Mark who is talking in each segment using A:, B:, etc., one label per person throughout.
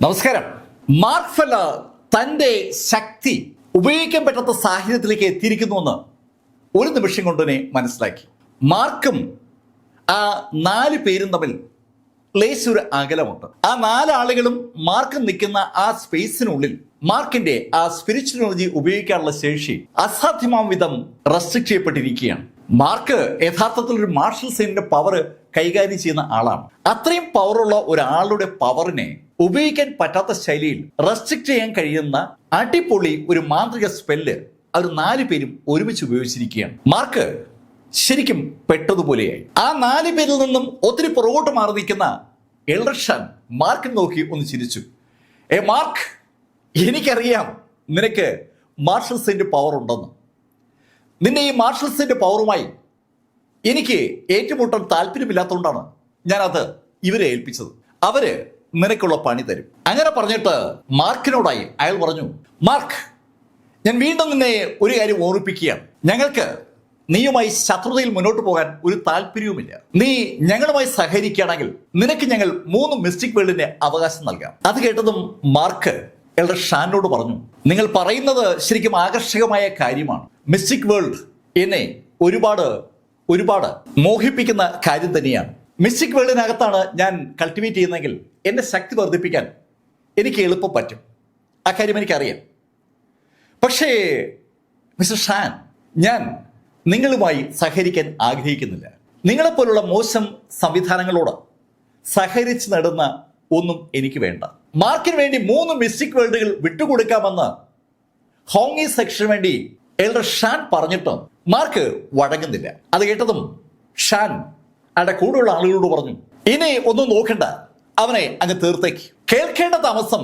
A: നമസ്കാരം. Mark feller തൻ്റെ ശക്തി ഉപയോഗിക്കാൻ പറ്റാത്ത സാഹചര്യത്തിലേക്ക് എത്തിയിരിക്കുന്നുവെന്ന് ഒരു നിമിഷം കൊണ്ട് തന്നെ മനസ്സിലാക്കി. മാർക്കും ആ 4 പേരും തമ്മിൽ ലേശൊരു അകലമുണ്ട്. ആ 4 ആളുകളും മാർക്ക് നിൽക്കുന്ന ആ സ്പേസിനുള്ളിൽ മാർക്കിന്റെ ആ സ്പിരിച്വൽ എനർജി ഉപയോഗിക്കാനുള്ള ശേഷി അസാധ്യമാം വിധം റെസ്ട്രിക്ട് ചെയ്യപ്പെട്ടിരിക്കുകയാണ്. മാർക്ക് യഥാർത്ഥത്തിൽ ഒരു മാർഷൽ സൈനിന്റെ പവർ കൈകാര്യം ചെയ്യുന്ന ആളാണ്. അത്രയും പവറുള്ള ഒരാളുടെ പവറിനെ ഉപയോഗിക്കാൻ പറ്റാത്ത ശൈലിയിൽ റെസ്ട്രിക്ട് ചെയ്യാൻ കഴിയുന്ന അടിപൊളി ഒരു മാന്ത്രിക സ്പെല്ല് അവർ 4 പേരും ഒരുമിച്ച് ഉപയോഗിച്ചിരിക്കുകയാണ്. മാർക്ക് ശരിക്കും പെട്ടതുപോലെയായി. ആ 4 പേരിൽ നിന്നും ഒത്തിരി പുറകോട്ട് മാറി നിൽക്കുന്ന എൽഡർ ഷാൻ മാർക്കിനെ നോക്കി ഒന്ന് ചിരിച്ചു. മാർക്ക്, എനിക്കറിയാം നിനക്ക് മാർഷൽ സൈനിന്റെ പവർ ഉണ്ടെന്ന്. നിന്റെ ഈ മാർഷൽ സൈനിന്റെ പവറുമായി എനിക്ക് ഏറ്റുമുട്ടാൻ താല്പര്യമില്ലാത്തതുകൊണ്ടാണ് ഞാനത് ഇവരെ ഏൽപ്പിച്ചത്. അവര് നിനക്കുള്ള പണി തരും. അങ്ങനെ പറഞ്ഞിട്ട് മാർക്കിനോടായി അയാൾ പറഞ്ഞു, മാർക്ക്, ഞാൻ വീണ്ടും നിന്നെ ഒരു കാര്യം ഓർമ്മിപ്പിക്കുകയാണ്. ഞങ്ങൾക്ക് നീയുമായി ശത്രുതയിൽ മുന്നോട്ട് പോകാൻ ഒരു താല്പര്യവുമില്ല. നീ ഞങ്ങളുമായി സഹകരിക്കുകയാണെങ്കിൽ നിനക്ക് ഞങ്ങൾ 3 മിസ്റ്റിക് വേൾഡിന്റെ അവകാശം നൽകാം. അത് കേട്ടതും മാർക്ക് എൽഡർ ഷാനോട് പറഞ്ഞു, നിങ്ങൾ പറയുന്നത് ശരിക്കും ആകർഷകമായ കാര്യമാണ്. മിസ്റ്റിക് വേൾഡ് എന്നെ ഒരുപാട് മോഹിപ്പിക്കുന്ന കാര്യം തന്നെയാണ്. മിസ്റ്റിക് വേൾഡിനകത്താണ് ഞാൻ കൾട്ടിവേറ്റ് ചെയ്യുന്നതെങ്കിൽ എൻ്റെ ശക്തി വർദ്ധിപ്പിക്കാൻ എനിക്ക് എളുപ്പം പറ്റും. ആ കാര്യം എനിക്കറിയാം. പക്ഷേ മിസ്റ്റർ ഷാൻ, ഞാൻ നിങ്ങളുമായി സഹകരിക്കാൻ ആഗ്രഹിക്കുന്നില്ല. നിങ്ങളെപ്പോലുള്ള മോശം സംവിധാനങ്ങളോട് സഹകരിച്ച് നേടുന്ന ഒന്നും എനിക്ക് വേണ്ട. മാർക്കിന് വേണ്ടി 3 മിസ്റ്റിക് വേൾഡുകൾ വിട്ടുകൊടുക്കാമെന്ന് ഹോങ്ങി സെക്ഷന് വേണ്ടി എൽഡർ ഷാൻ പറഞ്ഞിട്ട് മാർക്ക് വഴങ്ങുന്നില്ല. അത് കേട്ടതും ഷാൻ അയാളുടെ കൂടെയുള്ള ആളുകളോട് പറഞ്ഞു, ഇനി ഒന്നും നോക്കണ്ട, അവനെ അങ്ങ് തീർത്തേക്ക്. കേൾക്കേണ്ട താമസം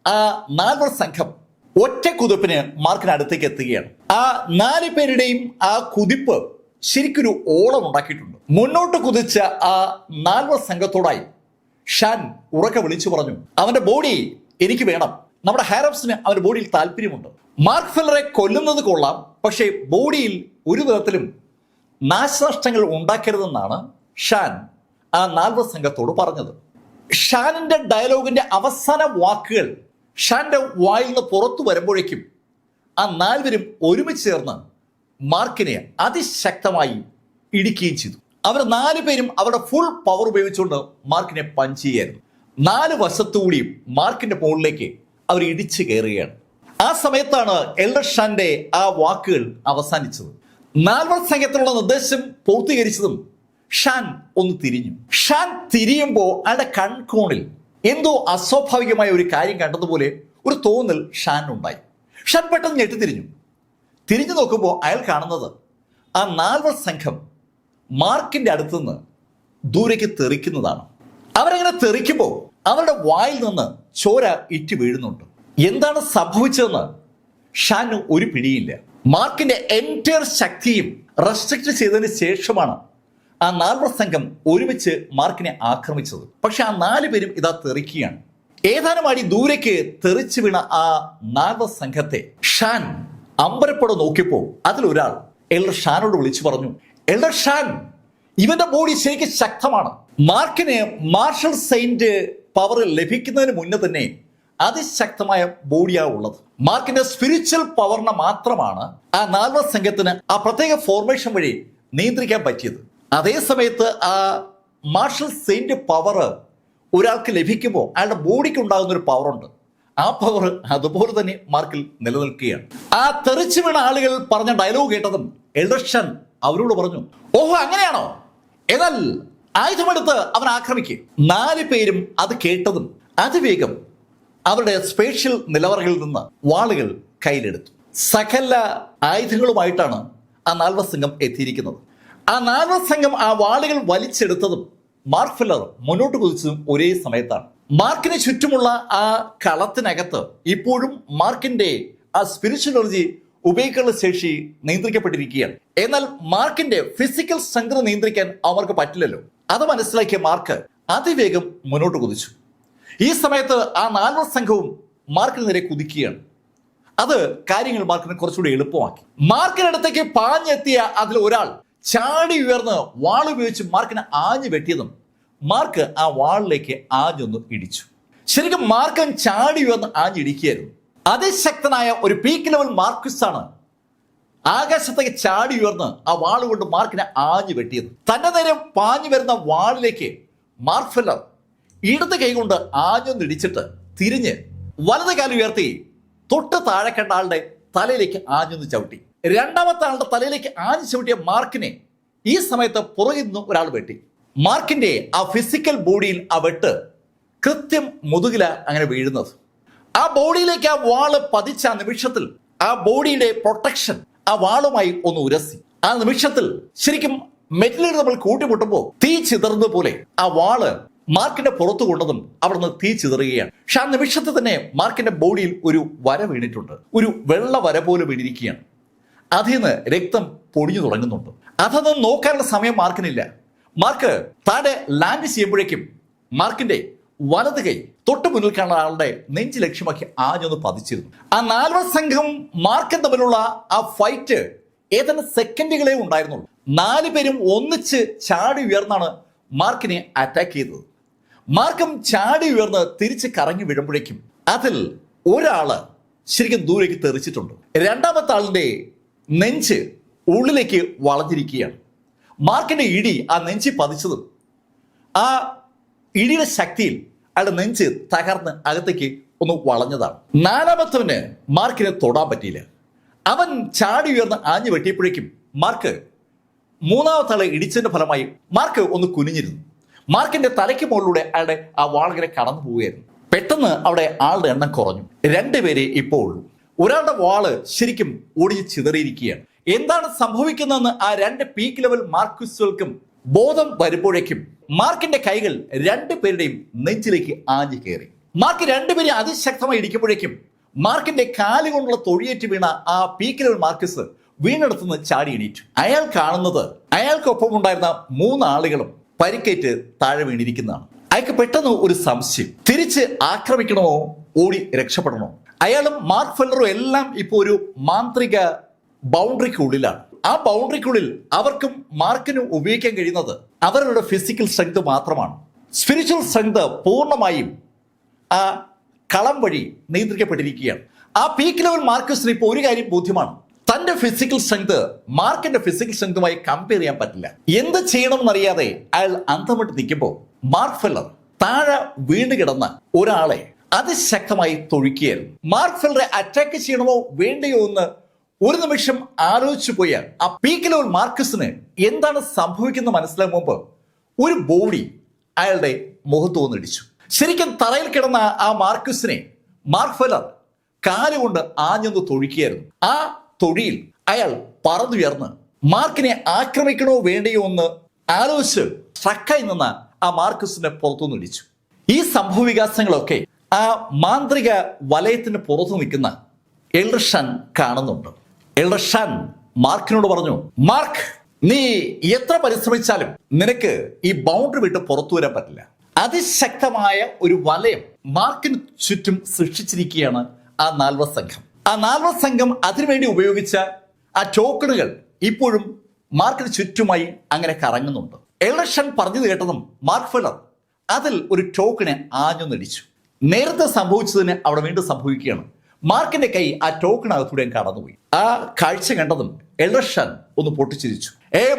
A: ആ 4 സംഘം ഒറ്റ കുതിപ്പിന് മാർക്കിന് അടുത്തേക്ക് എത്തുകയാണ്. ആ 4 പേരുടെയും ആ കുതിപ്പ് ശരിക്കൊരു ഓളം ഉണ്ടാക്കിയിട്ടുണ്ട്. മുന്നോട്ട് കുതിച്ച ആ 4 സംഘത്തോടായി ഷാൻ ഉറക്കെ വിളിച്ചു പറഞ്ഞു, അവന്റെ ബോഡി എനിക്ക് വേണം. നമ്മുടെ ഹാരപ്സിന് അവന്റെ ബോഡിയിൽ താല്പര്യമുണ്ട്. മാർക്ക് ഫെല്ലറെ കൊല്ലുന്നത് കൊള്ളാം, പക്ഷേ ബോഡിയിൽ ഒരു വിധത്തിലും നാശനഷ്ടങ്ങൾ ഉണ്ടാക്കരുതെന്നാണ് ഷാൻ ആ 4 സംഘത്തോട് പറഞ്ഞത്. ഷാനിന്റെ ഡയലോഗിന്റെ അവസാന വാക്കുകൾ ഷാന്റെ വായിൽ നിന്ന് പുറത്തു വരുമ്പോഴേക്കും ആ 4 പേരും ഒരുമിച്ച് ചേർന്ന് മാർക്കിനെ അതിശക്തമായി ഇടിക്കുകയും ചെയ്തു. അവർ 4 പേരും അവരുടെ ഫുൾ പവർ ഉപയോഗിച്ചുകൊണ്ട് മാർക്കിനെ പഞ്ച് ചെയ്യായിരുന്നു. 4 വശത്തുകൂടിയും മാർക്കിന്റെ മുകളിലേക്ക് അവർ ഇടിച്ചു കയറുകയാണ്. ആ സമയത്താണ് എൽഡർ ഷാന്റെ ആ വാക്കുകൾ അവസാനിച്ചത്. 4 സംഘത്തിലുള്ള നിർദ്ദേശം പൂർത്തീകരിച്ചതും ഷാൻ ഒന്ന് തിരിഞ്ഞു. ഷാൻ തിരിയുമ്പോൾ അയാളുടെ കൺകോണിൽ എന്തോ അസ്വാഭാവികമായ ഒരു കാര്യം കണ്ടതുപോലെ ഒരു തോന്നൽ ഷാനുണ്ടായി. ഷാൻ പെട്ടെന്ന് തിരിഞ്ഞു നോക്കുമ്പോൾ അയാൾ കാണുന്നത് ആ 4 സംഘം മാർക്കിന്റെ അടുത്തുനിന്ന് ദൂരേക്ക് തെറിക്കുന്നതാണ്. അവരങ്ങനെ തെറിക്കുമ്പോൾ അവരുടെ വായിൽ നിന്ന് ചോര ഇറ്റി വീഴുന്നുണ്ട്. എന്താണ് സംഭവിച്ചതെന്ന് ഷാന് ഒരു പിടിയില്ല. മാർക്കിന്റെ എൻറ്റയർ ശക്തിയും റെസ്ട്രിക്ട് ചെയ്തതിന് ശേഷമാണ് ആ 4 സംഘം ഒരുമിച്ച് മാർക്കിനെ ആക്രമിച്ചത്. പക്ഷെ ആ 4 പേരും ഇതാ തെറിക്കുകയാണ്. ഏതാനും അടി ദൂരേക്ക് തെറിച്ചു വീണ ആ 4 സംഘത്തെ ഷാൻ അമ്പരപ്പോടെ നോക്കിയപ്പോൾ അതിലൊരാൾ എൽഡർ ഷാനോട് വിളിച്ചു പറഞ്ഞു, എൽഡർ ഷാൻ, ഇവന്റെ ബോഡി ശരിക്കും ശക്തമാണ്. മാർക്കിന് മാർഷൽ സൈന്റ് പവർ ലഭിക്കുന്നതിന് മുന്നേ തന്നെ അതിശക്തമായ ബോഡിയാണ് ഉള്ളത്. മാർക്കിന്റെ സ്പിരിച്വൽ പവറിനെ മാത്രമാണ് ആ 4 സംഘത്തിന് ആ പ്രത്യേക ഫോർമേഷൻ വഴി നിയന്ത്രിക്കാൻ പറ്റിയത്. അതേ സമയത്ത് ആ മാർഷൽ സെയിന്റ് പവർ ഒരാൾക്ക് ലഭിക്കുമ്പോൾ അയാളുടെ ബോഡിക്ക് ഉണ്ടാകുന്ന ഒരു പവറുണ്ട്. ആ പവർ അതുപോലെ തന്നെ മാർക്കിൽ നിലനിൽക്കുകയാണ്. ആ തെറിച്ചു വീണ ആളുകൾ പറഞ്ഞ ഡയലോഗ് കേട്ടതും എൽഡർ ഷാൻ അവരോട് പറഞ്ഞു, ഓഹോ അങ്ങനെയാണോ, എന്നാൽ ആയുധമെടുത്ത് അവൻ ആക്രമിക്കുക. 4 പേരും അത് കേട്ടതും അതിവേഗം അവരുടെ സ്പേഷ്യൽ നിലവറകളിൽ നിന്ന് വാളുകൾ കയ്യിലെടുത്തു. സകല ആയുധങ്ങളുമായിട്ടാണ് ആ 4 സംഘം എത്തിയിരിക്കുന്നത്. ആ 4 സംഘം ആ വാളുകൾ വലിച്ചെടുത്തതും മാർക്ക് ഫെല്ലർ മുന്നോട്ട് കുതിച്ചതും ഒരേ സമയത്താണ്. മാർക്കിന് ചുറ്റുമുള്ള ആ കളത്തിനകത്ത് ഇപ്പോഴും മാർക്കിന്റെ ആ സ്പിരിച്വൽ എനർജി ഉപയോഗിക്കാനുള്ള ശേഷി നിയന്ത്രിക്കപ്പെട്ടിരിക്കുകയാണ്. എന്നാൽ മാർക്കിന്റെ ഫിസിക്കൽ സ്ട്രെങ്ത് നിയന്ത്രിക്കാൻ അവർക്ക് പറ്റില്ലല്ലോ. അത് മനസ്സിലാക്കിയ മാർക്ക് അതിവേഗം മുന്നോട്ട് കുതിച്ചു. ഈ സമയത്ത് ആ 4 സംഘവും മാർക്കിന് നേരെ കുതിക്കുകയാണ്. അത് കാര്യങ്ങൾ മാർക്കിന് കുറച്ചുകൂടി എളുപ്പമാക്കി. മാർക്കിനടുത്തേക്ക് പാഞ്ഞെത്തിയ അതിൽ ഒരാൾ ചാടി ഉയർന്ന് വാൾ ഉപയോഗിച്ച് മാർക്കിനെ ആഞ്ഞു വെട്ടിയതും മാർക്ക് ആ വാളിലേക്ക് ആഞ്ഞൊന്ന് ഇടിച്ചു. ശരിക്കും മാർക്കൻ ചാടി ഉയർന്ന് ആഞ്ഞിടിക്കുകയായിരുന്നു. അതിശക്തനായ ഒരു പീക്ക് ലെവൽ മാർക്വിസാണ് ആകാശത്തേക്ക് ചാടി ഉയർന്ന് ആ വാളുകൊണ്ട് മാർക്കിനെ ആഞ്ഞു വെട്ടിയത്. തന്റെ നേരെ പാഞ്ഞു വരുന്ന വാളിലേക്ക് മാർക്ക് ഫെല്ലർ ഇടത് കൈകൊണ്ട് ആഞ്ഞൊന്നിടിച്ചിട്ട് തിരിഞ്ഞ് വലത് കാലം ഉയർത്തി തൊട്ട് താഴെ കണ്ട ആളുടെ തലയിലേക്ക് ആഞ്ഞൊന്ന് ചവിട്ടി. രണ്ടാമത്തെ ആളുടെ തലയിലേക്ക് ആഞ്ഞു ചവിട്ടിയ മാർക്കിനെ ഈ സമയത്ത് പുറകിൽ നിന്ന് ഒരാൾ വെട്ടി. മാർക്കിന്റെ ആ ഫിസിക്കൽ ബോഡിയിൽ ആ വെട്ട് കൃത്യം മുതുകില അങ്ങനെ വീഴുന്നത്. ആ ബോഡിയിലേക്ക് ആ വാള് പതിച്ച ആ നിമിഷത്തിൽ ആ ബോഡിയുടെ പ്രൊട്ടക്ഷൻ ആ വാളുമായി ഒന്ന് ഉരസി. ആ നിമിഷത്തിൽ ശരിക്കും മെറ്റലിൽ നമ്മൾ കൂട്ടിമുട്ടുമ്പോൾ തീ ചിതറുന്നത് പോലെ ആ വാള് മാർക്കിന്റെ പുറത്തു കൊണ്ടതും അവിടുന്ന് തീ ചിതറുകയാണ്. പക്ഷെ ആ നിമിഷത്തിൽ തന്നെ മാർക്കിന്റെ ബോഡിയിൽ ഒരു വര വീണിട്ടുണ്ട്. ഒരു വെള്ള വര പോലെ വീണിരിക്കുകയാണ്. അതിൽ നിന്ന് രക്തം പൊടിഞ്ഞു തുടങ്ങുന്നുണ്ട്. അതൊന്നും നോക്കാനുള്ള സമയം മാർക്കിനില്ല. മാർക്ക് താഴെ ലാൻഡ് ചെയ്യുമ്പോഴേക്കും മാർക്കിന്റെ വലത് കൈ തൊട്ട് മുന്നിൽ കാണുന്ന ആളുടെ നെഞ്ച് ലക്ഷ്യമാക്കി ആഞ്ഞൊന്ന് പതിച്ചിരുന്നു. ആ 4 സംഘം മാർക്കും തമ്മിലുള്ള ആ ഫൈറ്റ് ഏതാനും സെക്കൻഡുകളെ ഉണ്ടായിരുന്നുള്ളൂ. 4 പേരും ഒന്നിച്ച് ചാടി ഉയർന്നാണ് മാർക്കിനെ അറ്റാക്ക് ചെയ്തത്. മാർക്കും ചാടി ഉയർന്ന് തിരിച്ച് കറങ്ങി വീഴുമ്പോഴേക്കും അതിൽ ഒരാള് ശരിക്കും ദൂരേക്ക് തെറിച്ചിട്ടുണ്ട്. രണ്ടാമത്തെ ആളിന്റെ നെഞ്ച് ഉള്ളിലേക്ക് വളഞ്ഞിരിക്കുകയാണ്. മാർക്കിന്റെ ഇടി ആ നെഞ്ചി പതിച്ചതും ആ ഇടിയുടെ ശക്തിയിൽ അയാളുടെ നെഞ്ച് തകർന്ന് അകത്തേക്ക് ഒന്ന് വളഞ്ഞതാണ്. നാലാമത്തവന് മാർക്കിനെ തൊടാൻ പറ്റിയില്ല. അവൻ ചാടി ഉയർന്ന് ആഞ്ഞു വെട്ടിയപ്പോഴേക്കും മാർക്ക് മൂന്നാമത്തെ ആളെ ഇടിച്ചതിന്റെ ഫലമായി മാർക്ക് ഒന്ന് കുനിഞ്ഞിരുന്നു. മാർക്കിന്റെ തലയ്ക്ക് മുകളിലൂടെ അയാളുടെ ആ വാളിങ്ങനെ കടന്നു പോവുകയായിരുന്നു. പെട്ടെന്ന് അവിടെ ആളുടെ എണ്ണം കുറഞ്ഞു. 2 പേരെ ഇപ്പോൾ ഉള്ളൂ. ഒരാളുടെ വാള് ശരിക്കും ഓടിച്ച് ചിതറിയിരിക്കുകയാണ്. എന്താണ് സംഭവിക്കുന്നതെന്ന് ആ 2 പീക്ക് ലെവൽ മാർക്വിസുകൾക്കും ബോധം വരുമ്പോഴേക്കും മാർക്കിന്റെ കൈകൾ 2 പേരുടെയും നെഞ്ചിലേക്ക് ആഞ്ഞു കയറി. മാർക്ക് 2 പേരെ അതിശക്തമായി ഇടിക്കുമ്പോഴേക്കും മാർക്കിന്റെ കാലുകൊണ്ടുള്ള തൊഴിയേറ്റ് വീണ ആ പീക്ക് ലെവൽ മാർക്വിസ് വീണെടുത്തുനിന്ന് ചാടി എണീറ്റു. അയാൾ കാണുന്നത് അയാൾക്കൊപ്പം ഉണ്ടായിരുന്ന 3 ആളുകളും പരിക്കേറ്റ് താഴെ വീണിരിക്കുന്നതാണ്. അയാൾക്ക് പെട്ടെന്ന് ഒരു സംശയം, തിരിച്ച് ആക്രമിക്കണമോ ഓടി രക്ഷപ്പെടണോ? അയാളും മാർക്ക് ഫെല്ലറും എല്ലാം ഇപ്പോൾ ഒരു മാന്ത്രിക ബൗണ്ടറിക്കുള്ളിലാണ്. ആ ബൗണ്ടറിക്കുള്ളിൽ അവർക്കും മാർക്കിനും ഉപയോഗിക്കാൻ കഴിയുന്നത് അവരുടെ ഫിസിക്കൽ സ്ട്രെങ്ത് മാത്രമാണ്. സ്പിരിച്വൽ സ്ട്രെങ്ത് പൂർണ്ണമായും ആ കളം വഴി നിയന്ത്രിക്കപ്പെട്ടിരിക്കുകയാണ്. ആ പീക്ക് ലെവൽ മാർക്വിസിന് ഇപ്പോൾ ഒരു കാര്യം ബോധ്യമാണ്, തന്റെ ഫിസിക്കൽ സ്ട്രെങ്ത് മാർക്കിന്റെ ഫിസിക്കൽ സ്ട്രെങ്തുമായി കമ്പയർ ചെയ്യാൻ പറ്റില്ല. എന്ത് ചെയ്യണമെന്നറിയാതെ അയാൾ അന്തമിട്ട് നിൽക്കുമ്പോൾ മാർക്ക് ഫെല്ലർ താഴെ വീണ് കിടന്ന ഒരാളെ അതിശക്തമായി തൊഴിക്കുകയായിരുന്നു. മാർക്ക് ഫെല്ലറെ അറ്റാക്ക് ചെയ്യണമോ വേണ്ടയോ എന്ന് ഒരു നിമിഷം ആലോചിച്ചു പോയ ആ പീക്ക് ലെവൽ മാർക്വിസിന് എന്താണ് സംഭവിക്കുന്നത് മനസ്സിലാകും മുമ്പ് ഒരു ബോഡി അയാളുടെ മുഖത്ത് വന്നിടിച്ചു. ശരിക്കും തറയിൽ കിടന്ന ആ മാർക്വിസിനെ മാർക്ക് ഫെല്ലർ കാലുകൊണ്ട് ആഞ്ഞൊന്ന് തൊഴിക്കുകയായിരുന്നു. ആ തൊഴിയിൽ അയാൾ പറന്നുയർന്ന് മാർക്കിനെ ആക്രമിക്കണോ വേണ്ടയോ എന്ന് ആലോചിച്ച് സ്ട്രക്കായി നിന്ന ആ മാർക്വിസിനെ പുറത്തുനിന്ന് ഇടിച്ചു. ഈ സംഭവ വികാസങ്ങളൊക്കെ ആ മാന്ത്രിക വലയത്തിന് പുറത്തു നിൽക്കുന്ന എൽഡർ ഷൻ കാണുന്നുണ്ട്. എൽഡർ ഷൻ മാർക്കിനോട് പറഞ്ഞു, മാർക്ക്, നീ എത്ര പരിശ്രമിച്ചാലും നിനക്ക് ഈ ബൗണ്ടറി വിട്ട് പുറത്തു വരാൻ പറ്റില്ല. അതിശക്തമായ ഒരു വലയം മാർക്കിന് ചുറ്റും സൃഷ്ടിച്ചിരിക്കുകയാണ് ആ 4 സംഘം. ആ 4 സംഘം അതിനുവേണ്ടി ഉപയോഗിച്ച ആ ടോക്കണുകൾ ഇപ്പോഴും മാർക്കിന് ചുറ്റുമായി അങ്ങനെ കറങ്ങുന്നുണ്ട്. എൽഡർ ഷൻ പറഞ്ഞു കേട്ടതും മാർക്ക് ഫെല്ലർ അതിൽ ഒരു ടോക്കണെ ആഞ്ഞൊന്നിടിച്ചു. നേരത്തെ സംഭവിച്ചതിന് അവിടെ വീണ്ടും സംഭവിക്കുകയാണ്. മാർക്കിന്റെ കൈ ആ ടോക്കണകത്തൂടെ കടന്നുപോയി. ആ കാഴ്ച കണ്ടതും എൽഡർ ഷൻ ഒന്ന് പൊട്ടിച്ചിരിച്ചു.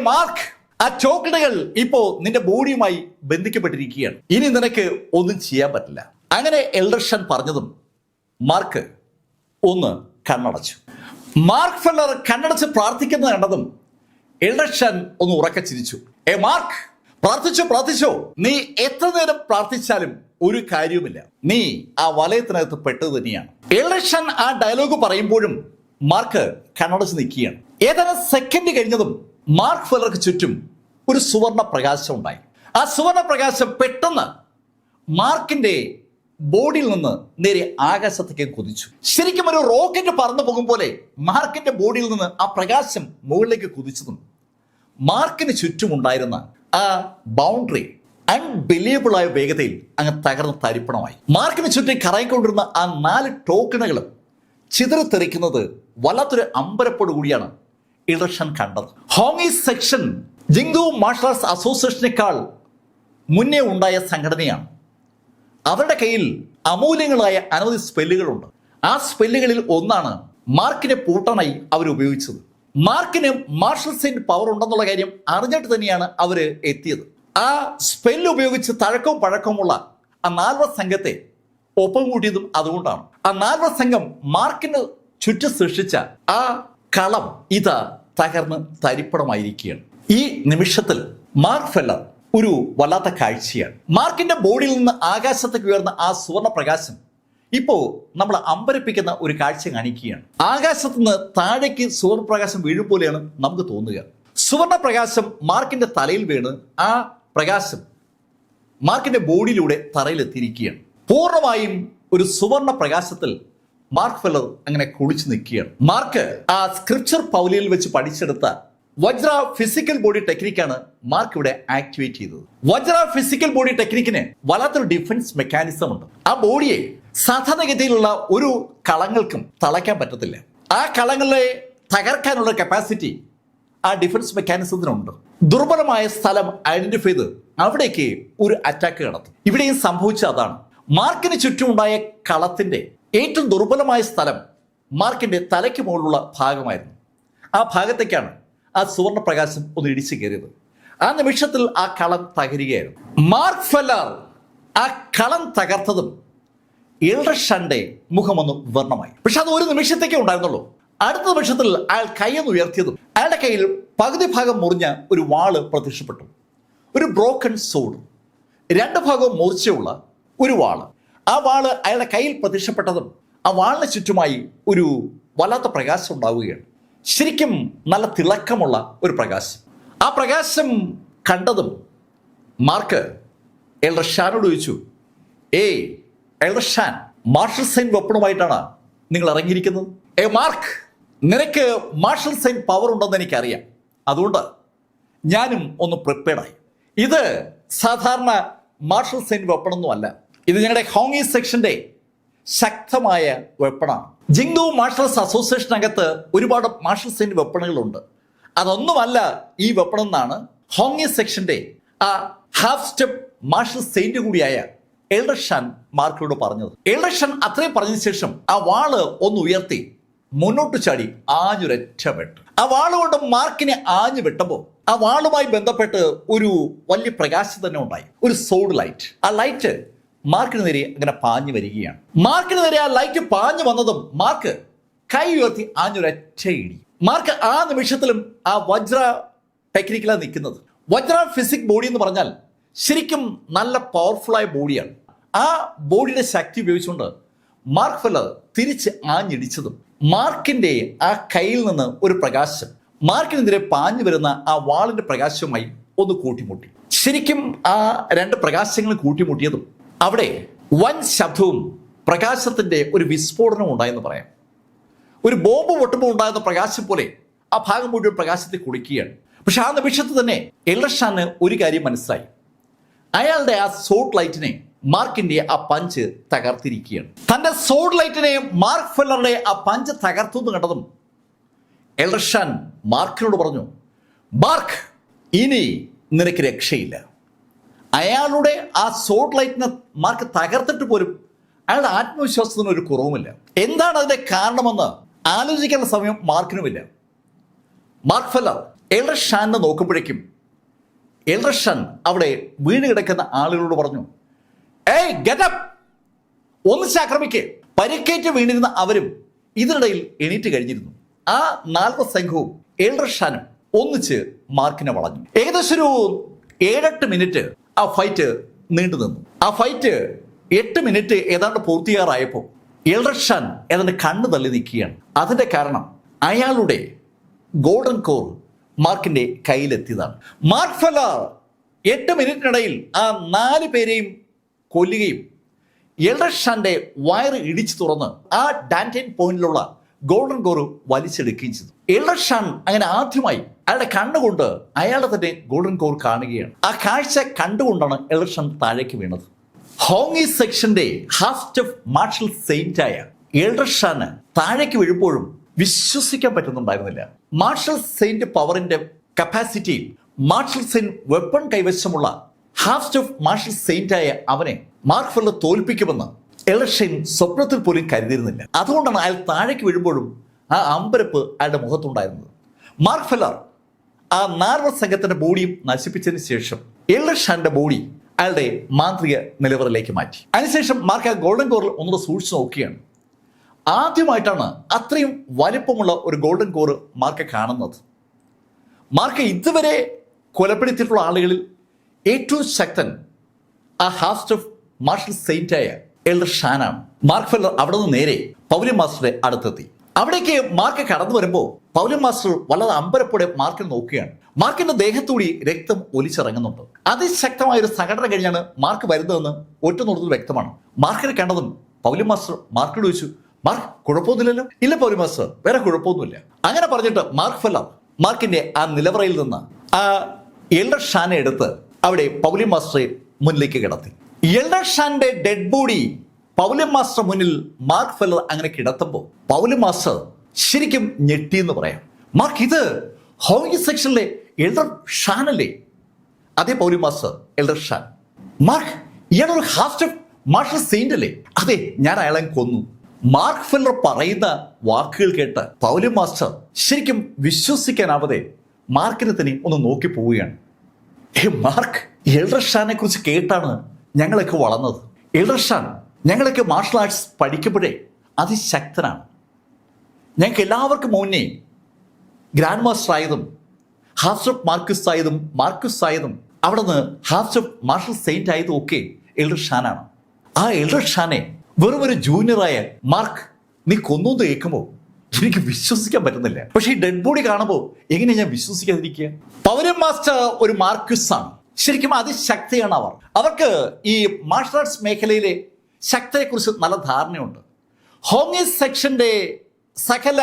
A: മാർക്ക്, ആ ടോക്കണുകൾ ഇപ്പോ നിന്റെ ബോഡിയുമായി ബന്ധിക്കപ്പെട്ടിരിക്കുകയാണ്. ഇനി നിനക്ക് ഒന്നും ചെയ്യാൻ പറ്റില്ല. അങ്ങനെ എൽഡർ ഷൻ പറഞ്ഞതും മാർക്ക് ഒന്ന് കണ്ണടച്ചു. മാർക്ക് ഫെല്ലർ കണ്ണടച്ച് പ്രാർത്ഥിക്കുന്നത് കണ്ടതും എൽഡർ ഷൻ ഒന്ന് ഉറക്കെ ചിരിച്ചു. മാർക്ക്, പ്രാർത്ഥിച്ചോ. നീ എത്ര നേരം പ്രാർത്ഥിച്ചാലും ഒരു കാര്യവുമില്ല. നീ ആ വലയത്തിനകത്ത് പെട്ടത് തന്നെയാണ്. എൽഡർ ഷൻ ആ ഡയലോഗ് പറയുമ്പോഴും മാർക്ക് കണ്ണടച്ച് നിൽക്കുകയാണ്. ഏതാനും സെക്കൻഡ് കഴിഞ്ഞതും മാർക്ക് ഫെല്ലർക്ക് ചുറ്റും ഒരു സുവർണ പ്രകാശം ഉണ്ടായി. ആ സുവർണ പ്രകാശം പെട്ടെന്ന് മാർക്കിന്റെ ബോഡിയിൽ നിന്ന് നേരെ ആകാശത്തേക്ക് കുതിച്ചു. ശരിക്കും ഒരു റോക്കറ്റ് പറന്നു പോകും പോലെ മാർക്കിന്റെ ബോഡിയിൽ നിന്ന് ആ പ്രകാശം മുകളിലേക്ക് കുതിച്ചതും മാർക്കിന് ചുറ്റുമുണ്ടായിരുന്ന ആ ബൗണ്ടറി അൺബിലീവബിൾ ആയ വേഗതയിൽ അങ്ങ് തകർന്ന് തരിപ്പണമായി. മാർക്കിന് ചുറ്റും കറങ്ങിക്കൊണ്ടിരുന്ന ആ 4 ടോക്കണുകളും ചിതറിത്തെറിക്കുന്നത് വല്ലാത്തൊരു അമ്പരപ്പോടു കൂടിയാണ് എൽഡർ ഷൻ കണ്ടത്. ഹോങ്ങി സെക്ഷൻ ജിങ്ദു മാർഷൽ ആർട്സ് അസോസിയേഷനേക്കാൾ മുന്നേ ഉണ്ടായ സംഘടനയാണ്. അവരുടെ കയ്യിൽ അമൂല്യങ്ങളായ അനവധി സ്പെല്ലുകളുണ്ട്. ആ സ്പെല്ലുകളിൽ ഒന്നാണ് മാർക്കിനെ പൂട്ടാനായി അവർ ഉപയോഗിച്ചത്. മാർക്കിന് മാർഷൽ സെയിന്റ് പവർ ഉണ്ടെന്നുള്ള കാര്യം അറിഞ്ഞിട്ട് തന്നെയാണ് അവർ എത്തിയത്. ആ സ്പെല്ല് ഉപയോഗിച്ച് തഴക്കവും പഴക്കവുമുള്ള ആ 4 സംഘത്തെ ഒപ്പം കൂട്ടിയതും അതുകൊണ്ടാണ്. ആ 4 സംഘം മാർക്കിന് ചുറ്റും സൃഷ്ടിച്ച ആ കളം ഇതാ തകർന്ന് തരിപ്പണമായിരിക്കുകയാണ്. ഈ നിമിഷത്തിൽ മാർക്ക് ഫെല്ലർ ഒരു വല്ലാത്ത കാഴ്ചയാണ്. മാർക്കിന്റെ ബോഡിയിൽ നിന്ന് ആകാശത്തേക്ക് ഉയർന്ന ആ സുവർണ പ്രകാശം ഇപ്പോ നമ്മൾ അമ്പരപ്പിക്കുന്ന ഒരു കാഴ്ച കാണിക്കുകയാണ്. ആകാശത്ത് നിന്ന് താഴേക്ക് സുവർണ പ്രകാശം വീഴും പോലെയാണ് നമുക്ക് തോന്നുക. സുവർണ പ്രകാശം മാർക്കിന്റെ തലയിൽ വീണ് ആ പ്രകാശം മാർക്കിന്റെ ബോഡിയിലൂടെ തറയിലെത്തിയിരിക്കുകയാണ്. പൂർണ്ണമായും ഒരു സുവർണ പ്രകാശത്തിൽ മാർക്ക് ഫെല്ലർ അങ്ങനെ കുളിച്ചു നിൽക്കുകയാണ്. മാർക്ക് ആ സ്ക്രിപ്ചർ പൗലിയിൽ വെച്ച് പഠിച്ചെടുത്ത വജ്ര ഫിസിക്കൽ ബോഡി ടെക്നിക്കാണ് മാർക്ക് ഇവിടെ ആക്ടിവേറ്റ് ചെയ്തത്. വജ്ര ഫിസിക്കൽ ബോഡി ടെക്നിക്കിന് വല്ലാത്തൊരു ഡിഫൻസ് മെക്കാനിസം ഉണ്ട്. ആ ബോഡിയെ സാധാരണഗതിയിലുള്ള ഒരു കളങ്ങൾക്കും തളയ്ക്കാൻ പറ്റത്തില്ല. ആ കളങ്ങളെ തകർക്കാനുള്ള കപ്പാസിറ്റി ആ ഡിഫൻസ് മെക്കാനിസത്തിനുണ്ട്. ദുർബലമായ സ്ഥലം ഐഡന്റിഫൈ ചെയ്ത് അവിടേക്ക് ഒരു അറ്റാക്ക് നടത്തും. ഇവിടെയും സംഭവിച്ച അതാണ്. മാർക്കിന് ചുറ്റുമുണ്ടായ കളത്തിന്റെ ഏറ്റവും ദുർബലമായ സ്ഥലം മാർക്കിന്റെ തലയ്ക്ക് മുകളിലുള്ള ഭാഗമായിരുന്നു. ആ ഭാഗത്തേക്കാണ് ആ സുവർണ പ്രകാശം ഒന്ന് ഇടിച്ചു കയറിയത്. ആ നിമിഷത്തിൽ ആ കളം തകരുകയായിരുന്നു. മാർക്ക് ഫെല്ലർ ആ കളം തകർത്തതും എൽഡർഷന്റെ മുഖമൊന്ന് വർണ്ണമായി. പക്ഷെ അത് ഒരു നിമിഷത്തേക്കേ ഉണ്ടായിരുന്നുള്ളൂ. അടുത്ത നിമിഷത്തിൽ അയാൾ കൈയൊന്ന് ഉയർത്തിയതും അയാളുടെ കയ്യിൽ പകുതി ഭാഗം മുറിഞ്ഞ ഒരു വാള് പ്രത്യക്ഷപ്പെട്ടു. ഒരു ബ്രോക്കൺ സോഡ്, 2 ഭാഗവും മൂർച്ചയുള്ള ഒരു വാള്. ആ വാള് അയാളുടെ കയ്യിൽ പ്രത്യക്ഷപ്പെട്ടതും ആ വാളിന് ചുറ്റുമായി ഒരു വല്ലാത്ത പ്രകാശം ഉണ്ടാവുകയാണ്. ശരിക്കും നല്ല തിളക്കമുള്ള ഒരു പ്രകാശം. ആ പ്രകാശം കണ്ടതും മാർക്ക് എൽഡർഷാനോട് ചോദിച്ചു, ഏയ് എൽഡർഷാൻ, മാർഷൽ സെയിന്റ് വെപ്പണുമായിട്ടാണ് നിങ്ങൾ ഇറങ്ങിയിരിക്കുന്നത്? മാർക്ക്, നിനക്ക് മാർഷൽ സെയിന്റ് പവർ ഉണ്ടെന്ന് എനിക്കറിയാം. അതുകൊണ്ട് ഞാനും ഒന്ന് പ്രിപ്പയർഡായി. ഇത് സാധാരണ മാർഷൽ സെയിന്റ് വെപ്പണൊന്നുമല്ല. ഇത് ഞങ്ങളുടെ ഹോങ്ങി സെക്ഷന്റെ ശക്തമായ വെപ്പണാണ്. ജിങ്ഡു മാർഷൽസ് അസോസിയേഷനകത്ത് ഒരുപാട് മാർഷൽ സെയിന്റ് വെപ്പണുകളുണ്ട്. അതൊന്നുമല്ല ഈ വെപ്പണെന്നാണ് ഹോങ്ങി സെക്ഷന്റെ ആ ഹാഫ് സ്റ്റെപ്പ് മാർഷൽ സെയിന്റ് കൂടിയായ എൽഡർഷാൻ മാർക്കിനോട് പറഞ്ഞത്. എൽഡർഷാൻ അത്രയും പറഞ്ഞതിന് ശേഷം ആ വാള് ഒന്ന് ഉയർത്തി മുന്നോട്ട് ചാടി ആഞ്ഞുരൊറ്റ വെട്ട്. ആ വാള് കൊണ്ട് മാർക്കിനെ ആഞ്ഞു വെട്ടുമ്പോൾ ആ വാളുമായി ബന്ധപ്പെട്ട് ഒരു വലിയ പ്രകാശം തന്നെ ഉണ്ടായി, ഒരു സോഡ് ലൈറ്റ്. ആ ലൈറ്റ് മാർക്കിന് നേരെ അങ്ങനെ പാഞ്ഞു വരികയാണ്. മാർക്കിന് നേരെ ആ ലൈറ്റ് പാഞ്ഞു വന്നതും മാർക്ക് കൈ ഉയർത്തി ആഞ്ഞൊരൊറ്റ ഇടി. മാർക്ക് ആ നിമിഷത്തിലും ആ വജ്ര ടെക്നിക്കലാണ് നിൽക്കുന്നത്. വജ്ര ഫിസിക് ബോഡി എന്ന് പറഞ്ഞാൽ ശരിക്കും നല്ല പവർഫുള്ളായ ബോഡിയാണ്. ആ ബോഡിയുടെ ശക്തി ഉപയോഗിച്ചുകൊണ്ട് മാർക്ക് ഫെല്ലർ തിരിച്ച് ആഞ്ഞിടിച്ചതും മാർക്കിന്റെ ആ കയ്യിൽ നിന്ന് ഒരു പ്രകാശം മാർക്കിനെതിരെ പാഞ്ഞു വരുന്ന ആ വാളിന്റെ പ്രകാശവുമായി ഒന്ന് കൂട്ടിമുട്ടി. ശരിക്കും ആ 2 പ്രകാശങ്ങൾ കൂട്ടിമുട്ടിയതും അവിടെ വൻ ശബ്ദവും പ്രകാശത്തിന്റെ ഒരു വിസ്ഫോടനവും ഉണ്ടായെന്ന് പറയാം. ഒരു ബോംബ് പൊട്ടുമ്പോൾ ഉണ്ടാകുന്ന പ്രകാശം പോലെ ആ ഭാഗം മുഴുവൻ പ്രകാശത്തെ കുളിക്കുകയാണ്. പക്ഷെ ആ നിമിഷത്തിൽ തന്നെ എൽഡർഷാന് ഒരു കാര്യം മനസ്സിലായി. അയാളുടെ ആ സോഡ് ലൈറ്റിനെ മാർക്കിന്റെ ആ പഞ്ച് തകർത്തിരിക്കുകയാണ്. തന്റെ സോഡ് ലൈറ്റിനെ മാർക്ക് ഫെല്ലറുടെ ആ പഞ്ച് തകർത്തു എന്ന് കണ്ടതും എൽഡർഷാൻ മാർക്കിനോട് പറഞ്ഞു, മാർക്ക്, ഇനി നിനക്ക് രക്ഷയില്ല. അയാളുടെ ആ സോഡ് ലൈറ്റിനെ മാർക്ക് തകർത്തിട്ട് പോലും അയാളുടെ ആത്മവിശ്വാസത്തിന് ഒരു കുറവുമില്ല. എന്താണ് അതിന്റെ കാരണമെന്ന് ആലോചിക്കാനുള്ള സമയം മാർക്കിനുമില്ല. മാർക്ക് ഫെല്ലർ എൽഡർഷാനെ നോക്കുമ്പോഴേക്കും എൽഡർഷാൻ അവിടെ വീണ് കിടക്കുന്ന ആളുകളോട് പറഞ്ഞു, ഏയ് ഗെറ്റ് അപ്പ്, ഒന്നിച്ച് ആക്രമിക്കേ. പരിക്കേറ്റ് വീണിരുന്ന അവരും ഇതിനിടയിൽ എണീറ്റ് കഴിഞ്ഞിരുന്നു. ആ 4 സംഘവും എൽഡർഷാനും ഒന്നിച്ച് മാർക്കിനെ വളഞ്ഞു. ഏകദേശം ഒരു 7-8 മിനിറ്റ് ആ ഫൈറ്റ് നീണ്ടു നിന്നു. ആ ഫൈറ്റ് 8 മിനിറ്റ് ഏതാണ്ട് പൂർത്തിയാറായപ്പോൾ എൽഡർഷാൻ ഏതാണ്ട് കണ്ണു തള്ളി നിൽക്കുകയാണ്. അതിന്റെ കാരണം അയാളുടെ ഗോൾഡൻ കോർ മാർക്കിന്റെ കയ്യിലെത്തിയതാണ്. മാർക്ക് ഫെല്ലർ 8 മിനിറ്റിനിടയിൽ ആ 4 പേരെയും കൊല്ലുകയും എൽഡർഷാന്റെ വയറ് ഇടിച്ചു തുറന്ന് ആ ഡാൻറ്റൈൻ പോയിന്റിലുള്ള ഗോൾഡൻ കോർ വലിച്ചെടുക്കുകയും ചെയ്തു. എൽഡർഷാൻ അങ്ങനെ ആദ്യമായി അയാളുടെ കണ്ണുകൊണ്ട് അയാളുടെ തന്നെ ഗോൾഡൻ കോർ കാണുകയാണ്. ആ കാഴ്ച കണ്ടുകൊണ്ടാണ് എൽഡർഷാൻ താഴേക്ക് വീണത്. ഹോങ്ങി സെക്ഷന്റെ ഹാഫ് സ്റ്റെപ്പ് മാർഷൽ സെയിന്റായ എൽഡർഷാന് താഴേക്ക് വീഴുമ്പോഴും വിശ്വസിക്കാൻ പറ്റുന്നുണ്ടായിരുന്നില്ല. മാർഷൽ സെയിന്റ് പവറിന്റെ കപ്പാസിറ്റിയിൽ മാർഷൽ സെയിന്റ് വെപ്പൺ കൈവശമുള്ള ഹാഫ് സ്റ്റെപ്പ് മാർഷൽ സെയിന്റായ അവനെ മാർക്ക് ഫെല്ലർ തോൽപ്പിക്കുമെന്ന് എൽഡർ ഷൈൻ സ്വപ്നത്തിൽ പോലും കരുതിയിരുന്നില്ല. അതുകൊണ്ടാണ് അയാൾ താഴേക്ക് വീഴുമ്പോഴും ആ അമ്പരപ്പ് അയാളുടെ മുഖത്തുണ്ടായിരുന്നത്. മാർക്ക് ഫെല്ലർ ആ നാർവർ സംഘത്തിന്റെ ബോഡിയും നശിപ്പിച്ചതിന് ശേഷം എൽഡർ ഷാന്റെ ബോഡി അയാളുടെ മാന്ത്രിക നിലവറിലേക്ക് മാറ്റി. അതിനുശേഷം മാർക്ക് ആ ഗോൾഡൻ കോറിൽ ഒന്നുകൂടെ സൂക്ഷിച്ചു നോക്കുകയാണ്. ആദ്യമായിട്ടാണ് അത്രയും വലിപ്പമുള്ള ഒരു ഗോൾഡൻ കോറ് മാർക്ക് കാണുന്നത്. മാർക്ക് ഇതുവരെ കൊലപ്പെടുത്തിയിട്ടുള്ള ആളുകളിൽ ഏറ്റവും ശക്തൻ ആ ഹാഫ് സ്റ്റഫ് മാർഷൽ സെയിന്റായ എൽഡർ ഷാനാണ്. മാർക്ക് ഫെല്ലർ അവിടെ നിന്ന് നേരെ പൗലിൻ മാസ്റ്ററുടെ അടുത്തെത്തി. അവിടേക്ക് മാർക്ക് കടന്നു വരുമ്പോൾ പൗലിൻ മാസ്റ്റർ വളരെ അമ്പരപ്പോടെ മാർക്കിനെ നോക്കുകയാണ്. മാർക്കിന്റെ ദേഹത്തൂടി രക്തം ഒലിച്ചിറങ്ങുന്നുണ്ട്. അതിശക്തമായ ഒരു സംഘടന കഴിഞ്ഞാണ് മാർക്ക് വരുന്നതെന്ന് ഒറ്റ നോട്ടത്തിൽ വ്യക്തമാണ്. മാർക്കിനെ കണ്ടതും പൗലിൻ മാസ്റ്റർ മാർക്കിനോട് ചോദിച്ചു, മാർക്ക് കുഴപ്പമൊന്നുമില്ലല്ലോ? ഇല്ല പൗലിൻ മാസ്റ്റർ, വേറെ കുഴപ്പമൊന്നുമില്ല. അങ്ങനെ പറഞ്ഞിട്ട് മാർക്ക് ഫെല്ലർ മാർക്കിന്റെ ആ നിലവറയിൽ നിന്ന് ആ എൽഡർ ഷാനെ എടുത്ത് അവിടെ പൗലിൻ മാസ്റ്ററെ മുന്നിലേക്ക് കിടത്തി. എൽഡർ ഷാന്റെ ഡെഡ് ബോഡി പൗലിൻ മാസ്റ്റർ മുന്നിൽ മാർക്ക് ഫെല്ലർ അങ്ങനെ കിടത്തുമ്പോൾ പൗലിൻ മാസ്റ്റർ ശരിക്കും ഞെട്ടിയെന്ന് പറയാം. മാർക്ക്, ഇത് ഹോങ്കി സെക്ഷനിലെ എൽഡർ ഷാൻ അല്ലേ? അതെ Pauline master, Elder Shan. Mark, ഇയാളൊരു ഹാഫ് സ്റ്റഫ് മാർഷൽ സെയിന്റ് അല്ലേ? അതെ, ഞാൻ അയാളെ കൊന്നു. മാർക്ക് ഫെല്ലർ പറയുന്ന വാക്കുകൾ കേട്ട് പൗലിൻ മാസ്റ്റർ ശരിക്കും വിശ്വസിക്കാനാവാതെ മാർക്കിനെ തന്നെ ഒന്ന് നോക്കി പോവുകയാണ്. മാർക്ക്, എൽഡർ ഷാനെ കുറിച്ച് കേട്ടാണ് ഞങ്ങളൊക്കെ വളർന്നത്. എൽഡർ ഷാൻ ഞങ്ങളൊക്കെ മാർഷൽ ആർട്സ് പഠിക്കുമ്പോഴേ അതിശക്തനാണ്. ഞങ്ങൾക്ക് എല്ലാവർക്കും മുന്നേ ഗ്രാൻഡ് മാസ്റ്റർ ആയതും ഹാഫ് സ്റ്റഫ് മാർക്യൂസ് ആയതും മാർക്യൂസ് ആയതും അവിടെ നിന്ന് ഹാഫ് സ്റ്റഫ് മാർഷൽ സെയിന്റ് ആയതും ഒക്കെ എൽഡർ ഷാനാണ്. ആ എൽഡർ ഷാനെ വെറും ഒരു ജൂനിയറായ മാർക്ക് നീ കൊന്നു കേൾക്കുമ്പോൾ എനിക്ക് വിശ്വസിക്കാൻ പറ്റുന്നില്ല. പക്ഷെ ഈ ഡെഡ് ബോഡി കാണുമ്പോൾ എങ്ങനെ ഞാൻ വിശ്വസിക്കാതിരിക്കുക? പൗലിൻ മാസ്റ്റർ ഒരു മാർക്യൂസ് ആണ്. ശരിക്കും അതിശക്തിയാണ് അവർ. അവർക്ക് ഈ മാർഷൽ ആർട്സ് മേഖലയിലെ ശക്തിയെക്കുറിച്ച് നല്ല ധാരണയുണ്ട്. ഹോങ്കി സെക്ഷന്റെ സകല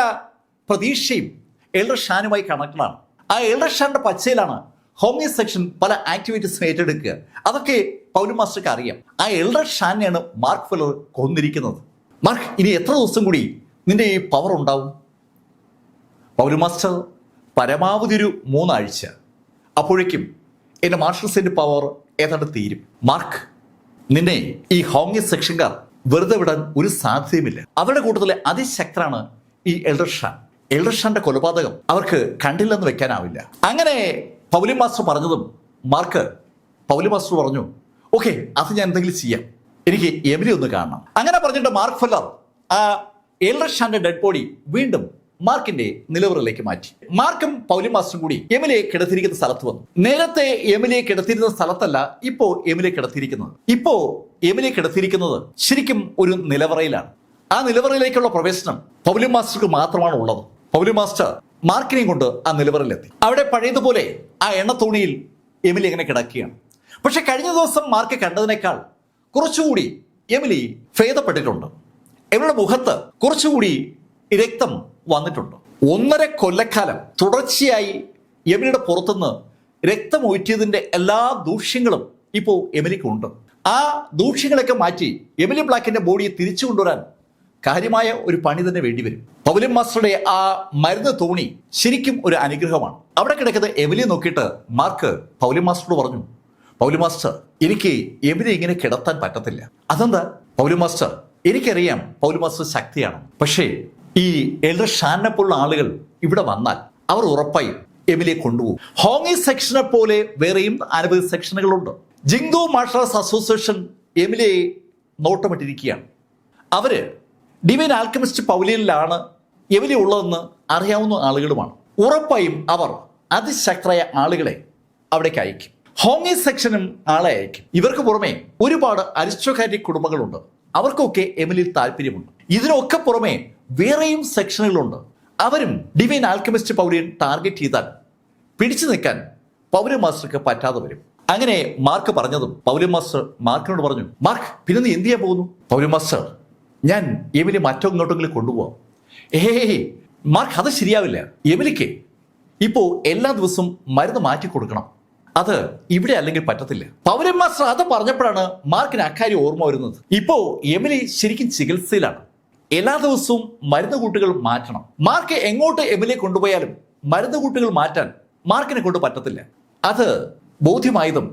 A: പ്രതീക്ഷയും എൽഡർ ഷാനുമായി കണക്റ്റഡാണ്. ആ എൽഡർ ഷാന്റെ പച്ചയിലാണ് ഹോങ്കി സെക്ഷൻ പല ആക്ടിവിറ്റീസും ഏറ്റെടുക്കുക. അതൊക്കെ പൗലിൻ മാസ്റ്റർക്ക് അറിയാം. ആ എൽഡർ ഷാനെയാണ് മാർക്ക് ഫെല്ലർ കൊന്നിരിക്കുന്നത്. മാർക്ക്, ഇനി എത്ര ദിവസം കൂടി നിന്റെ ഈ പവർ ഉണ്ടാവും? പൗലിൻ മാസ്റ്റർ, പരമാവധി ഒരു 3 ആഴ്ച. അപ്പോഴേക്കും എൻ്റെ മാർഷൽ സെയിന്റ് പവർ ഏതാണ്ട് തീരും. മാർക്ക്, നിന്നെ ഈ ഹോങ്കി സെക്ഷൻകാർ വെറുതെ വിടാൻ ഒരു സാധ്യതയുമില്ല. അവരുടെ കൂട്ടത്തിലെ അതിശക്തരാണ് ഈ എൽഡർ ഷാൻ. എൽഡർ ഷാന്റെ കൊലപാതകം അവർക്ക് കണ്ടില്ലെന്ന് വെക്കാനാവില്ല. അങ്ങനെ പൗലിൻ മാസ്റ്റർ പറഞ്ഞതും പൗലിൻ മാസ്റ്റർ പറഞ്ഞു, ഓക്കെ, അത് ഞാൻ എന്തെങ്കിലും ചെയ്യാം, എനിക്ക് എമിലി ഒന്ന് കാണണം. അങ്ങനെ പറഞ്ഞിട്ട് മാർക്ക് ഫെല്ലർ ആ എൽഡർ ഷാന്റെ ഡെഡ് ബോഡി വീണ്ടും മാർക്കിന്റെ നിലവറയിലേക്ക് മാറ്റി. മാർക്കും പൗലിൻ മാസ്റ്ററും കൂടി എമിലിയെ കിടത്തിയിരിക്കുന്ന സ്ഥലത്ത് വന്നു. നേരത്തെ എമിലിയെ കിടത്തിയിരുന്ന സ്ഥലത്തല്ല ഇപ്പോ എമിലിയെ കിടത്തിയിരിക്കുന്നത്. ഇപ്പോ എമിലിയെ കിടത്തിയിരിക്കുന്നത് ശരിക്കും ഒരു നിലവറയിലാണ്. ആ നിലവറയിലേക്കുള്ള പ്രവേശനം പൗലിൻ മാസ്റ്റർക്ക് മാത്രമാണ് ഉള്ളത്. പൗലിൻ മാസ്റ്റർ മാർക്കിനെയും കൊണ്ട് ആ നിലവറയിലെത്തി. അവിടെ പഴയതുപോലെ ആ എണ്ണത്തോണിയിൽ എമിലി എങ്ങനെ കിടക്കുകയാണ്. പക്ഷെ കഴിഞ്ഞ ദിവസം മാർക്ക് കണ്ടതിനേക്കാൾ കുറച്ചുകൂടി എമിലി ഭേദപ്പെട്ടിട്ടുണ്ട്. എമിലിയുടെ മുഖത്ത് കുറച്ചുകൂടി രക്തം വന്നിട്ടുണ്ട്. 1.5 കൊല്ലക്കാലം തുടർച്ചയായി എമിലിയുടെ പുറത്തുനിന്ന് രക്തം ഒഴിറ്റിയതിന്റെ എല്ലാ ദൂഷ്യങ്ങളും ഇപ്പോൾ എമിലിക്കുണ്ട്. ആ ദൂഷ്യങ്ങളൊക്കെ മാറ്റി എമിലി ബ്ലാക്കിന്റെ ബോഡിയെ തിരിച്ചു കൊണ്ടുവരാൻ കാര്യമായ ഒരു പണി തന്നെ വേണ്ടിവരും. പൗലിൻ മാസ്റ്ററുടെ ആ മരുന്ന് തോണി ശരിക്കും ഒരു അനുഗ്രഹമാണ്. അവിടെ കിടക്കുന്ന എമിലിയെ നോക്കിയിട്ട് മാർക്ക് പൗലിൻ മാസ്റ്ററോട് പറഞ്ഞു, പൗലിൻ മാസ്റ്റർ, എനിക്ക് എമിലിയെ ഇങ്ങനെ കിടത്താൻ പറ്റത്തില്ല. അതെന്താ? പൗലിൻ മാസ്റ്റർ, എനിക്കറിയാം പൗലിൻ മാസ്റ്റർ ശക്തിയാണ്. പക്ഷേ ഈ എൽഡർ ഷാനെ പോലുള്ള ആളുകൾ ഇവിടെ വന്നാൽ അവർ ഉറപ്പായും എമിലിയെ കൊണ്ടുപോകും. ഹോങ്കി സെക്ഷനെ പോലെ വേറെയും അനവധി സെക്ഷനുകളുണ്ട്. ജിങ്ദു മാർഷൽ ആർട്സ് അസോസിയേഷൻ എമിലിയെ നോട്ടമിട്ടിരിക്കുകയാണ്. അവര് ഡിവൈൻ ആൽക്കമിസ്റ്റ് പൗലിനിലാണ് എമിലി ഉള്ളതെന്ന് അറിയാവുന്ന ആളുകളുമാണ്. ഉറപ്പായും അവർ അതിശക്തരായ ആളുകളെ അവിടേക്ക് അയക്കും. ഹോങ്കി സെക്ഷനും ആളെ അയക്കും. ഇവർക്ക് പുറമെ ഒരുപാട് അരിസ്റ്റോക്രാറ്റിക് കുടുംബങ്ങളുണ്ട്. അവർക്കൊക്കെ എമിലിയിൽ താല്പര്യമുണ്ട്. ഇതിനൊക്കെ പുറമെ വേറെയും സെക്ഷനുകളുണ്ട്. അവരും ഡിവൈൻ ആൽക്കമിസ്റ്റ് പൗലിൻ ടാർഗറ്റ് ചെയ്താൽ പിടിച്ചു നിൽക്കാൻ പൗലിൻ മാസ്റ്റർക്ക് പറ്റാതെ വരും. അങ്ങനെ മാർക്ക് പറഞ്ഞതും പൗലിൻ മാസ്റ്റർ മാർക്കിനോട് പറഞ്ഞു, മാർക്ക്, പിന്നെ നീ എന്ത് ചെയ്യാൻ പോകുന്നു? പൗലിൻ മാസ്റ്റർ, ഞാൻ എമിലി മറ്റൊങ്ങോട്ടെങ്കിലും കൊണ്ടുപോകാം. മാർക്ക്, അത് ശരിയാവില്ല. എമിലിക്ക് ഇപ്പോൾ എല്ലാ ദിവസവും മരുന്ന് മാറ്റി കൊടുക്കണം. അത് ഇവിടെ അല്ലെങ്കിൽ പറ്റത്തില്ല. പൗലിൻ മാസ്റ്റർ അത് പറഞ്ഞപ്പോഴാണ് മാർക്കിന് അക്കാര്യം ഓർമ്മ വരുന്നത്. ഇപ്പോ എമിലി ശരിക്കും ചികിത്സയിലാണ്. എല്ലാ ദിവസവും മരുന്ന് കൂട്ടുകൾ മാറ്റണം. മാർക്ക് എങ്ങോട്ട് എമിലിയെ കൊണ്ടുപോയാലും മരുന്ന് കൂട്ടുകൾ മാറ്റാൻ മാർക്കിനെ കൊണ്ട് പറ്റത്തില്ല. അത് ബോധ്യമായതും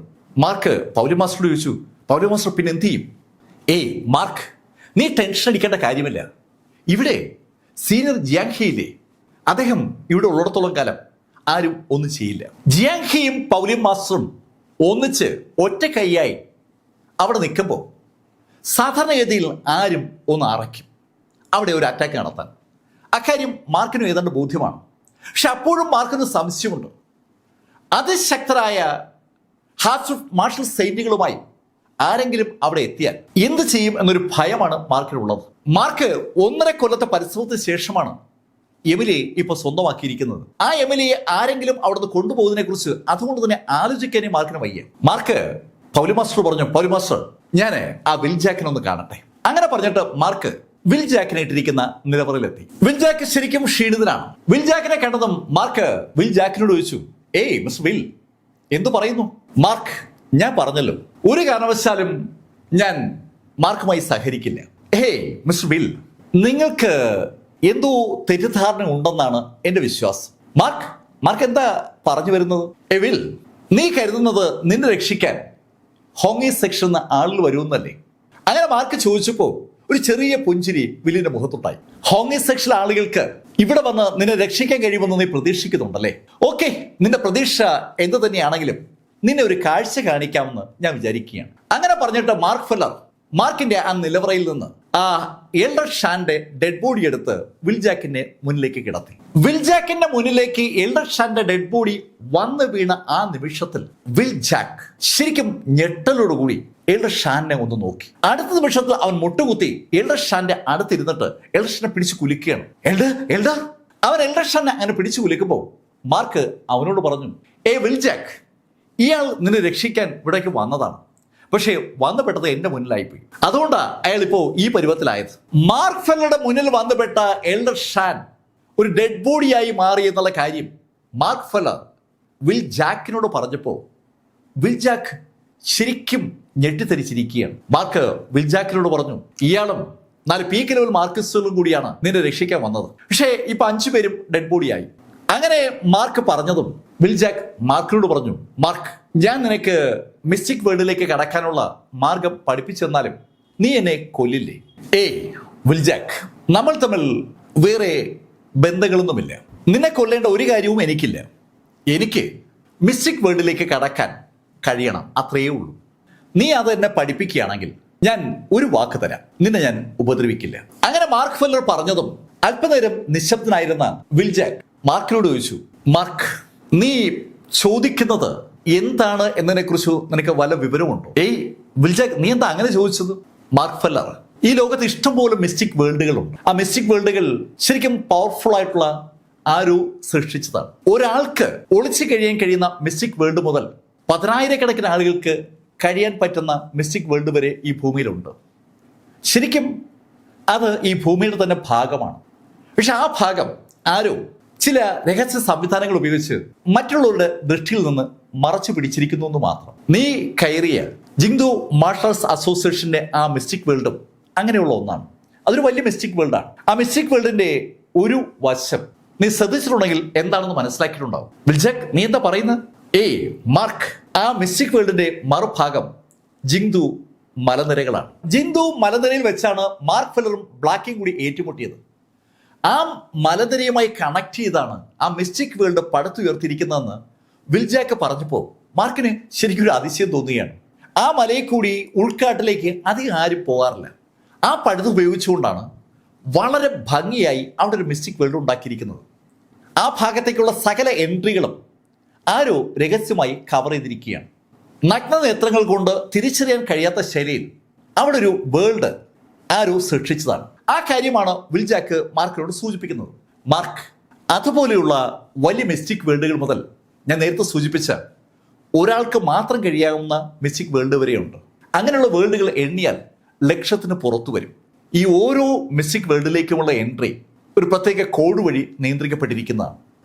A: മാർക്ക് പൗലിൻ മാസ്റ്ററോട് ചോദിച്ചു, പൗലിൻ മാസ്റ്റർ, പിന്നെ എന്ത് ചെയ്യും? മാർക്ക്, നീ ടെൻഷൻ അടിക്കേണ്ട കാര്യമില്ല. ഇവിടെ സീനിയർ ജിയാങ്ഹിയില്ലേ, അദ്ദേഹം ഇവിടെ ഉള്ളിടത്തോളം കാലം ആരും ഒന്നും ചെയ്യില്ല. ജിയാങ്ഹിയും പൗലിയും മാസ്റ്ററും ഒന്നിച്ച് ഒറ്റ കൈയായി അവിടെ നിൽക്കുമ്പോൾ സാധാരണഗതിയിൽ ആരും ഒന്ന് അറയ്ക്കും അവിടെ ഒരു അറ്റാക്ക് നടത്താൻ. അക്കാര്യം മാർക്കിനും ഏതാണ്ട് ബോധ്യമാണ്. പക്ഷെ അപ്പോഴും മാർക്കിന് സംശയമുണ്ട്. അതിശക്തരായ മാർഷൽ സൈന്യങ്ങളുമായി ആരെങ്കിലും അവിടെ എത്തിയാൽ എന്ത് ചെയ്യും എന്നൊരു ഭയമാണ് മാർക്കിനുള്ളത്. മാർക്ക് 1.5 കൊല്ലത്തെ പരിശ്രമത്തിന് ശേഷമാണ് എമിലിയെ ഇപ്പൊ സ്വന്തമാക്കിയിരിക്കുന്നത്. ആ എമിലിയെ ആരെങ്കിലും അവിടുന്ന് കൊണ്ടുപോകുന്നതിനെ കുറിച്ച് അതുകൊണ്ട് തന്നെ ആലോചിക്കാനേ മാർക്കിന് വയ്യ. മാർക്ക് പൗലി മാസ്റ്റർ പറഞ്ഞു, പൗലി മാസ്റ്റർ ഞാൻ ആ വിൽ ജാക്കിനെ ഒന്ന് കാണട്ടെ. അങ്ങനെ പറഞ്ഞിട്ട് മാർക്ക് വിൽ ജാക്കിനെ ഇട്ടിരിക്കുന്ന നിലവറയിലെത്തി. വിൽ ജാക്ക് ശരിക്കും ക്ഷീണിതനാണ്. വിൽ ജാക്കിനെ കണ്ടതും മാർക്ക് വിൽ ജാക്കിനോട് ചോദിച്ചു, ഏയ് മിസ്റ്റർ വിൽ, എന്തു പറയുന്നു? മാർക്ക്, ഞാൻ പറഞ്ഞല്ലോ, ഒരു കാരണവശാലും ഞാൻ മാർക്കുമായി സഹകരിക്കില്ല. ഹേയ് മിസ്റ്റർ വിൽ, നിങ്ങൾക്ക് എന്തോ തെറ്റിദ്ധാരണ ഉണ്ടെന്നാണ് എന്റെ വിശ്വാസം. മാർക്ക് എന്താ പറഞ്ഞു വരുന്നത്? വിൽ, നീ കരുതുന്നത് നിന്നെ രക്ഷിക്കാൻ ഹോങ്ങി സെക്ഷൻ ആളുകൾ വരുമെന്നല്ലേ? അങ്ങനെ മാർക്ക് ചോദിച്ചപ്പോ ഒരു ചെറിയ പുഞ്ചിരി വില്ലിന്റെ മുഖത്തുണ്ടായി. ഹോങ്ങി സെക്ഷൻ ആളുകൾക്ക് ഇവിടെ വന്ന് നിന്നെ രക്ഷിക്കാൻ കഴിയുമെന്ന് നീ പ്രതീക്ഷിക്കുന്നുണ്ടല്ലേ? ഓക്കെ, നിന്റെ പ്രതീക്ഷ എന്ത് തന്നെയാണെങ്കിലും നിന്നെ ഒരു കാഴ്ച കാണിക്കാമെന്ന് ഞാൻ വിചാരിക്കുകയാണ്. അങ്ങനെ പറഞ്ഞിട്ട് മാർക്ക് ഫെല്ലർ മാർക്കിന്റെ ആ നിലവറയിൽ നിന്ന് ആ എൽഡർ ഷാന്റെ ഡെഡ് ബോഡി എടുത്ത് വിൽ ജാക്കിന്റെ മുന്നിലേക്ക് കിടത്തി. വിൽ ജാക്കിന്റെ മുന്നിലേക്ക് എൽഡർ ഷാന്റെ ഡെഡ് ബോഡി വന്ന് വീണ ആ നിമിഷത്തിൽ വിൽ ജാക്ക് ശരിക്കും ഞെട്ടലോടുകൂടി എൽഡർ ഷാനെ ഒന്ന് നോക്കി. അടുത്ത നിമിഷത്തിൽ അവൻ മുട്ടുകുത്തി എൽഡർ ഷാന്റെ അടുത്തിരുന്നിട്ട് എൽഡർ ഷാനെ പിടിച്ചു കുലുക്കുകയാണ്. എൽഡർ അവൻ എൽഡർ ഷാനെ അങ്ങനെ പിടിച്ചു കുലുക്കുമ്പോൾ മാർക്ക് അവനോട് പറഞ്ഞു, വിൽ ജാക്ക്, ഇയാൾ നിന്നെ രക്ഷിക്കാൻ ഇവിടേക്ക് വന്നതാണ്, പക്ഷേ വന്നുപെട്ടത് എന്റെ മുന്നിലായിപ്പോയി. അതുകൊണ്ടാണ് അയാൾ ഇപ്പോ ഈ പരുവത്തിലായത്. മാർക്ക് ഫെല്ലറുടെ മുന്നിൽ വന്നുപെട്ട എൽഡർ ഷാൻ ഒരു ഡെഡ് ബോഡിയായി മാറി എന്നുള്ള കാര്യം മാർക്ക് ഫെല്ലർ വിൽ ജാക്കിനോട് പറഞ്ഞപ്പോ വിൽ ജാക്ക് ശരിക്കും ഞെട്ടിത്തരിച്ചിരിക്കുകയാണ്. മാർക്ക് വിൽ ജാക്കിനോട് പറഞ്ഞു, ഇയാളും 4 പീക്ക് ലെവൽ മാർക്കിസ്റ്റുകളും കൂടിയാണ് നിന്നെ രക്ഷിക്കാൻ വന്നത്, പക്ഷേ ഇപ്പൊ 5 പേരും ഡെഡ് ബോഡിയായി. അങ്ങനെ മാർക്ക് പറഞ്ഞതും വിൽ ജാക്ക് മാർക്കിനോട് പറഞ്ഞു, മാർക്ക്, ഞാൻ നിനക്ക് മിസ്റ്റിക് വേൾഡിലേക്ക് കടക്കാനുള്ള മാർഗം പഠിപ്പിച്ചു തന്നാലും നീ എന്നെ കൊല്ലില്ലേ? വിൽ ജാക്ക്, നമ്മൾ തമ്മിൽ വേറെ ബന്ധങ്ങളൊന്നുമില്ല. നിന്നെ കൊല്ലേണ്ട ഒരു കാര്യവും എനിക്കില്ല. എനിക്ക് മിസ്റ്റിക് വേൾഡിലേക്ക് കടക്കാൻ കഴിയണം, അത്രയേ ഉള്ളൂ. നീ അത് എന്നെ പഠിപ്പിക്കുകയാണെങ്കിൽ ഞാൻ ഒരു വാക്ക് തരാം, നിന്നെ ഞാൻ ഉപദ്രവിക്കില്ല. അങ്ങനെ മാർക്ക് ഫെല്ലർ പറഞ്ഞതും അല്പനേരം നിശബ്ദനായിരുന്ന വിൽ ജാക്ക് മാർക്കിനോട് ചോദിച്ചു, മാർക്ക്, നീ ചോദിക്കുന്നത് എന്താണ് എന്നതിനെ കുറിച്ച് നിനക്ക് വല്ല വിവരമുണ്ടോ? വിൽ ജാക്ക്, നീ എന്താ അങ്ങനെ ചോദിച്ചത്? മാർക്ക് ഫെല്ലർ, ഈ ലോകത്ത് ഇഷ്ടംപോലെ മിസ്റ്റിക് വേൾഡുകളുണ്ട്. ആ മിസ്റ്റിക് വേൾഡുകൾ ശരിക്കും പവർഫുൾ ആയിട്ടുള്ള ആരോ സൃഷ്ടിച്ചതാണ്. ഒരാൾക്ക് ഒളിച്ചു കഴിയാൻ കഴിയുന്ന മിസ്റ്റിക് വേൾഡ് മുതൽ 10,000-കണക്കിന് ആളുകൾക്ക് കഴിയാൻ പറ്റുന്ന മിസ്റ്റിക് വേൾഡ് വരെ ഈ ഭൂമിയിലുണ്ട്. ശരിക്കും അത് ഈ ഭൂമിയുടെ തന്നെ ഭാഗമാണ്. പക്ഷെ ആ ഭാഗം ആരോ ചില രഹസ്യ സംവിധാനങ്ങൾ ഉപയോഗിച്ച് മറ്റുള്ളവരുടെ ദൃഷ്ടിയിൽ നിന്ന് മറച്ചു പിടിച്ചിരിക്കുന്നു എന്ന് മാത്രം. നീ കയറിയ ജിങ്ദു മാർഷൽസ് അസോസിയേഷന്റെ ആ മിസ്റ്റിക് വേൾഡും അങ്ങനെയുള്ള ഒന്നാണ്. അതൊരു വലിയ മിസ്റ്റിക് വേൾഡാണ്. ആ മിസ്റ്റിക് വേൾഡിന്റെ ഒരു വശം നീ ശ്രദ്ധിച്ചിട്ടുണ്ടെങ്കിൽ എന്താണെന്ന് മനസ്സിലാക്കിയിട്ടുണ്ടാവും. വിൽ ജാക്ക്, നീ എന്താ പറയുന്നത്? മാർക്ക്, ആ മിസ്റ്റിക് വേൾഡിന്റെ മറുഭാഗം ജിങ്ദു മലനിരകളാണ്. ജിങ്ദു മലനിരയിൽ വെച്ചാണ് മാർക്ക് ഫെല്ലറും ബ്ലാക്കും കൂടി ഏറ്റുമുട്ടിയത്. ആ മലനിരയുമായി കണക്ട് ചെയ്താണ് ആ മിസ്റ്റിക് വേൾഡ് പടുത്തുയർത്തിയിരിക്കുന്നതെന്ന് വിൽ ജാക്ക് പറഞ്ഞപ്പോൾ മാർക്കിന് ശരിക്കും ഒരു അതിശയം തോന്നുകയാണ്. ആ മലയിൽ കൂടി ഉൾക്കാട്ടിലേക്ക് അധികം ആരും പോകാറില്ല. ആ പഴുത് ഉപയോഗിച്ചുകൊണ്ടാണ് വളരെ ഭംഗിയായി അവിടെ ഒരു മിസ്റ്റിക് വേൾഡ് ഉണ്ടാക്കിയിരിക്കുന്നത്. ആ ഭാഗത്തേക്കുള്ള സകല എൻട്രികളും ആരോ രഹസ്യമായി കവർ ചെയ്തിരിക്കുകയാണ്. നഗ്നനേത്രങ്ങൾ കൊണ്ട് തിരിച്ചറിയാൻ കഴിയാത്ത ശൈലിയിൽ അവിടെ ഒരു വേൾഡ് ആരോ സൃഷ്ടിച്ചതാണ്. ആ കാര്യമാണ് വിൽ ജാക്ക് മാർക്കിനോട് സൂചിപ്പിക്കുന്നത്. മാർക്ക്, അതുപോലെയുള്ള വലിയ മിസ്റ്റിക് വേൾഡുകൾ മുതൽ ഞാൻ നേരത്തെ സൂചിപ്പിച്ച ഒരാൾക്ക് മാത്രം കഴിയാവുന്ന മിസ്റ്റിക് വേൾഡ് വരെയുണ്ട്. അങ്ങനെയുള്ള വേൾഡുകൾ എണ്ണിയാൽ ലക്ഷത്തിന് പുറത്തു വരും. ഈ ഓരോ മിസ്റ്റിക് വേൾഡിലേക്കുമുള്ള എൻട്രി ഒരു പ്രത്യേക കോഡ് വഴി നിയന്ത്രിക്കപ്പെട്ടിരിക്കുന്നതാണ്.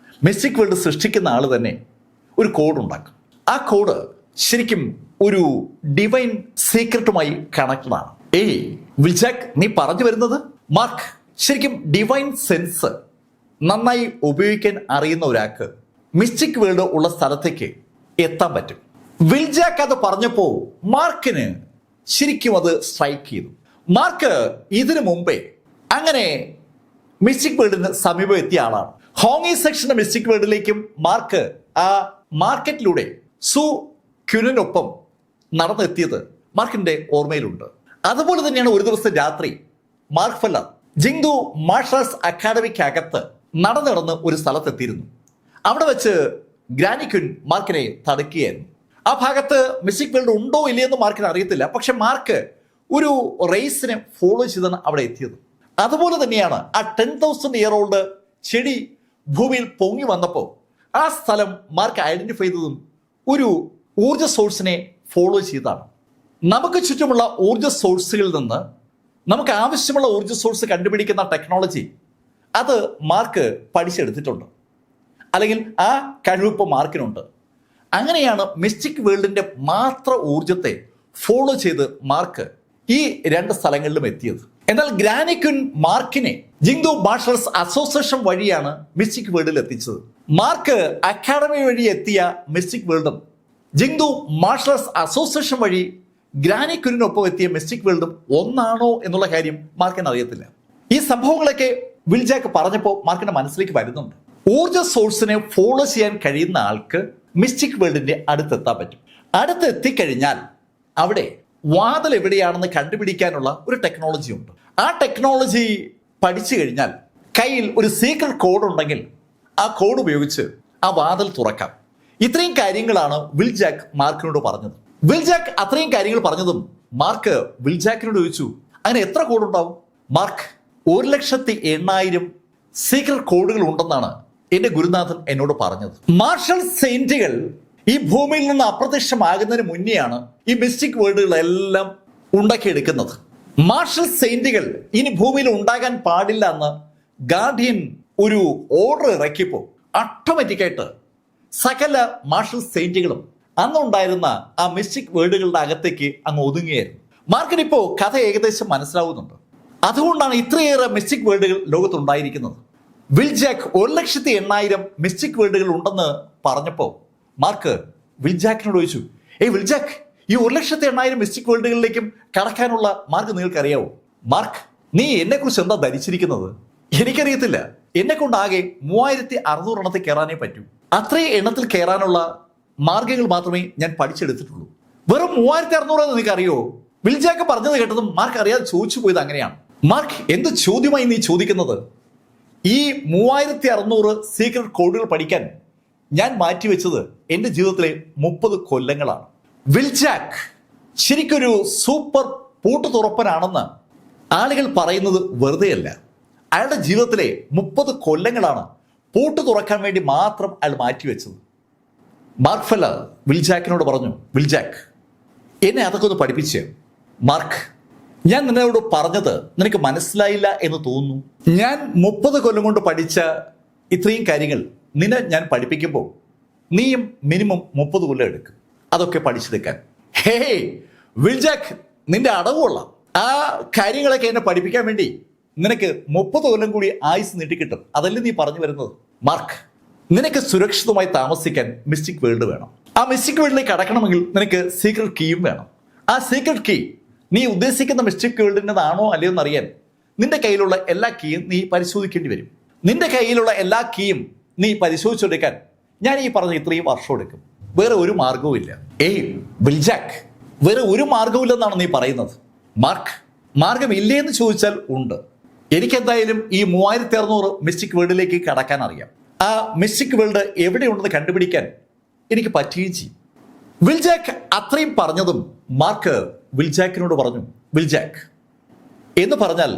A: മിസ്റ്റിക് വേൾഡ് സൃഷ്ടിക്കുന്ന ആൾ തന്നെ ഒരു കോഡ് ഉണ്ടാക്കും. ആ കോഡ് ശരിക്കും ഒരു ഡിവൈൻ സീക്രട്ടുമായി കണക്റ്റഡ് ആണ്. വിൽ ജാക്ക്, നീ പറഞ്ഞു വരുന്നത്? മാർക്ക്, ശരിക്കും ഡിവൈൻ സെൻസ് നന്നായി ഉപയോഗിക്കാൻ അറിയുന്ന ഒരാൾക്ക് മിസ്റ്റിക് വേൾഡ് ഉള്ള സ്ഥലത്തേക്ക് എത്താൻ പറ്റും. വിൽ ജാക്ക് അത് പറഞ്ഞപ്പോൾ മാർക്കിന് ശരിക്കും അത് സ്ട്രൈക്ക് ചെയ്തു. മാർക്ക് ഇതിനു മുമ്പേ അങ്ങനെ മിസ്റ്റിക് വേൾഡിന് സമീപം എത്തിയ ആളാണ്. ഹോങ്ങി സെക്ഷന്റെ മിസ്റ്റിക് വേൾഡിലേക്കും മാർക്ക് ആ മാർക്കറ്റിലൂടെ സു ക്യുനൊപ്പം നടന്നെത്തിയത് മാർക്കിന്റെ ഓർമ്മയിലുണ്ട്. അതുപോലെ തന്നെയാണ് ഒരു ദിവസം രാത്രി മാർക്ക് ഫെല്ലർ ജിങ്ദു മാർഷൽ ആർട്സ് അക്കാഡമിക്കകത്ത് നടന്ന് ഒരു സ്ഥലത്തെത്തിയിരുന്നു. അവിടെ വെച്ച് ഗ്രാനി ക്വിൻ മാർക്കിനെ തടുക്കുകയായിരുന്നു. ആ ഭാഗത്ത് മിസ്റ്റിക് വേൾഡ് ഉണ്ടോ ഇല്ലയെന്ന് മാർക്കിന് അറിയത്തില്ല. പക്ഷെ മാർക്ക് ഒരു റേസിനെ ഫോളോ ചെയ്താണ് അവിടെ എത്തിയത്. അതുപോലെ തന്നെയാണ് ആ 10,000 ഇയർ ഓൾഡ് ചെടി ഭൂമിയിൽ പൊങ്ങി വന്നപ്പോൾ ആ സ്ഥലം മാർക്ക് ഐഡന്റിഫൈ ചെയ്തതും ഒരു ഊർജ സോഴ്സിനെ ഫോളോ ചെയ്താണ്. നമുക്ക് ചുറ്റുമുള്ള ഊർജ സോഴ്സുകളിൽ നിന്ന് നമുക്ക് ആവശ്യമുള്ള ഊർജ സോഴ്സ് കണ്ടുപിടിക്കുന്ന ടെക്നോളജി അത് മാർക്ക് പഠിച്ചെടുത്തിട്ടുണ്ട്, അല്ലെങ്കിൽ ആ കഴിവിപ്പോൾ മാർക്കിനുണ്ട്. അങ്ങനെയാണ് മിസ്റ്റിക് വേൾഡിന്റെ മാത്ര ഊർജത്തെ ഫോളോ ചെയ്ത് മാർക്ക് ഈ 2 സ്ഥലങ്ങളിലും എത്തിയത്. എന്നാൽ ഗ്രാനി ക്വിൻ മാർക്കിനെ ജിങ്ദു മാർഷൽ ആർട്സ് അസോസിയേഷൻ വഴിയാണ് മിസ്റ്റിക് വേൾഡിൽ എത്തിച്ചത്. മാർക്ക് അക്കാഡമി വഴി എത്തിയ മിസ്റ്റിക് വേൾഡും ജിങ്ദു മാർഷൽ ആർട്സ് അസോസിയേഷൻ വഴി ഗ്രാനി ക്വിനൊപ്പം എത്തിയ മിസ്റ്റിക് വേൾഡും ഒന്നാണോ എന്നുള്ള കാര്യം മാർക്കിന് അറിയത്തില്ല. ഈ സംഭവങ്ങളൊക്കെ വിൽജാക്ക് പറഞ്ഞപ്പോൾ മാർക്കിന്റെ മനസ്സിലേക്ക് വരുന്നുണ്ട്. ഊർജ സോഴ്സിനെ ഫോളോ ചെയ്യാൻ കഴിയുന്ന ആൾക്ക് മിസ്റ്റിക് വേൾഡിന്റെ അടുത്തെത്താൻ പറ്റും. അടുത്തെത്തിക്കഴിഞ്ഞാൽ അവിടെ വാതിൽ എവിടെയാണെന്ന് കണ്ടുപിടിക്കാനുള്ള ഒരു ടെക്നോളജി ഉണ്ട്. ആ ടെക്നോളജി പഠിച്ചു കഴിഞ്ഞാൽ കയ്യിൽ ഒരു സീക്രട്ട് കോഡ് ഉണ്ടെങ്കിൽ ആ കോഡ് ഉപയോഗിച്ച് ആ വാതിൽ തുറക്കാം. ഇത്രയും കാര്യങ്ങളാണ് വിൽജാക്ക് മാർക്കിനോട് പറഞ്ഞത്. വിൽജാക്ക് അത്രയും കാര്യങ്ങൾ പറഞ്ഞതും മാർക്ക് വിൽജാക്കിനോട് ചോദിച്ചു, അങ്ങനെ എത്ര കോഡ് ഉണ്ടാവും? മാർക്ക് 1,80,000 സീക്രട്ട് കോഡുകൾ ഉണ്ടെന്നാണ് എന്റെ ഗുരുനാഥൻ എന്നോട് പറഞ്ഞത്. മാർഷൽ സെയിന്റുകൾ ഈ ഭൂമിയിൽ നിന്ന് അപ്രത്യക്ഷമാകുന്നതിന് മുന്നെയാണ് ഈ മിസ്റ്റിക് വേൾഡുകളെല്ലാം ഉണ്ടാക്കിയെടുക്കുന്നത്. മാർഷൽ സെയിന്റുകൾ ഇനി ഭൂമിയിൽ ഉണ്ടാകാൻ പാടില്ല എന്ന് ഗാർഡിയൻ ഒരു ഓർഡർ ഇറക്കിയപ്പോൾ ഓട്ടോമാറ്റിക്കായിട്ട് സകല മാർഷൽ സെയിന്റുകളും അന്നുണ്ടായിരുന്ന ആ മിസ്റ്റിക് വേൾഡുകളുടെ അകത്തേക്ക് അങ്ങ് ഒതുങ്ങിയായിരുന്നു. മാർക്കിന് ഇപ്പോൾ കഥ ഏകദേശം മനസ്സിലാവുന്നുണ്ട്. അതുകൊണ്ടാണ് ഇത്രയേറെ മിസ്റ്റിക് വേൾഡുകൾ ലോകത്തുണ്ടായിരിക്കുന്നത്. വിൽജാക്ക് 1,80,000 മിസ്റ്റിക് വേൾഡുകൾ ഉണ്ടെന്ന് പറഞ്ഞപ്പോൾ മാർക്ക് വിൽജാക്കിനോട് ചോദിച്ചു, വിൽജാക്ക്, ഈ 1,80,000 മിസ്റ്റിക് വേൾഡുകളിലേക്കും കടക്കാനുള്ള മാർക്ക് നിങ്ങൾക്ക് അറിയാവോ? മാർക്ക്, നീ എന്നെ കുറിച്ച് എന്താ ധരിച്ചിരിക്കുന്നത്? എനിക്കറിയത്തില്ല. എന്നെ കൊണ്ടാകെ 3,600 എണ്ണത്തിൽ കയറാനേ പറ്റൂ. അത്രയും എണ്ണത്തിൽ കയറാനുള്ള മാർഗങ്ങൾ മാത്രമേ ഞാൻ പഠിച്ചെടുത്തിട്ടുള്ളൂ. വെറും 3,600 എന്ന് നിങ്ങൾക്ക് അറിയോ? വിൽജാക്ക് പറഞ്ഞത് കേട്ടതും മാർക്ക് അറിയാതെ ചോദിച്ചു പോയത് അങ്ങനെയാണ്. മാർക്ക്, എന്ത് ചോദ്യമായി നീ ചോദിക്കുന്നത്? ഈ 3,600 സീക്രട്ട് കോഡുകൾ പഠിക്കാൻ ഞാൻ മാറ്റിവെച്ചത് എൻ്റെ ജീവിതത്തിലെ 30 കൊല്ലങ്ങളാണ്. വിൽജാക്ക് ശരിക്കൊരു സൂപ്പർ പൂട്ടുതുറപ്പനാണെന്ന് ആളുകൾ പറയുന്നത് വെറുതെയല്ല. അയാളുടെ ജീവിതത്തിലെ 30 കൊല്ലങ്ങളാണ് പൂട്ട് തുറക്കാൻ വേണ്ടി മാത്രം അയാൾ മാറ്റിവെച്ചത്. മാർക്ക് ഫെല്ലർ വിൽജാക്കിനോട് പറഞ്ഞു, വിൽജാക്ക്, എന്നെ അതൊക്കെ ഒന്ന് പഠിപ്പിച്ച്. മാർക്ക്, ഞാൻ നിന്നോട് പറഞ്ഞത് നിനക്ക് മനസ്സിലായില്ല എന്ന് തോന്നുന്നു. ഞാൻ 30 കൊല്ലം കൊണ്ട് പഠിച്ച ഇത്രയും കാര്യങ്ങൾ നിന്നെ ഞാൻ പഠിപ്പിക്കുമ്പോൾ നീയും മിനിമം 30 കൊല്ലം എടുക്കും അതൊക്കെ പഠിച്ചെടുക്കാൻ. ഹേ വിൽജാക്ക്, നിന്റെ അടവുള്ള ആ കാര്യങ്ങളൊക്കെ എന്നെ പഠിപ്പിക്കാൻ വേണ്ടി നിനക്ക് 30 കൊല്ലം കൂടി ആയുസ് നീട്ടിക്കിട്ടും. അതല്ലേ നീ പറഞ്ഞു വരുന്നത്? മാർക്ക്, നിനക്ക് സുരക്ഷിതമായി താമസിക്കാൻ മിസ്റ്റിക് വേൾഡ് വേണം. ആ മിസ്റ്റിക് വേൾഡിലേക്ക് കടക്കണമെങ്കിൽ നിനക്ക് സീക്രട്ട് കീയും വേണം. ആ സീക്രട്ട് കീ നീ ഉദ്ദേശിക്കുന്ന മിസ്റ്റിക് വേൾഡിൻ്റെതാണോ അല്ലയോ എന്നറിയാൻ നിന്റെ കയ്യിലുള്ള എല്ലാ കീയും നീ പരിശോധിക്കേണ്ടി വരും. നിന്റെ കയ്യിലുള്ള എല്ലാ കീയും നീ പരിശോധിച്ചെടുക്കാൻ ഞാൻ ഈ പറഞ്ഞ ഇത്രയും വർഷം എടുക്കും. വേറെ ഒരു മാർഗവും ഇല്ല. വിൽജാക്ക്, വേറെ ഒരു മാർഗവും ഇല്ലെന്നാണ് നീ പറയുന്നത്? മാർക്ക്, മാർഗം ഇല്ലേ എന്ന് ചോദിച്ചാൽ ഉണ്ട്. എനിക്കെന്തായാലും ഈ 3,600 മിസ്റ്റിക് വേൾഡിലേക്ക് കടക്കാൻ അറിയാം. ആ മിസ്റ്റിക് വേൾഡ് എവിടെയുണ്ടെന്ന് കണ്ടുപിടിക്കാൻ എനിക്ക് പറ്റുകയും ചെയ്യും. വിൽജാക്ക് അത്രയും പറഞ്ഞതും മാർക്ക് വിൽജാക്കിനോട് പറഞ്ഞു, വിൽജാക്ക്, എന്ന് പറഞ്ഞാൽ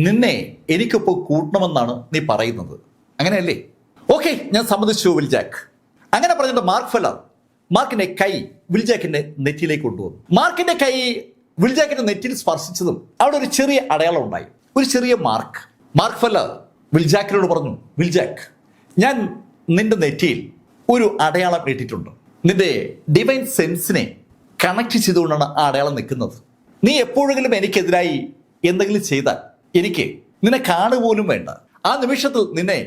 A: നിന്നെ എനിക്കിപ്പോൾ കൂട്ടണമെന്നാണ് നീ പറയുന്നത്, അങ്ങനെയല്ലേ? ഓക്കെ, ഞാൻ സമ്മതിച്ചു വിൽജാക്ക്. അങ്ങനെ പറഞ്ഞിട്ട് മാർക്ക് ഫെല്ലർ മാർക്കിന്റെ കൈ വിൽജാക്കിന്റെ നെറ്റിയിലേക്ക് കൊണ്ടുവന്നു. മാർക്കിന്റെ കൈ വിൽജാക്കിന്റെ നെറ്റിയിൽ സ്പർശിച്ചതും അവിടെ ഒരു ചെറിയ അടയാളം ഉണ്ടായി, ഒരു ചെറിയ മാർക്ക്. മാർക്ക് ഫെല്ലർ വിൽജാക്കിനോട് പറഞ്ഞു, വിൽജാക്ക്, ഞാൻ നിന്റെ നെറ്റിയിൽ ഒരു അടയാളം ഇട്ടിട്ടുണ്ട്. നിന്റെ ഡിവൈൻ സെൻസിനെ കണക്ട് ചെയ്തുകൊണ്ടാണ് ആ അടയാളം നിൽക്കുന്നത്. നീ എപ്പോഴെങ്കിലും എനിക്കെതിരായി എന്തെങ്കിലും ചെയ്താൽ എനിക്ക് നിന്നെ കാണുപോലും വേണ്ട. ആ നിമിഷത്തിൽ നിന്നെ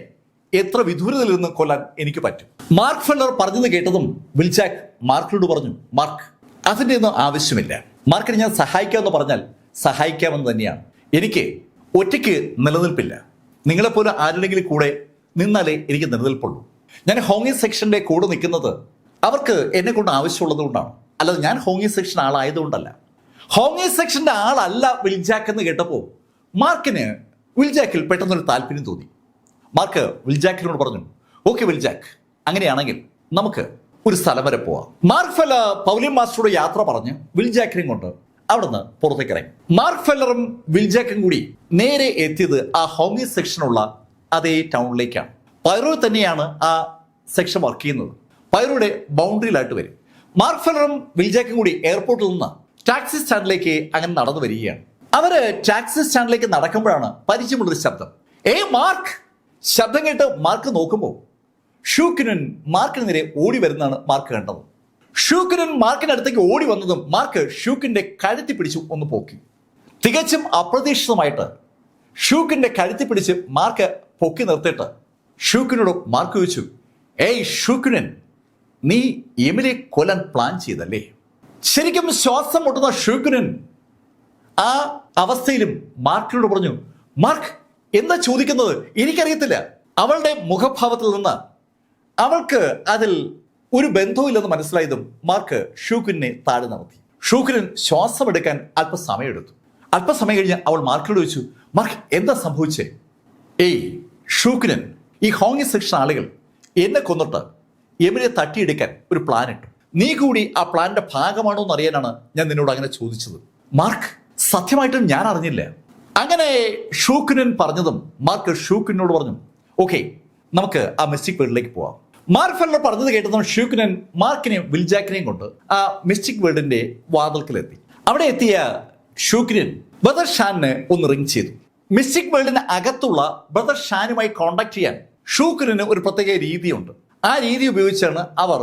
A: എത്ര വിദൂരതയിൽ നിന്ന് കൊല്ലാൻ എനിക്ക് പറ്റും. മാർക്ക് ഫെല്ലർ പറഞ്ഞത് കേട്ടതും വിൽജാക്ക് മാർക്കിനോട് പറഞ്ഞു, മാർക്ക്, അതിൻ്റെ ഒന്നും ആവശ്യമില്ല. മാർക്കിനെ ഞാൻ സഹായിക്കാമെന്ന് പറഞ്ഞാൽ സഹായിക്കാമെന്ന് തന്നെയാണ്. എനിക്ക് ഒറ്റയ്ക്ക് നിലനിൽപ്പില്ല. നിങ്ങളെപ്പോലെ ആരുടെങ്കിലും കൂടെ നിന്നാലേ എനിക്ക് നിലനിൽപ്പുള്ളൂ. ഞാൻ ഹോങ്ങി സെക്ഷൻ്റെ കൂടെ നിൽക്കുന്നത് അവർക്ക് എന്നെ കൊണ്ട് ആവശ്യമുള്ളത് കൊണ്ടാണ്, അല്ലാതെ ഞാൻ ഹോങ്ങി സെക്ഷൻ ആളായതുകൊണ്ടല്ല. ഹോങ്ങി സെക്ഷൻ്റെ ആളല്ല വിൽജാക്ക് എന്ന് കേട്ടപ്പോൾ മാർക്കിന് വിൽജാക്കിൽ പെട്ടെന്നൊരു താല്പര്യം തോന്നി. മാർക്ക് വിൽജാക്കിനോട് പറഞ്ഞു, ഓക്കെ വിൽജാക്ക്, അങ്ങനെയാണെങ്കിൽ നമുക്ക് ഒരു സ്ഥലം വരെ പോവാം. മാർക്ക് ഫെല്ലർ പൗലിൻ മാസ്റ്ററോട് യാത്ര പറഞ്ഞ് വിൽജാക്കിനെയും കൊണ്ട് അവിടുന്ന് പുറത്തേക്ക് ഇറങ്ങി. മാർക്ക് ഫെല്ലറും വിൽജാക്കും കൂടി നേരെ എത്തിയത് ആ ഹോങ്ങി സെക്ഷനുള്ള അതേ ടൗണിലേക്കാണ്. പൈറോ തന്നെയാണ് ആ സെക്ഷൻ വർക്ക് ചെയ്യുന്നത്. പൈറോയുടെ ബൗണ്ടറിയിലായിട്ട് വരും. മാർക്ക് ഫെല്ലറും വിൽജാക്കും കൂടി എയർപോർട്ടിൽ നിന്ന് ടാക്സി സ്റ്റാൻഡിലേക്ക് അങ്ങനെ നടന്നു വരികയാണ്. അവര് ടാക്സി സ്റ്റാൻഡിലേക്ക് നടക്കുമ്പോഴാണ് പരിചയമുള്ളൊരു ശബ്ദം. മാർക്ക്! ശബ്ദം കേട്ട് മാർക്ക് നോക്കുമ്പോൾ ഷൂക്കിനൻ മാർക്കിന് നേരെ ഓടി വരുന്നതാണ് മാർക്ക് കണ്ടത്. ഷൂക്കിനൻ മാർക്കിന്റെ അടുത്തേക്ക് ഓടി വന്നതും മാർക്ക് ഷൂക്കിന്റെ കഴുത്തി പിടിച്ച് ഒന്ന് പോക്കി. തികച്ചും അപ്രതീക്ഷിതമായിട്ട് ഷൂക്കിന്റെ കഴുത്തി പിടിച്ച് മാർക്ക് പൊക്കി നിർത്തിയിട്ട് ഷൂക്കിനോട് മാർക്ക് ചോദിച്ചു, ഷൂക്കിനൻ, നീ എമിലെ കൊല്ലാൻ പ്ലാൻ ചെയ്തല്ലേ? ശരിക്കും ശ്വാസം മുട്ടുന്ന ഷൂക്കിനൻ ആ അവസ്ഥയിലും മാർക്കിനോട് പറഞ്ഞു, മാർക്ക് എന്താ ചോദിക്കുന്നത്? എനിക്കറിയത്തില്ല. അവളുടെ മുഖഭാവത്തിൽ നിന്ന് അവൾക്ക് അതിൽ ഒരു ബന്ധവുമില്ലെന്ന് മനസ്സിലായതും മാർക്ക് ഷൂക്കിനെ താഴെ നിർത്തി. ഷൂക്കിനൻ ശ്വാസം എടുക്കാൻ അല്പസമയം എടുത്തു. അല്പസമയം കഴിഞ്ഞ് അവൾ മാർക്കിനോട് ചോദിച്ചു, മാർക്ക് എന്താ സംഭവിച്ചേ? ഷൂക്കിനൻ, ഈ ഹോങ്ങി സെക്ഷൻ ആളുകൾ എന്നെ കൊന്നിട്ട് എമിനെ തട്ടിയെടുക്കാൻ ഒരു പ്ലാൻ ഇട്ടു. നീ കൂടി ആ പ്ലാനിന്റെ ഭാഗമാണോ എന്ന് അറിയാനാണ് ഞാൻ നിന്നോട് അങ്ങനെ ചോദിച്ചത്. മാർക്ക്, സത്യമായിട്ടും ഞാൻ അറിഞ്ഞില്ല. അങ്ങനെ ഷൂക്കിനൻ പറഞ്ഞതും മാർക്ക് ഷൂക്കിനോട് പറഞ്ഞു, ഓക്കെ, നമുക്ക് ആ മിസ്റ്റിക് വേൾഡിലേക്ക് പോവാം. മാർക്ക് ഫെല്ലർ പറഞ്ഞത് കേട്ടതും ഷൂക്കിനൻ മാർക്കിനെയും വിൽജാക്കിനെയും കൊണ്ട് ആ മിസ്റ്റിക് വേൾഡിന്റെ വാതിൽക്കലെത്തി. അവിടെ എത്തിയ ഷൂക്കിനൻ ബ്രദർ ഷാനിന് ഒന്ന് റിംഗ് ചെയ്തു. മിസ്റ്റിക് വേൾഡിന് അകത്തുള്ള ബ്രദർ ഷാനുമായി കോണ്ടാക്ട് ചെയ്യാൻ ഷൂക്കിനന് ഒരു പ്രത്യേക രീതിയുണ്ട്. ആ രീതി ഉപയോഗിച്ചാണ് അവർ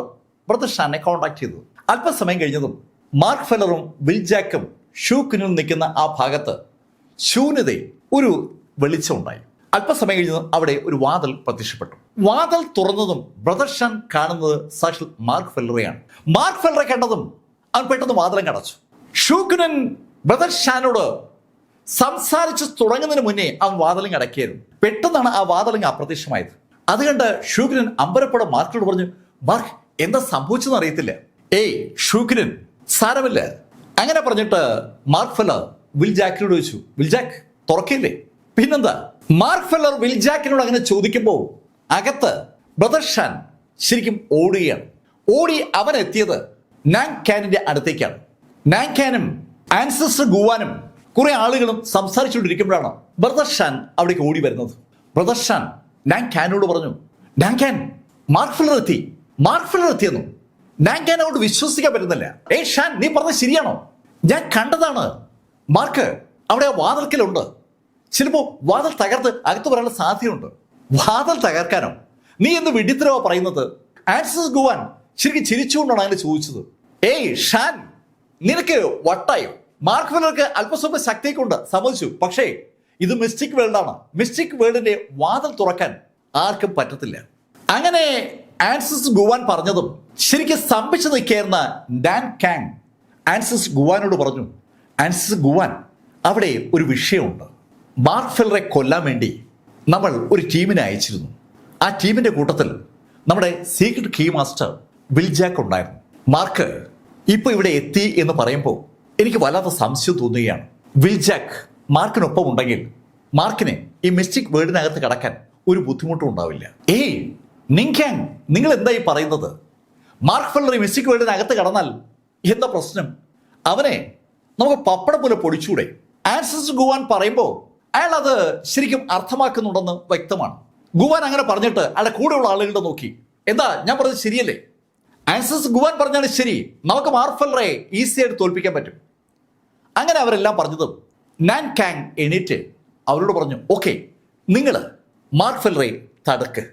A: ബ്രദർ ഷാനെ കോണ്ടാക്ട് ചെയ്തത്. അല്പസമയം കഴിഞ്ഞതും മാർക്ക് ഫെല്ലറും വിൽജാക്കും ഷൂക്കിനും നിൽക്കുന്ന ആ ഭാഗത്ത് ശൂന്യതയിൽ ഒരു വെളിച്ചമുണ്ടായി. അല്പസമയം കഴിഞ്ഞതും അവിടെ ഒരു വാതിൽ പ്രത്യക്ഷപ്പെട്ടു. വാതിൽ തുറന്നതും ബ്രദർ ഷാൻ കാണുന്നത് സാക്ഷാൽ മാർക്ക് ഫെല്ലറെയാണ്. മാർക്ക് ഫെല്ലറെ കണ്ടതും അവൻ പെട്ടെന്ന് വാതിലും കടച്ചു. ഷൂക്കിനൻ ബ്രദർ ഷാനോട് സംസാരിച്ച് തുടങ്ങുന്നതിന് മുന്നേ അവൻ വാതിലും അടക്കിയായിരുന്നു. പെട്ടെന്നാണ് ആ വാതിലിങ് അപ്രത്യക്ഷമായത്. അത് കണ്ട് ഷൂക്കിനൻ അമ്പരപ്പോടെ മാർക്കിനോട് പറഞ്ഞു, മാർക്ക് എന്താ സംഭവിച്ചെന്ന് അറിയത്തില്ല. ഷൂക്കിനൻ, സാരമില്ല. അങ്ങനെ പറഞ്ഞിട്ട് മാർക്ക് ഫെല്ലർ വിൽജാക്കിനോട് ചോദിച്ചു, വിൽജാക്ക് തുറക്കില്ലേ? പിന്നെന്താ? മാർക്ക് ഫെല്ലർ വിൽജാക്കിനോട് അങ്ങനെ ചോദിക്കുമ്പോൾ അകത്ത് ബ്രദർ ഷാൻ ശരിക്കും ഓടുകയാണ്. ഓടി അവൻ എത്തിയത് നാങ്കാനിന്റെ അടുത്തേക്കാണ്. നാങ്കാനും ആൻസസ്റ്റർ ഗുവാനും കുറെ ആളുകളും സംസാരിച്ചുകൊണ്ടിരിക്കുമ്പോഴാണ് ബ്രദർ ഷാൻ അവിടേക്ക് ഓടി വരുന്നത്. ബ്രദർ ഷാൻ നാങ്കാനോട് പറഞ്ഞു, നാങ്കാൻ, മാർക്ക് ഫെല്ലർ എത്തി. മാർക്ക് ഫെല്ലർ എത്തിയെന്നു. നാങ്കാൻ അങ്ങോട്ട് വിശ്വസിക്കാൻ പറ്റുന്നില്ല. ഷാൻ, നീ പറഞ്ഞത് ശരിയാണോ? ഞാൻ കണ്ടതാണ്. മാർക്ക് അവിടെ ആ വാതിൽക്കലുണ്ട്. ചിലപ്പോ വാതിൽ തകർത്ത് അകത്ത് വരാനുള്ള സാധ്യതയുണ്ട്. വാതിൽ തകർക്കാനോ? നീ എന്ത് വിഡിത്തരവോ പറയുന്നത്? ആൻസസ് ഗുവാൻ ശരിക്കും ചിരിച്ചുകൊണ്ടാണ് അങ്ങനെ ചോദിച്ചത്. ഷാൻ, നിനക്ക് വട്ടായോ? മാർക്ക് ഫെല്ലർക്ക് അല്പസ്വല്പ ശക്തിയൊക്കെ സമ്മതിച്ചു. പക്ഷേ ഇത് മിസ്റ്റിക് വേൾഡാണ്. മിസ്റ്റിക് വേൾഡിന്റെ വാതിൽ തുറക്കാൻ ആർക്കും പറ്റത്തില്ല. അങ്ങനെ ആൻസസ് ഗുവാൻ പറഞ്ഞതും ശരിക്കും സ്തംഭിച്ചു നിൽക്കായിരുന്ന ഡാൻ കാങ് ആൻസസ് ഗുവാനോട് പറഞ്ഞു, ആൻസസ് ഗുവാൻ, അവിടെ ഒരു വിഷയമുണ്ട്. മാർക്ക് ഫെല്ലറെ കൊല്ലാൻ വേണ്ടി നമ്മൾ ഒരു ടീമിനെ അയച്ചിരുന്നു. ആ ടീമിന്റെ കൂട്ടത്തിൽ നമ്മുടെ സീക്രട്ട് കീ മാസ്റ്റർ വിൽജാക്ക് ഉണ്ടായിരുന്നു. മാർക്ക് ഇപ്പൊ ഇവിടെ എത്തി എന്ന് പറയുമ്പോൾ എനിക്ക് വല്ലാത്ത സംശയം തോന്നുകയാണ്. വിൽജാക്ക് മാർക്കിനൊപ്പം ഉണ്ടെങ്കിൽ മാർക്കിന് ഈ മിസ്റ്റിക് വേൾഡിനകത്ത് കടക്കാൻ ഒരു ബുദ്ധിമുട്ടും ഉണ്ടാവില്ല. നിങ്കാങ്, നിങ്ങൾ എന്തായി പറയുന്നത്? മാർക്ക് ഫെല്ലർ ഈ മിസ്റ്റിക് വേൾഡിനകത്ത് കടന്നാൽ എന്താ പ്രശ്നം? അവനെ നമുക്ക് പപ്പടം പോലെ പൊടിച്ചൂടെ? ആൻസസ് ഗുവാൻ പറയുമ്പോൾ അയാൾ അത് ശരിക്കും അർത്ഥമാക്കുന്നുണ്ടെന്ന് വ്യക്തമാണ്. ഗുവാൻ അങ്ങനെ പറഞ്ഞിട്ട് അയാളുടെ കൂടെയുള്ള ആളുകളുടെ നോക്കി, എന്താ ഞാൻ പറഞ്ഞത് ശരിയല്ലേ? ആൻസസ് ഗുവാൻ പറഞ്ഞാണ് ശരി, നമുക്ക് മാർക്ക് ഫെല്ലറെ ഈസിയായിട്ട് തോൽപ്പിക്കാൻ പറ്റും. അങ്ങനെ അവരെല്ലാം പറഞ്ഞതും നാങ്കാങ് എണീറ്റ് അവരോട് പറഞ്ഞു, ഓക്കെ, നിങ്ങൾ മാർക്ക് ഫെല്ലറെ തടുക്ക്,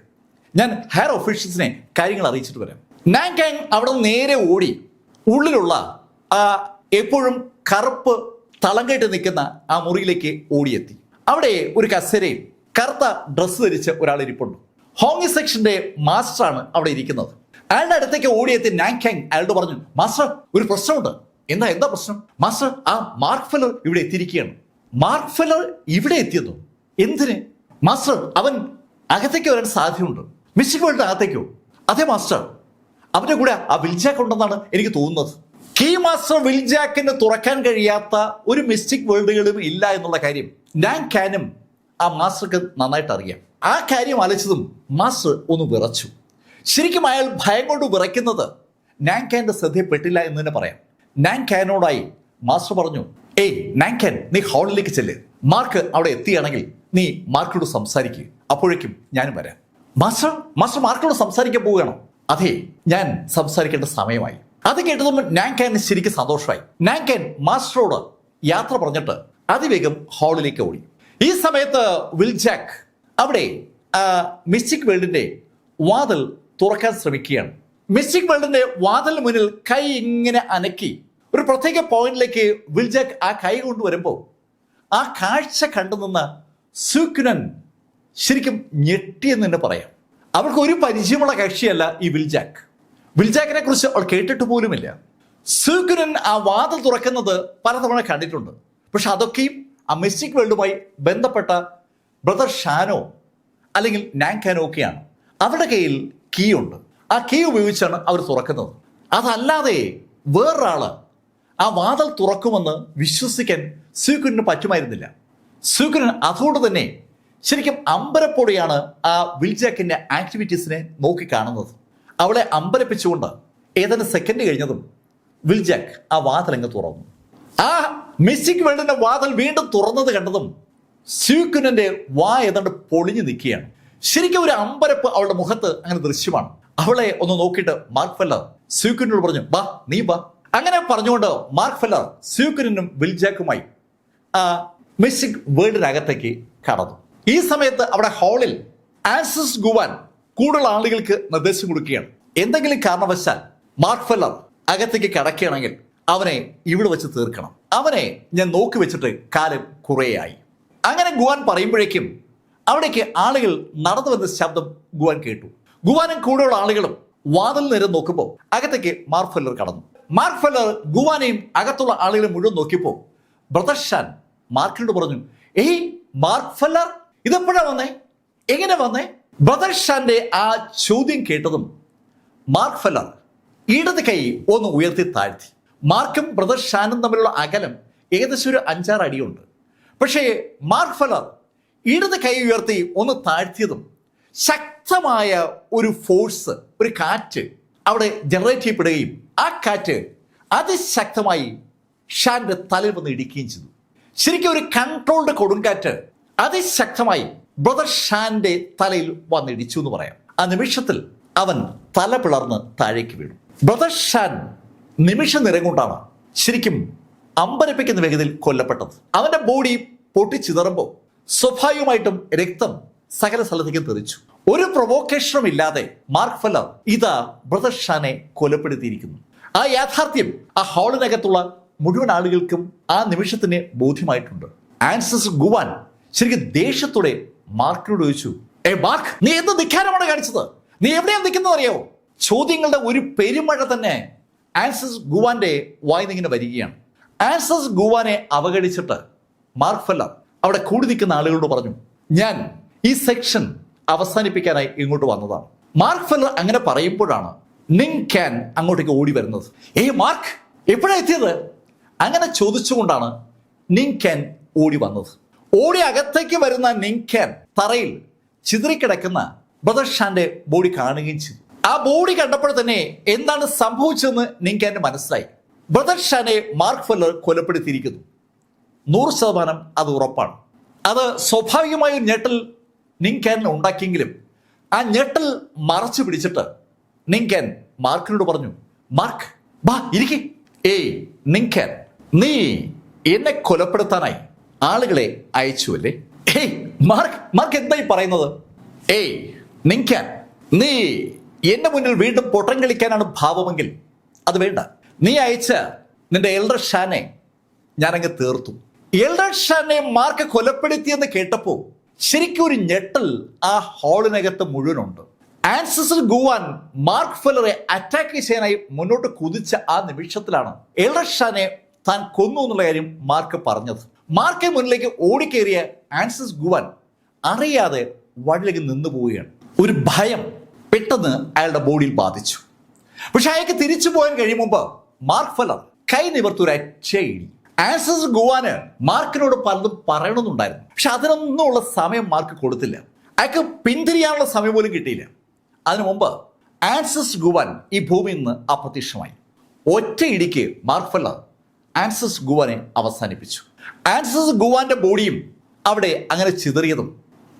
A: ഞാൻ ഹയർ ഒഫീഷ്യൽസിനെ കാര്യങ്ങൾ അറിയിച്ചിട്ട് വരാം. നാങ്കാങ് അവിടെ നേരെ ഓടി ഉള്ളിലുള്ള എപ്പോഴും കറുപ്പ് തളം കെട്ടി നിൽക്കുന്ന ആ മുറിയിലേക്ക് ഓടിയെത്തി. അവിടെ ഒരു കസേരയിൽ കറുത്ത ഡ്രസ്സ് ധരിച്ച് ഒരാൾ ഇരിപ്പുണ്ട്. ഹോങ്ങി സെക്ഷന്റെ മാസ്റ്ററാണ് അവിടെ ഇരിക്കുന്നത്. അയാളുടെ അടുത്തേക്ക് ഓടിയെത്തി നാങ്കാങ് അയാളോട് പറഞ്ഞു, മാസ്റ്റർ, ഒരു പ്രശ്നമുണ്ട്. എന്താ പ്രശ്നം മാസ്റ്റർ? ആ മാർക്ക് ഫെല്ലർ ഇവിടെ എത്തിയിരിക്കുകയാണ്. മാർക്ക് ഫെല്ലർ ഇവിടെ എത്തിയെന്നു എന്തിന് മാസ്റ്റർ? അവൻ അകത്തേക്ക് വരാൻ സാധ്യതയുണ്ട്. മിസ്റ്റിക് വേൾഡ് അകത്തേക്കോ? അതെ മാസ്റ്റർ, അവന്റെ കൂടെ ആ വിൽജാക്ക് ഉണ്ടെന്നാണ് എനിക്ക് തോന്നുന്നത്. കീ മാസ്റ്റർ വിൽജാക്കിന് തുറക്കാൻ കഴിയാത്ത ഒരു മിസ്റ്റിക് വേൾഡുകളും ഇല്ല എന്നുള്ള കാര്യം നാങ്കാനും ആ മാസ്റ്റർക്ക് നന്നായിട്ട് അറിയാം. ആ കാര്യം ആലോചിച്ചതും മാസ്റ്റർ ഒന്ന് വിറച്ചു. ശരിക്കും അയാൾ ഭയം കൊണ്ട് വിറയ്ക്കുന്നത് നാങ്കാന്റെ ശ്രദ്ധയിൽപ്പെട്ടില്ല എന്ന് തന്നെ പറയാം. നാങ്കാനോടായി മാസ്റ്റർ പറഞ്ഞു, ഏയ് നാങ്കാൻ, നീ ഹാളിലേക്ക് ചെല്ല്. മാർക്ക് അവിടെ എത്തിയാണെങ്കിൽ നീ മാർക്കിനോട് സംസാരിക്കുക. അപ്പോഴേക്കും ഞാനും വരാം. മാസ്റ്റർ മാർക്കിനോട് സംസാരിക്കാൻ പോവുകയാണോ? അതെ, ഞാൻ സംസാരിക്കേണ്ട സമയമായി. അത് കേട്ടതും നാങ്കാന് ശരിക്കും സന്തോഷമായി. നാങ്കാൻ മാസ്റ്ററോട് യാത്ര പറഞ്ഞിട്ട് അതിവേഗം ഹാളിലേക്ക് ഓടി. ഈ സമയത്ത് വിൽജാക്ക് അവിടെ മിസ്റ്റിക് വേൾഡിന്റെ വാതിൽ തുറക്കാൻ ശ്രമിക്കുകയാണ്. മിസ്റ്റിക് വേൾഡിന്റെ വാതിലിന് മുന്നിൽ കൈ ഇങ്ങനെ അനക്കി ഒരു പ്രത്യേക പോയിന്റിലേക്ക് വിൽജാക്ക് ആ കൈ കൊണ്ടുവരുമ്പോൾ ആ കാഴ്ച കണ്ടുനിന്ന സൂക്കുനൻ ശരിക്കും ഞെട്ടിയെന്ന് തന്നെ പറയാം. അവൾക്ക് ഒരു പരിചയമുള്ള കക്ഷിയല്ല ഈ വിൽജാക്ക്. വിൽജാക്കിനെ കുറിച്ച് അവൾ കേട്ടിട്ട് പോലുമില്ല. സൂക്കുനൻ ആ വാതിൽ തുറക്കുന്നത് പലതവണ കണ്ടിട്ടുണ്ട്. പക്ഷെ അതൊക്കെയും ആ മിസ്റ്റിക് വേൾഡുമായി ബന്ധപ്പെട്ട ബ്രദർ ഷാനോ അല്ലെങ്കിൽ നാങ്കാനോ ഒക്കെയാണ്. അവരുടെ കയ്യിൽ കീ ഉണ്ട്. ആ കീ ഉപയോഗിച്ചാണ് അവർ തുറക്കുന്നത്. അതല്ലാതെ വേറൊരാള് ആ വാതിൽ തുറക്കുമെന്ന് വിശ്വസിക്കാൻ സൂക്കുനന് പറ്റുമായിരുന്നില്ല. സൂക്കുനൻ അതുകൊണ്ട് തന്നെ ശരിക്കും അമ്പരപ്പോടെയാണ് ആ വിൽജാക്കിന്റെ ആക്ടിവിറ്റീസിനെ നോക്കിക്കാണുന്നത്. അവളെ അമ്പരപ്പിച്ചുകൊണ്ട് ഏതാനും സെക്കൻഡ് കഴിഞ്ഞതും വിൽജാക്ക് ആ വാതിലങ്ങ് തുറന്നു. ആ മിസ്റ്റിക് വേൾഡിന്റെ വാതിൽ വീണ്ടും തുറന്നത് കണ്ടതും സൂക്കുനന്റെ ഏതാണ്ട് പൊളിഞ്ഞു നിൽക്കുകയാണ്. ശരിക്കും ഒരു അമ്പരപ്പ് അവളുടെ മുഖത്ത് അങ്ങനെ ദൃശ്യമാണ്. അവളെ ഒന്ന് നോക്കിയിട്ട് മാർക്ക് ഫെല്ലർ സൂക്കുനോട് പറഞ്ഞു, ബാ നീ ബാ. അങ്ങനെ പറഞ്ഞുകൊണ്ട് മാർക്ക് ഫെല്ലർ സൂക്കുനും വിൽജാക്കുമായി ആ മിസ്റ്റിക് വേൾഡിനകത്തേക്ക് കടന്നു. ഈ സമയത്ത് അവിടെ ഹാളിൽ ആൻസസ് ഗുവാൻ കൂടുതൽ ആളുകൾക്ക് നിർദ്ദേശം കൊടുക്കുകയാണ്. എന്തെങ്കിലും കാരണവശാൽ മാർക്ക് ഫെല്ലർ അകത്തേക്ക് കടക്കുകയാണെങ്കിൽ അവനെ ഇവിടെ വെച്ച് തീർക്കണം. അവനെ ഞാൻ നോക്കി വെച്ചിട്ട് കാലം കുറേയായി. അങ്ങനെ ഗുവാൻ പറയുമ്പോഴേക്കും അവിടേക്ക് ആളുകൾ നടന്നു വന്ന ശബ്ദം ഗുവാൻ കേട്ടു. ഗുവാനും കൂടെയുള്ള ആളുകളും വാതിൽ നേരം നോക്കുമ്പോൾ അകത്തേക്ക് മാർക്ക് ഫെല്ലർ കടന്നു. മാർക്ക് ഫെല്ലർ ഗുവാനെയും അകത്തുള്ള ആളുകളെ മുഴുവൻ നോക്കിയപ്പോൾ ബ്രദർ ഷാൻ മാർക്കിനോട് പറഞ്ഞു, ഏയ് മാർക്ക് ഫെല്ലർ ഇതെപ്പോഴാ വന്നേ? എങ്ങനെ വന്നേ? ബ്രദർ ഷാന്റെ ആ ചോദ്യം കേട്ടതും മാർക്ക് ഫെല്ലർ ഇടത് കൈ ഒന്ന് ഉയർത്തി താഴ്ത്തി. മാർക്കും ബ്രദർ ഷാനും തമ്മിലുള്ള അകലം ഏകദേശം ഒരു 5-6 അടിയുണ്ട്. പക്ഷേ മാർക്ക് ഫെല്ലർ ഇടത് കൈ ഉയർത്തി ഒന്ന് താഴ്ത്തിയതും ശക്തമായ ഒരു ഫോഴ്സ്, ഒരു കാറ്റ് അവിടെ ജനറേറ്റ് ചെയ്യപ്പെടുകയും ആ കാറ്റ് അതിശക്തമായി ഷാന്റെ തലയിൽ വന്ന് ഇടിക്കുകയും ചെയ്തു. ശരിക്കും ഒരു കൺട്രോൾഡ് കൊടുങ്കാറ്റ് അതിശക്തമായി ബ്രദർ ഷാന്റെ തലയിൽ വന്നിടിച്ചു എന്ന് പറയാം. ആ നിമിഷത്തിൽ അവൻ തല പിളർന്ന് താഴേക്ക് വീണു. ബ്രദർ ഷാൻ നിമിഷ നേരം കൊണ്ടാണ് ശരിക്കും അമ്പരപ്പിക്കുന്ന വേഗതയിൽ കൊല്ലപ്പെട്ടത്. അവന്റെ ബോഡി പൊട്ടിച്ചിതറുമ്പോൾ സ്വാഭാവികമായിട്ടും രക്തം സകല സ്ഥലത്തേക്കും തെറിച്ചു. ഒരു പ്രൊവോക്കേഷനും ഇല്ലാതെ മാർക്ക് ഫെല്ലർ ഇതാ ബ്രദർ ഷാനെ കൊലപ്പെടുത്തിയിരിക്കുന്നു. ആ യാഥാർത്ഥ്യം ആ ഹാളിനകത്തുള്ള മുഴുവൻ ആളുകൾക്കും ആ നിമിഷത്തിന് ബോധ്യമായിട്ടുണ്ട്. ആൻസസ് ഗുവാൻ ശരിക്കും ദേഷ്യത്തോടെ മാർക്കിനോട് ചോദിച്ചു, മാർക്ക്, നീ എന്ത് ധിക്കാരമാണ് കാണിച്ചത്? നീ എവിടെയാണ് നിൽക്കുന്നത് അറിയാവോ? ചോദ്യങ്ങളുടെ ഒരു പെരുമഴ തന്നെ ആൻസസ് ഗുവാന്റെ വായിന്നിങ്ങനെ വരികയാണ്. ആൻസസ് ഗുവാനെ അവഗണിച്ചിട്ട് മാർക്ക് ഫെല്ലർ അവിടെ കൂടി നിൽക്കുന്ന ആളുകളോട് പറഞ്ഞു, ഞാൻ ഈ സെക്ഷൻ അവസാനിപ്പിക്കാനായി ഇങ്ങോട്ട് വന്നതാണ്. മാർക്ക് ഫെല്ലർ അങ്ങനെ പറയുമ്പോഴാണ് നിങ്കാൻ അങ്ങോട്ടേക്ക് ഓടി വരുന്നത്. മാർക്ക് എപ്പോഴാണ് എത്തിയത്? അങ്ങനെ ചോദിച്ചുകൊണ്ടാണ് നിങ്കാൻ ഓടി വന്നത്. ഓടി അകത്തേക്ക് വരുന്ന നിങ്കാൻ തറയിൽ ചിതറിക്കിടക്കുന്ന ബ്രദർ ഷാന്റെ ബോഡി കാണുകയും ചെയ്തു. ആ ബോഡി കണ്ടപ്പോൾ തന്നെ എന്താണ് സംഭവിച്ചതെന്ന് നിങ്കാന് മനസ്സിലായി. ബ്രദർ ഷാനെ മാർക്ക് ഫെല്ലർ കൊലപ്പെടുത്തിയിരിക്കുന്നു. 100% അത് ഉറപ്പാണ്. അത് സ്വാഭാവികമായ ഒരു ഞെട്ടൽ നിങ്കാൻ ഉണ്ടാക്കിയെങ്കിലും ആ ഞെട്ടൽ മറച്ചു പിടിച്ചിട്ട് നിങ്കാൻ മാർക്കിനോട് പറഞ്ഞു, മാർക്ക് ബാ ഇരിക്കെ. നിങ്കാൻ, നീ എന്നെ കൊലപ്പെടുത്താനായി ആളുകളെ അയച്ചു അല്ലേ? മാർക്ക് എന്തായി പറയുന്നത്? നിങ്കാൻ, നീ എന്റെ മുന്നിൽ വീണ്ടും പൊട്ടം കളിക്കാനാണ് ഭാവമെങ്കിൽ അത് വേണ്ട. നീ അയച്ച നിന്റെ എൽഡർ ഷാനെ ഞാനങ്ങ് തീർത്തു. എൽഡർ ഷാനെ മാർക്ക് കൊലപ്പെടുത്തിയെന്ന് കേട്ടപ്പോൾ ശരിക്കും ഒരു ഞെട്ടൽ ആ ഹാളിനകത്ത് മുഴുവനുണ്ട്. ആൻസസ് ഗുവാൻ മാർക്ക് ഫെല്ലറെ അറ്റാക്ക് ചെയ്യാനായി മുന്നോട്ട് കുതിച്ച ആ നിമിഷത്തിലാണ് എൽഡർ ഷാനെ താൻ കൊന്നു എന്നുള്ള കാര്യം മാർക്ക് പറഞ്ഞത്. മാർക്ക് മുന്നിലേക്ക് ഓടിക്കേറിയ ആൻസസ് ഗുവാൻ അറിയാതെ വഴിയിലേക്ക് നിന്നു പോവുകയാണ്. ഒരു ഭയം പെട്ടെന്ന് അയാളുടെ ബോഡിയിൽ ബാധിച്ചു. പക്ഷെ അയാൾക്ക് തിരിച്ചു പോകാൻ കഴിയും മുമ്പ് മാർക്ക് ഫെല്ലർ കൈ നിവർത്തൂരച്ചയിടി. ആൻസസ് ഗുവാന് മാർക്കിനോട് പലതും പറയണമെന്നുണ്ടായിരുന്നു. പക്ഷെ അതിനൊന്നുമുള്ള സമയം മാർക്ക് കൊടുത്തില്ല. അയാൾക്ക് പിന്തിരിയാനുള്ള സമയം പോലും കിട്ടിയില്ല. അതിനു മുമ്പ് ആൻസസ് ഗുവാൻ ഈ ഭൂമിയിൽ നിന്ന് അപ്രത്യക്ഷമായി. ഒറ്റ ഇടിക്ക് മാർക്ക് ഫെല്ലർ ആൻസസ് ഗുവാനെ അവസാനിപ്പിച്ചു. ആൻസസ് ഗുവാന്റെ ബോഡിയും അവിടെ അങ്ങനെ ചിതറിയതും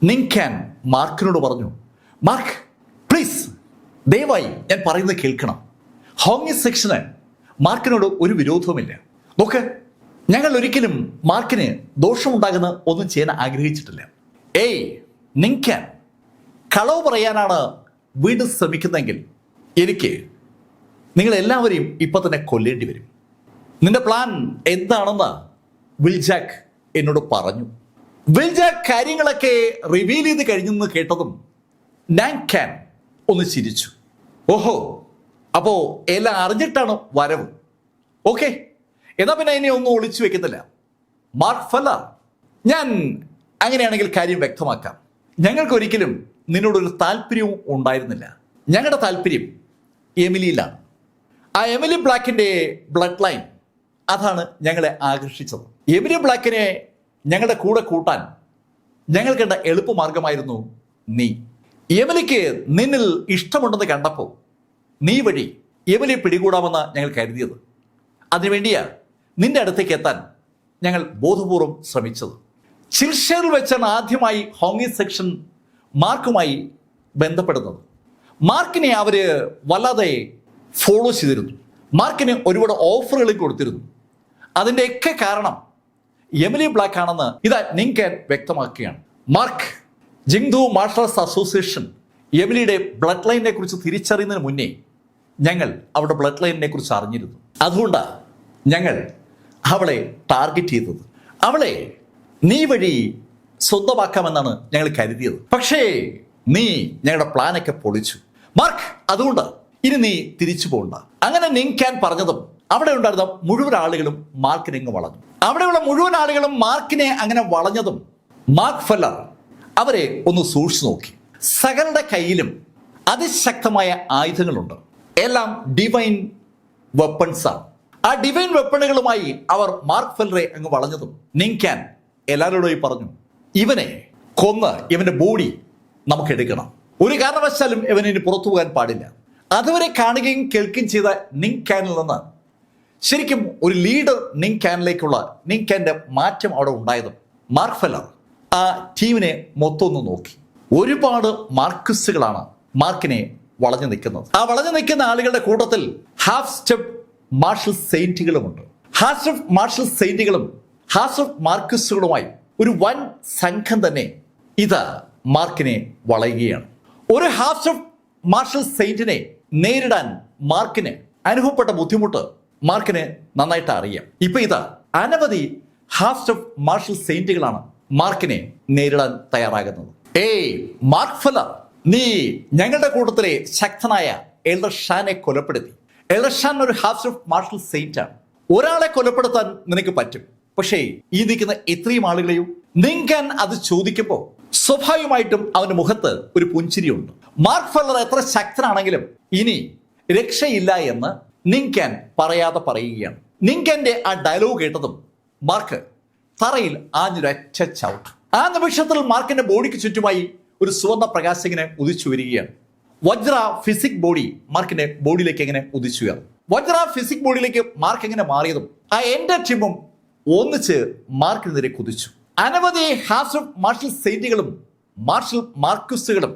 A: നിങ്കാൻ മാർക്കിനോട് പറഞ്ഞു, മാർക്ക് പ്ലീസ്, ദയവായി ഞാൻ പറയുന്നത് കേൾക്കണം. ഹോങ്ങി സെക്ഷന് മാർക്കിനോട് ഒരു വിരോധവുമില്ല. നോക്ക്, ഞങ്ങൾ ഒരിക്കലും മാർക്കിന് ദോഷമുണ്ടാകുന്ന ഒന്നും ചെയ്യാൻ ആഗ്രഹിച്ചിട്ടില്ല. ഏയ് നിങ്കാൻ, കളവ് പറയാനാണ് വീണ്ടും ശ്രമിക്കുന്നതെങ്കിൽ എനിക്ക് നിങ്ങളെല്ലാവരെയും ഇപ്പൊ തന്നെ കൊല്ലേണ്ടി വരും. നിന്റെ പ്ലാൻ എന്താണെന്ന് വിൽജാക്ക് എന്നോട് പറഞ്ഞു. വിൽജാക്ക് കാര്യങ്ങളൊക്കെ റിവീൽ ചെയ്ത് കഴിഞ്ഞെന്ന് കേട്ടതും നാങ്കാൻ ഒന്ന് ചിരിച്ചു. ഓഹോ, അപ്പോ എല്ലാം അറിഞ്ഞിട്ടാണ് വരവ്. ഓക്കെ, എന്നാ പിന്നെ ഇനി ഒന്നും ഒളിച്ചു വെക്കുന്നില്ല. മാർക്ക് ഫെല്ലർ, ഞാൻ അങ്ങനെയാണെങ്കിൽ കാര്യം വ്യക്തമാക്കാം. ഞങ്ങൾക്കൊരിക്കലും നിന്നോടൊരു താല്പര്യവും ഉണ്ടായിരുന്നില്ല. ഞങ്ങളുടെ താല്പര്യം എമിലിയിലാണ്. ആ എമിലി ബ്ലാക്കിന്റെ ബ്ലഡ് ലൈൻ, അതാണ് ഞങ്ങളെ ആകർഷിച്ചത്. എമിലി ബ്ലാക്കിനെ ഞങ്ങളുടെ കൂടെ കൂട്ടാൻ ഞങ്ങൾ കണ്ട എളുപ്പമാർഗമായിരുന്നു നീ. എമിലിക്ക് നിന്നിൽ ഇഷ്ടമുണ്ടെന്ന് കണ്ടപ്പോൾ നീ വഴി എമിലിയെ പിടികൂടാമെന്ന് ഞങ്ങൾ കരുതിയത്. അതിനുവേണ്ടിയാ നിന്റെ അടുത്തേക്ക് എത്താൻ ഞങ്ങൾ ബോധപൂർവം ശ്രമിച്ചത്. ചിൽഷറിൽ വെച്ചാണ് ആദ്യമായി ഹോങ്ങി സെക്ഷൻ മാർക്കുമായി ബന്ധപ്പെടുന്നത്. മാർക്കിനെ അവര് വല്ലാതെ ഫോളോ ചെയ്തിരുന്നു. മാർക്കിന് ഒരുപാട് ഓഫറുകൾ കൊടുത്തിരുന്നു. അതിൻ്റെയൊക്കെ കാരണം എമിലി ബ്ലാക്ക് ആണെന്ന് ഇതാ നിങ്കാൻ വ്യക്തമാക്കുകയാണ്. Mark, Jingdu martial arts association എമിലിയുടെ ബ്ലഡ് ലൈനിനെ കുറിച്ച് തിരിച്ചറിയുന്നതിന് മുന്നേ ഞങ്ങൾ അവരുടെ ബ്ലഡ് ലൈനിനെ കുറിച്ച് അറിഞ്ഞിരുന്നു. അതുകൊണ്ടാണ് ഞങ്ങൾ അവളെ ടാർഗറ്റ് ചെയ്തത്. അവളെ നീ വഴി സ്വന്തമാക്കാമെന്നാണ് ഞങ്ങൾ കരുതിയത്. പക്ഷേ നീ ഞങ്ങളുടെ പ്ലാനൊക്കെ പൊളിച്ചു മാർക്ക്. അതുകൊണ്ട് ഇനി നീ തിരിച്ചു പോകണ്ട. അങ്ങനെ നിങ്കാൻ പറഞ്ഞതും അവിടെ ഉണ്ടായിരുന്ന മുഴുവൻ ആളുകളും മാർക്കിനെ അങ്ങ് വളഞ്ഞു. അവിടെയുള്ള മുഴുവൻ ആളുകളും മാർക്കിനെ അങ്ങനെ വളഞ്ഞതും മാർക്ക് ഫെല്ലർ അവരെ ഒന്ന് സൂക്ഷിച്ചു നോക്കി. സകലരുടെ കയ്യിലും അതിശക്തമായ ആയുധങ്ങളുണ്ട്. എല്ലാം ഡിവൈൻ വെപ്പൺസാണ്. ആ ഡിവൈൻ വെപ്പണുകളുമായി അവർ മാർക്ക് ഫെല്ലറെ അങ്ങ് വളഞ്ഞതും നിങ്കാൻ എല്ലാവരോടും പറഞ്ഞു, ഇവനെ കൊന്ന് ഇവന്റെ ബോഡി നമുക്ക് എടുക്കണം. ഒരു കാരണവശാലും ഇവന് ഇനി പുറത്തു പോകാൻ പാടില്ല. അതുവരെ കാണുകയും കേൾക്കുകയും ചെയ്ത നിങ്കാനിൽ നിന്ന് ശരിക്കും ഒരു ലീഡർ നിങ്കാനിലേക്കുള്ള നിങ്കാന്റെ മാറ്റം അവിടെ ഉണ്ടായതും മാർക്ക് ഫെല്ലർ ആ ടീമിനെ മൊത്തം ഒന്ന് നോക്കി. ഒരുപാട് മാർക്കിസ്റ്റുകളാണ് മാർക്കിനെ വളഞ്ഞു നിൽക്കുന്നത്. ആ വളഞ്ഞു നിൽക്കുന്ന ആളുകളുടെ കൂട്ടത്തിൽ ഹാഫ് സ്റ്റെപ്പ് മാർഷൽ സെയിന്റുകളുമുണ്ട്. ഹാഫ് സ്റ്റെപ്പ് മാർഷൽ സെയിന്റുകളും ഹാഫ് സ്റ്റെപ്പ് മാർക്കിസ്റ്റുകളുമായി ഒരു വൻ സംഘം തന്നെ ഇത് മാർക്കിനെ വളയുകയാണ്. ഒരു ഹാഫ് സ്റ്റെപ്പ് മാർഷൽ സെയിന്റിനെ നേരിടാൻ മാർക്കിന് അനുഭവപ്പെട്ട ബുദ്ധിമുട്ട് മാർക്കിന് നന്നായിട്ട് അറിയാം. ഇപ്പൊ ഇത് അനവധി ഹാഫ് സ്റ്റെപ്പ് മാർഷൽ സെയിന്റുകളാണ് മാർക്കിനെ നേരിടാൻ തയ്യാറാകുന്നത്. ഏയ് മാർക്ക് ഫെല്ലർ, നീ ഞങ്ങളുടെ കൂട്ടത്തിലെ ശക്തനായ എൽഡർ ഷാനെ കൊലപ്പെടുത്തി. എൽഡർ ഷാൻ ഒരു ഹാഫ് സ്റ്റെപ്പ് മാർഷൽ സെയിന്റ് ആണ്. ഒരാളെ കൊലപ്പെടുത്താൻ നിനക്ക് പറ്റും. പക്ഷേ ഈ നിൽക്കുന്ന ഇത്രയും ആളുകളെയും നിങ്കാൻ അത് ചോദിക്കുമ്പോൾ സ്വാഭാവികമായിട്ടും അവന്റെ മുഖത്ത് ഒരു പുഞ്ചിരിയുണ്ട്. മാർക്ക് ഫെല്ലർ എത്ര ശക്തനാണെങ്കിലും ഇനി രക്ഷയില്ല എന്ന് നിങ്കാൻ പറയാതെ പറയുകയാണ്. നിങ്കാന്റെ ആ ഡയലോഗ് കേട്ടതും മാർക്ക് തറയിൽ ആഞ്ഞൊരൊറ്റ ചവിട്ട്. ആ നിമിഷത്തിൽ മാർക്കിന്റെ ബോഡിക്ക് ചുറ്റുമായി ഒരു സുവർണ്ണ പ്രകാശിങ്ങനെ ഉദിച്ചു വരികയാണ്. വജ്ര ഫിസിക് ബോഡി മാർക്കിന്റെ ബോഡിയിലേക്ക് എങ്ങനെ ഉദിച്ചു കയറും. വജ്ര ഫിസിക് ബോഡിയിലേക്ക് മാർക്ക് എങ്ങനെ മാറിയതും ആ എന്റെ ടീമും ഒന്നിച്ച് മാർക്കിനെതിരെ കുതിച്ചു. അനവധി ഹാഫ് സ്റ്റെപ്പ് മാർഷൽ സെയിന്റുകളും മാർഷൽ മാർക്കിസ്റ്റുകളും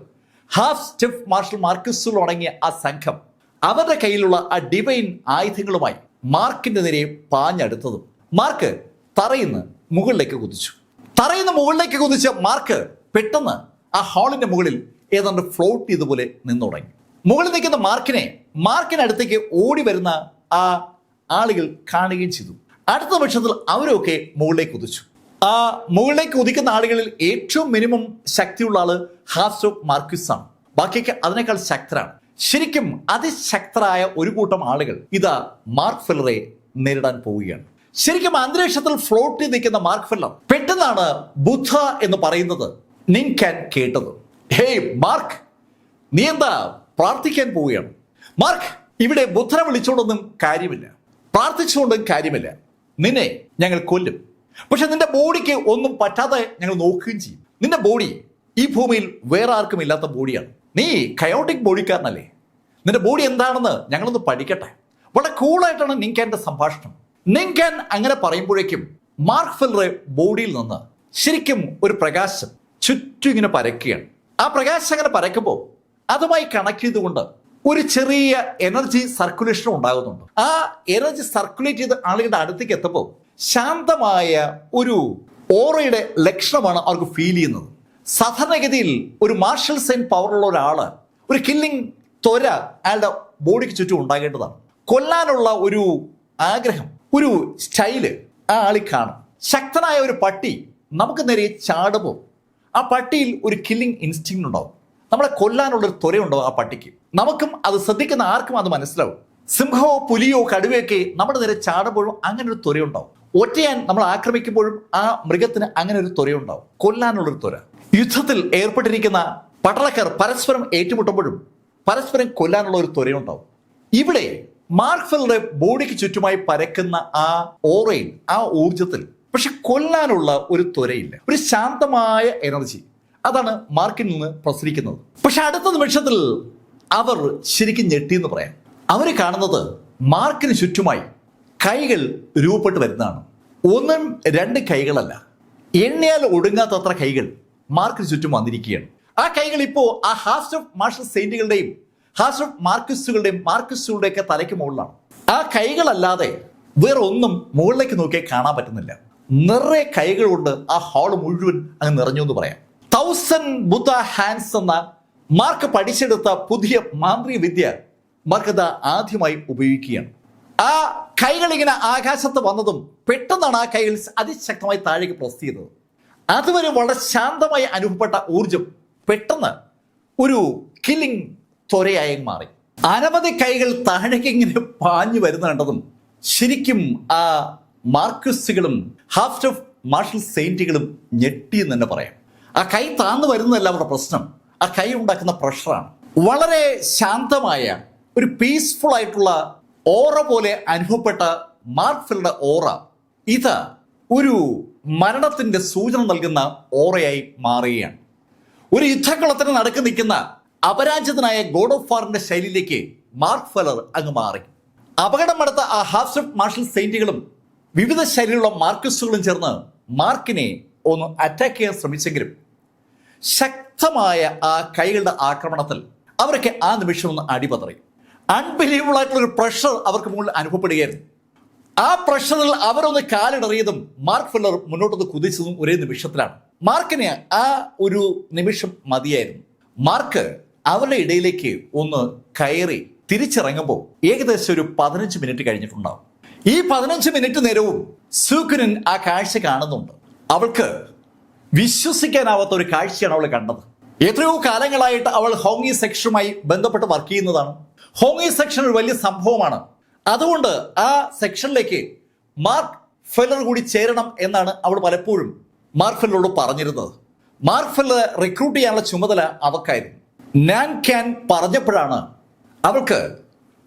A: ഹാഫ് സ്റ്റെപ്പ് മാർഷൽ മാർക്കിസ്റ്റുകളും അടങ്ങിയ ആ സംഘം അവരുടെ കയ്യിലുള്ള ആ ഡിവൈൻ ആയുധങ്ങളുമായി മാർക്കിന്റെ നേരെ പാഞ്ഞടുത്തതും മാർക്ക് തറയിന്ന് മുകളിലേക്ക് കുതിച്ചു. തറയിന്ന് മുകളിലേക്ക് കുതിച്ച മാർക്ക് പെട്ടെന്ന് ആ ഹാളിന്റെ മുകളിൽ ഏതാണ്ട് ഫ്ലോട്ട് ചെയ്തപോലെ നിന്നു തുടങ്ങി. മുകളിൽ നിൽക്കുന്ന മാർക്കിനടുത്തേക്ക് ഓടി വരുന്ന ആ ആളുകൾ കാണുകയും ചെയ്തു. അടുത്ത പക്ഷത്തിൽ അവരൊക്കെ മുകളിലേക്ക് കുതിച്ചു. ആ മുകളിലേക്ക് കുതിക്കുന്ന ആളുകളിൽ ഏറ്റവും മിനിമം ശക്തിയുള്ള ആള് ഹാഫ് സ്റ്റെപ്പ് മാർക്കിസ് ആണ്. ബാക്കിയൊക്കെ അതിനേക്കാൾ ശക്തരാണ്. ശരിക്കും അതിശക്തരായ ഒരു കൂട്ടം ആളുകൾ ഇതാ മാർക്ക് ഫെല്ലറെ നേരിടാൻ പോവുകയാണ്. ശരിക്കും അന്തരീക്ഷത്തിൽ ഫ്ലോട്ട് ചെയ്ത് നിൽക്കുന്ന മാർക്ക് ഫെല്ലർ പെട്ടെന്നാണ് ബുദ്ധ എന്ന് പറയുന്നത് നിൻകാൻ കേട്ടത്. ഹേയ് മാർക്ക്, നീ എന്താ പ്രാർത്ഥിക്കാൻ പോവുകയാണ്? മാർക്ക്, ഇവിടെ ബുദ്ധനെ വിളിച്ചുകൊണ്ടൊന്നും കാര്യമില്ല, പ്രാർത്ഥിച്ചുകൊണ്ടും കാര്യമില്ല. നിന്നെ ഞങ്ങൾ കൊല്ലും. പക്ഷെ നിന്റെ ബോഡിക്ക് ഒന്നും പറ്റാതെ ഞങ്ങൾ നോക്കുകയും ചെയ്യും. നിന്റെ ബോഡി ഈ ഭൂമിയിൽ വേറെ ആർക്കും ഇല്ലാത്ത ബോഡിയാണ്. നീ കയോട്ടിക് ബോഡിക്കാരനല്ലേ? നിന്റെ ബോഡി എന്താണെന്ന് ഞങ്ങളൊന്ന് പഠിക്കട്ടെ. വളരെ കൂളായിട്ടാണ് നിൻകാന്റെ സംഭാഷണം. നിൻകാൻ അങ്ങനെ പറയുമ്പോഴേക്കും മാർക്ക് ഫെല്ലറെ ബോഡിയിൽ നിന്ന് ശരിക്കും ഒരു പ്രകാശം ചുറ്റും ഇങ്ങനെ പരക്കുകയാണ്. ആ പ്രകാശം അങ്ങനെ പരക്കുമ്പോൾ അതുമായി കണക്ട് ചെയ്തുകൊണ്ട് ഒരു ചെറിയ എനർജി സർക്കുലേഷൻ ഉണ്ടാകുന്നുണ്ട്. ആ എനർജി സർക്കുലേറ്റ് ചെയ്ത് ആളുകളുടെ അടുത്തേക്ക് എത്തുമ്പോൾ ശാന്തമായ ഒരു ഓറയുടെ ലക്ഷണമാണ് അവർക്ക് ഫീൽ ചെയ്യുന്നത്. സാധാരണഗതിയിൽ ഒരു മാർഷൽ സൈൻ പവറുള്ള ഒരാള് ഒരു കില്ലിംഗ് ത്വര അയാളുടെ ബോഡിക്ക് ചുറ്റും ഉണ്ടാകേണ്ടതാണ്. കൊല്ലാനുള്ള ഒരു ആഗ്രഹം, ഒരു സ്റ്റൈല് ആ ആളിൽ കാണും. ശക്തനായ ഒരു പട്ടി നമുക്ക് നേരെ ചാടുമ്പോൾ ആ പട്ടിയിൽ ഒരു കില്ലിംഗ് ഇൻസ്റ്റിങ് ഉണ്ടാവും. നമ്മളെ കൊല്ലാനുള്ളൊരു ത്വരയുണ്ടാവും ആ പട്ടിക്ക്. നമുക്കും അത് ശ്രദ്ധിക്കുന്ന ആർക്കും അത് മനസ്സിലാവും. സിംഹമോ പുലിയോ കടുവയൊക്കെ നമ്മുടെ നേരെ ചാടുമ്പോഴും അങ്ങനെ ഒരു ത്വരയുണ്ടാവും. ഒറ്റയാൻ നമ്മൾ ആക്രമിക്കുമ്പോഴും ആ മൃഗത്തിന് അങ്ങനെ ഒരു ത്വരയുണ്ടാവും, കൊല്ലാനുള്ളൊരു ത്വര. യുദ്ധത്തിൽ ഏർപ്പെട്ടിരിക്കുന്ന പട്ടാളക്കാർ പരസ്പരം ഏറ്റുമുട്ടുമ്പോഴും പരസ്പരം കൊല്ലാനുള്ള ഒരു ത്വരയുണ്ടാവും. ഇവിടെ മാർക്ക് ഫെല്ലറുടെ ബോഡിക്ക് ചുറ്റുമായി പരക്കുന്ന ആ ഓറയിൽ, ആ ഊർജത്തിൽ പക്ഷെ കൊല്ലാനുള്ള ഒരു ത്വരയില്ല, ഒരു ശാന്തമായ എനർജി. അതാണ് മാർക്കിൽ നിന്ന് പ്രസരിക്കുന്നത്. പക്ഷെ അടുത്ത നിമിഷത്തിൽ അവർ ശരിക്കും ഞെട്ടിയെന്ന് പറയാം. അവർ കാണുന്നത് മാർക്കിന് ചുറ്റുമായി കൈകൾ രൂപപ്പെട്ട് വരുന്നതാണ്. ഒന്നും രണ്ട് കൈകളല്ല, എണ്ണിയാൽ ഒടുങ്ങാത്തത്ര കൈകൾ മാർക്കിന് ചുറ്റും വന്നിരിക്കുകയാണ്. ആ കൈകൾ ഇപ്പോൾ ആ ഹാസ്റ്റ് ഓഫ് മാർഷൽ സെയിന്റുകളുടെയും ഹാസ്റ്റ് ഓഫ് മാർക്കിസ്റ്റുകളുടെയൊക്കെ തലയ്ക്ക് മുകളിലാണ്. ആ കൈകളല്ലാതെ വേറെ ഒന്നും മുകളിലേക്ക് നോക്കിയാൽ കാണാൻ പറ്റുന്നില്ല. നിറയെ കൈകൾ കൊണ്ട് ആ ഹാള് മുഴുവൻ അങ്ങ് നിറഞ്ഞു എന്ന് പറയാം. 1000 ബുദ്ധ ഹാൻഡ്സ് എന്ന മാർക്ക് പഠിച്ചെടുത്ത പുതിയ മാന്ത്രിക വിദ്യ മാർക്ക് ആദ്യമായി ഉപയോഗിക്കുകയാണ്. ആ കൈകൾ ഇങ്ങനെ ആകാശത്ത് വന്നതും പെട്ടെന്നാണ് ആ കൈകൾ അതിശക്തമായി താഴേക്ക് പ്രസ് ചെയ്തത്. അതുവരെ വളരെ ശാന്തമായി അനുഭവപ്പെട്ട ഊർജം പെട്ടെന്ന് ഒരു കില്ലിംഗ് ത്വരയായി മാറി. അനവധി കൈകൾ താഴേക്ക് ഇങ്ങനെ പാഞ്ഞു വരുന്ന കണ്ടതും ശരിക്കും ആ മാർക്സിസ്റ്റുകളും ഹാസ്റ്റ് ഓഫ് മാർഷൽ സെയിന്റുകളും ഞെട്ടിയെന്ന് തന്നെ പറയാം. ആ കൈ താന്നു വരുന്നതല്ല അവരുടെ പ്രശ്നം, ആ കൈ ഉണ്ടാക്കുന്ന പ്രഷറാണ്. വളരെ ശാന്തമായ ഒരു പീസ്ഫുൾ ആയിട്ടുള്ള ഓറ പോലെ അനുഭവപ്പെട്ട മാർക്ക് ഫെല്ലറുടെ ഓറ ഇത് ഒരു മരണത്തിന്റെ സൂചന നൽകുന്ന ഓറയായി മാറുകയാണ്. ഒരു യുദ്ധക്കളത്തിന് നടുക്ക് നിൽക്കുന്ന അപരാജിതനായ ഗോഡ് ഓഫ് വാറിന്റെ ശൈലിയിലേക്ക് മാർക്ക് ഫെല്ലർ അങ്ങ് മാറി. അപകടമെടുത്ത ആ ഹാസ്റ്റ് ഓഫ് മാർഷൽ സെയിന്റുകളും വിവിധ ശൈലിയിലുള്ള മാർക്സിസ്റ്റുകളും ചേർന്ന് മാർക്കിനെ ഒന്ന് അറ്റാക്ക് ചെയ്യാൻ ശ്രമിച്ചെങ്കിലും ശക്തമായ ആ കൈകളുടെ ആക്രമണത്തിൽ അവരൊക്കെ ആ നിമിഷം ഒന്ന് അടിപതറി. അൺബിലീവബിൾ ആയിട്ടുള്ള ഒരു പ്രഷർ അവർക്ക് മുകളിൽ അനുഭവപ്പെടുകയായിരുന്നു. ആ പ്രഷറിൽ അവരൊന്ന് കാലിടറിയതും മാർക്ക് ഫെല്ലർ മുന്നോട്ടൊന്ന് കുതിച്ചതും ഒരേ നിമിഷത്തിലാണ്. മാർക്കിന് ആ ഒരു നിമിഷം മതിയായിരുന്നു. മാർക്ക് അവരുടെ ഇടയിലേക്ക് ഒന്ന് കയറി തിരിച്ചിറങ്ങുമ്പോൾ ഏകദേശം ഒരു 15 മിനിറ്റ് കഴിഞ്ഞിട്ടുണ്ടാവും. ഈ 15 മിനിറ്റ് നേരവും സൂക്കുനൻ ആ കാഴ്ച കാണുന്നുണ്ട്. അവൾക്ക് വിശ്വസിക്കാനാവാത്ത ഒരു കാഴ്ചയാണ് അവൾ കണ്ടത്. എത്രയോ കാലങ്ങളായിട്ട് അവൾ ഹോങ്ങി സെക്ഷനുമായി ബന്ധപ്പെട്ട് വർക്ക് ചെയ്യുന്നതാണ്. ഹോങ്ങി സെക്ഷൻ ഒരു വലിയ സംഭവമാണ്. അതുകൊണ്ട് ആ സെക്ഷനിലേക്ക് മാർക്ക് ഫെല്ലർ കൂടി ചേരണം എന്നാണ് അവൾ പലപ്പോഴും മാർക്ക് ഫെല്ലറോട് പറഞ്ഞിരുന്നത്. മാർക്ക് ഫെല്ലറെ റിക്രൂട്ട് ചെയ്യാനുള്ള ചുമതല അവൾക്കായിരുന്നു. നിൻകാൻ പറഞ്ഞപ്പോഴാണ് അവൾക്ക്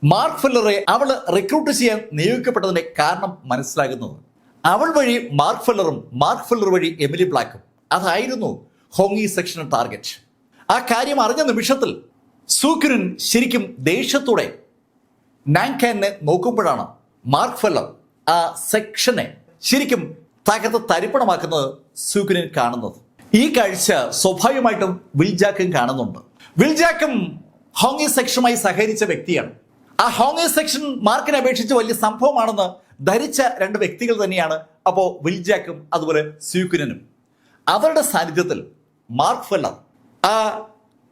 A: മാർക്ക് ഫെല്ലറെ അവൾ റിക്രൂട്ട് ചെയ്യാൻ നിയോഗിക്കപ്പെട്ടതിന്റെ കാരണം മനസ്സിലാകുന്നത്. അവൾ വഴി മാർക്ക് ഫെല്ലറും മാർക്ക് ഫെല്ലർ വഴി എമിലി ബ്ലാക്കും അതായിരുന്നു ഹോങ്ങി സെക്ഷൻ ടാർഗറ്റ്. ആ കാര്യം അറിഞ്ഞ നിമിഷത്തിൽ സൂക്കുനൻ ശരിക്കും ദേഷ്യത്തോടെ നിൻകാനെ നോക്കുമ്പോഴാണ് മാർക്ക് ഫെല്ലർ ആ സെക്ഷനെ ശരിക്കും തകർത്ത് തരിപ്പണമാക്കുന്നത് സൂക്കുനൻ കാണുന്നത്. ഈ കാഴ്ച സ്വാഭാവികമായിട്ടും വിൽജാക്കും കാണുന്നുണ്ട്. വിൽജാക്കും ഹോങ്ങി സെക്ഷനുമായി സഹകരിച്ച വ്യക്തിയാണ്. ആ ഹോങ്ങി സെക്ഷൻ മാർക്കിനെ അപേക്ഷിച്ച് വലിയ സംഭവമാണെന്ന് ധരിച്ച രണ്ട് വ്യക്തികൾ തന്നെയാണ് അപ്പോൾ വിൽജാക്കും അതുപോലെ സൂക്കുനനും. അവരുടെ സാന്നിധ്യത്തിൽ മാർക്ക് ഫെല്ലർ ആ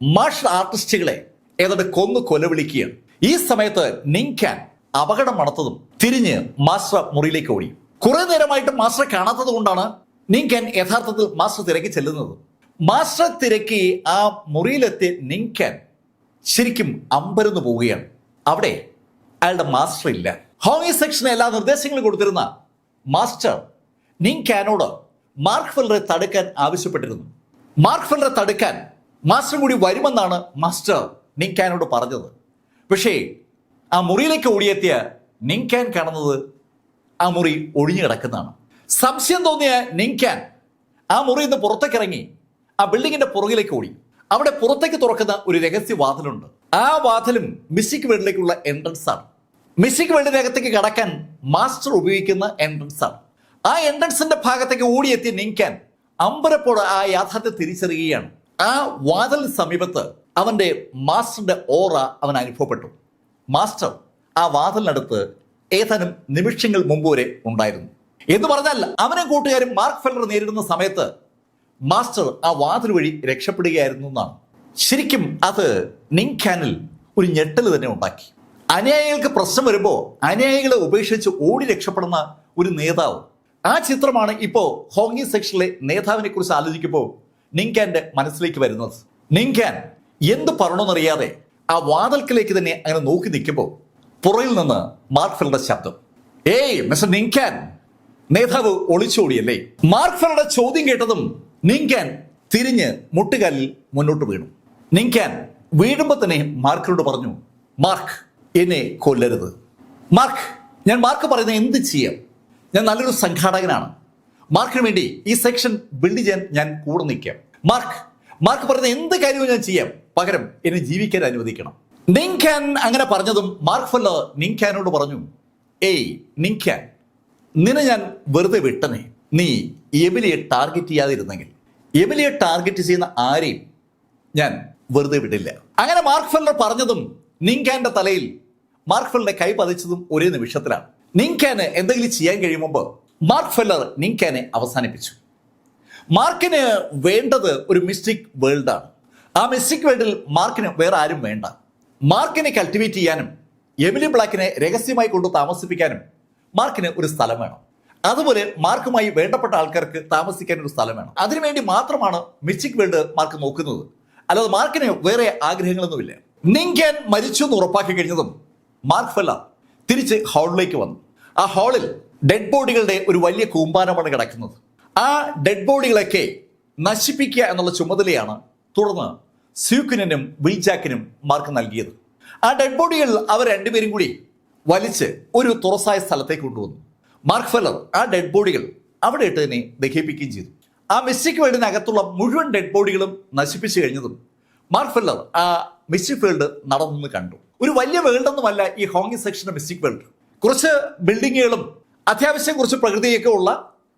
A: മാർഷൽ ആർട്ടിസ്റ്റുകളെ ഏതാണ്ട് കൊന്നു കൊലവിളിക്കുകയാണ്. ഈ സമയത്ത് നിൻകാൻ അപകടം മണത്തതും തിരിഞ്ഞ് മാസ്റ്റർ മുറിയിലേക്ക് ഓടി. കുറെ നേരമായിട്ട് മാസ്റ്റർ കാണാത്തത് കൊണ്ടാണ് നിൻകാൻ യഥാർത്ഥത്തിൽ മാസ്റ്റർ തിരക്കി ചെല്ലുന്നത്. മാസ്റ്റർ തിരക്കി ആ മുറിയിലെത്തിയ നിങ്കാൻ ശരിക്കും അമ്പരന്ന് പോവുകയാണ്. അവിടെ അയാളുടെ മാസ്റ്റർ ഇല്ല. ഹോങ്ങി സെക്ഷന് എല്ലാ നിർദ്ദേശങ്ങളും കൊടുത്തിരുന്ന മാസ്റ്റർ നിങ്കാനോട് മാർക്ക് ഫെല്ലറെ തടുക്കാൻ ആവശ്യപ്പെട്ടിരുന്നു. മാർക്ക് ഫെല്ലറെ തടുക്കാൻ മാസ്റ്റർ കൂടി വരുമെന്നാണ് മാസ്റ്റർ നിങ്കാനോട് പറഞ്ഞത്. പക്ഷേ ആ മുറിയിലേക്ക് ഓടിയെത്തിയ നിങ്കാൻ കാണുന്നത് ആ മുറി ഒഴിഞ്ഞു കിടക്കുന്നതാണ്. സംശയം തോന്നിയ നിങ്കാൻ ആ മുറിയിൽ നിന്ന് പുറത്തേക്കിറങ്ങി ആ ബിൽഡിങ്ങിന്റെ പുറകിലേക്ക് ഓടി. അവിടെ പുറത്തേക്ക് തുറക്കുന്ന ഒരു രഹസ്യ വാതിലുണ്ട്. ആ വാതിലും മിസ്റ്റിക് വേൾഡിലേക്കുള്ള എൻട്രൻസ് ആണ്. മിസ്റ്റിക് വേൾഡിനകത്തേക്ക് കടക്കാൻ മാസ്റ്റർ ഉപയോഗിക്കുന്ന എൻട്രൻസ് ആണ്. ആ എൻട്രൻസിന്റെ ഭാഗത്തേക്ക് ഓടിയെത്തിയ നിങ്കാൻ അമ്പരപ്പോട് ആ യാഥാർത്ഥ്യം തിരിച്ചറിയുകയാണ്. ആ വാതിലിന് സമീപത്ത് അവന്റെ മാസ്റ്ററിന്റെ ഓറ അവൻ അനുഭവപ്പെട്ടു. മാസ്റ്റർ ആ വാതിലിനടുത്ത് ഏതാനും നിമിഷങ്ങൾ മുമ്പ് വരെ ഉണ്ടായിരുന്നു. എന്ന് പറഞ്ഞാൽ അവനും കൂട്ടുകാരും മാർക്ക് ഫെല്ലർ നേരിടുന്ന സമയത്ത് മാസ്റ്റർ ആ വാതിൽ വഴി രക്ഷപ്പെടുകയായിരുന്നു എന്നാണ്. ശരിക്കും അത് നിങ്കാനിൽ ഒരു ഞെട്ടൽ തന്നെ ഉണ്ടാക്കി. അനുയായികൾക്ക് പ്രശ്നം വരുമ്പോൾ അനുയായികളെ ഉപേക്ഷിച്ച് ഓടി രക്ഷപ്പെടുന്ന ഒരു നേതാവ്. ആ ചിത്രമാണ് ഇപ്പോൾ ഹോങ്ങി സെക്ഷനിലെ നേതാവിനെ കുറിച്ച് ആലോചിക്കുമ്പോൾ നിങ്കാന്റെ മനസ്സിലേക്ക് വരുന്നത്. നിങ്കാൻ എന്ത് പറയണമെന്നറിയാതെ ആ വാതിൽക്കലേക്ക് തന്നെ അങ്ങനെ നോക്കി നിൽക്കുമ്പോൾ പുറയിൽ നിന്ന് മാർക്ക് ഫെല്ലറുടെ ശബ്ദം, ഏയ് മിസ്റ്റർ നിങ്കാൻ. നേതാവ് ഒളിച്ചോടിയല്ലേ? മാർക്ക് ഫെല്ലറുടെ ചോദ്യം കേട്ടതും നിങ്കാൻ തിരിഞ്ഞ് മുട്ടുകാലിൽ മുന്നോട്ട് വീണു. നിങ്കാൻ വീഴുമ്പോൾ തന്നെ മാർക്കിനോട് പറഞ്ഞു, മാർക്ക് എന്നെ കൊല്ലരുത്. ഞാൻ മാർക്ക് പറയുന്നത് എന്ത് ചെയ്യാം? ഞാൻ നല്ലൊരു സംഘാടകനാണ്. മാർക്കിന് വേണ്ടി ഈ സെക്ഷൻ ബിൽഡ് ചെയ്യാൻ ഞാൻ കൂടെ നിൽക്കാം. മാർക്ക് പറയുന്ന എന്ത് കാര്യവും ഞാൻ ചെയ്യാം, പകരം എന്നെ ജീവിക്കാൻ അനുവദിക്കണം. നിങ്കാൻ അങ്ങനെ പറഞ്ഞതും മാർക്ക് ഫെല്ലർ നിങ്കാനോട് പറഞ്ഞു, ഏയ് നിങ്കാൻ, നിന്നെ ഞാൻ വെറുതെ വിട്ടനെ. നീ എമിലിയെ ടാർഗറ്റ് ചെയ്യാതിരുന്നെങ്കിൽ, എമിലിയെ ടാർഗറ്റ് ചെയ്യുന്ന ആരെയും ഞാൻ വെറുതെ വിടില്ല. അങ്ങനെ മാർക്ക് ഫെല്ലർ പറഞ്ഞതും നിങ്കാന്റെ തലയിൽ മാർക്ക് ഫെല്ലറുടെ കൈ പതിച്ചതും ഒരേ നിമിഷത്തിലാണ്. നിങ്കാന് എന്തെങ്കിലും ചെയ്യാൻ കഴിയുമ്പോൾ മാർക്ക് ഫെല്ലർ നിങ്കാനെ അവസാനിപ്പിച്ചു. മാർക്കിന് വേണ്ടത് ഒരു മിസ്റ്റിക് വേൾഡാണ്. ആ മിസ്റ്റിക് വേൾഡിൽ മാർക്കിന് വേറെ ആരും വേണ്ട. മാർക്കിനെ കൾട്ടിവേറ്റ് ചെയ്യാനും എമിലി ബ്ലാക്കിനെ രഹസ്യമായി കൊണ്ട് താമസിപ്പിക്കാനും മാർക്കിന് ഒരു സ്ഥലം വേണം. അതുപോലെ മാർക്കുമായി വേണ്ടപ്പെട്ട ആൾക്കാർക്ക് താമസിക്കാൻ ഒരു സ്ഥലം വേണം. അതിനുവേണ്ടി മാത്രമാണ് മിസ്റ്റിക് വേൾഡ് മാർക്ക് നോക്കുന്നത്. അല്ലാതെ മാർക്കിന് വേറെ ആഗ്രഹങ്ങളൊന്നുമില്ല. നിങ്കാൻ മരിച്ചു എന്ന് ഉറപ്പാക്കി കഴിഞ്ഞതും മാർക്ക് ഫെല്ലർ തിരിച്ച് ഹാളിലേക്ക് വന്നു. ആ ഹാളിൽ ഡെഡ് ബോഡികളുടെ ഒരു വലിയ കൂമ്പാരമാണ് കിടക്കുന്നത്. ആ ഡെഡ് ബോഡികളൊക്കെ നശിപ്പിക്കുക എന്നുള്ള ചുമതലയാണ് തുടർന്ന് സ്യൂക്കിനും വിൽജാക്കിനും മാർക്ക് നൽകിയത്. ആ ഡെഡ് ബോഡികൾ അവർ രണ്ടുപേരും കൂടി വലിച്ച് ഒരു തുറസായ സ്ഥലത്തേക്ക് കൊണ്ടുവന്നു. മാർക്ക് ഫെല്ലർ ആ ഡെഡ് ബോഡികൾ അവിടെ ഇട്ട് തന്നെ ദഹിപ്പിക്കുകയും ചെയ്തു. ആ മിസ്റ്റിക് വേൾഡിനകത്തുള്ള മുഴുവൻ ഡെഡ് ബോഡികളും നശിപ്പിച്ചു കഴിഞ്ഞതും മാർക്ക് ഫെല്ലർ ആ മിസ്റ്റിക് വേൾഡ് നടന്നു കണ്ടു. ഒരു വലിയ വേൾഡ് ഒന്നുമല്ല ഈ ഹോങ്ങി സെക്ഷന്റെ മിസ്റ്റിക് വേൾഡ്. കുറച്ച് ബിൽഡിങ്ങുകളും അത്യാവശ്യം കുറച്ച് പ്രകൃതിയൊക്കെ ഉള്ള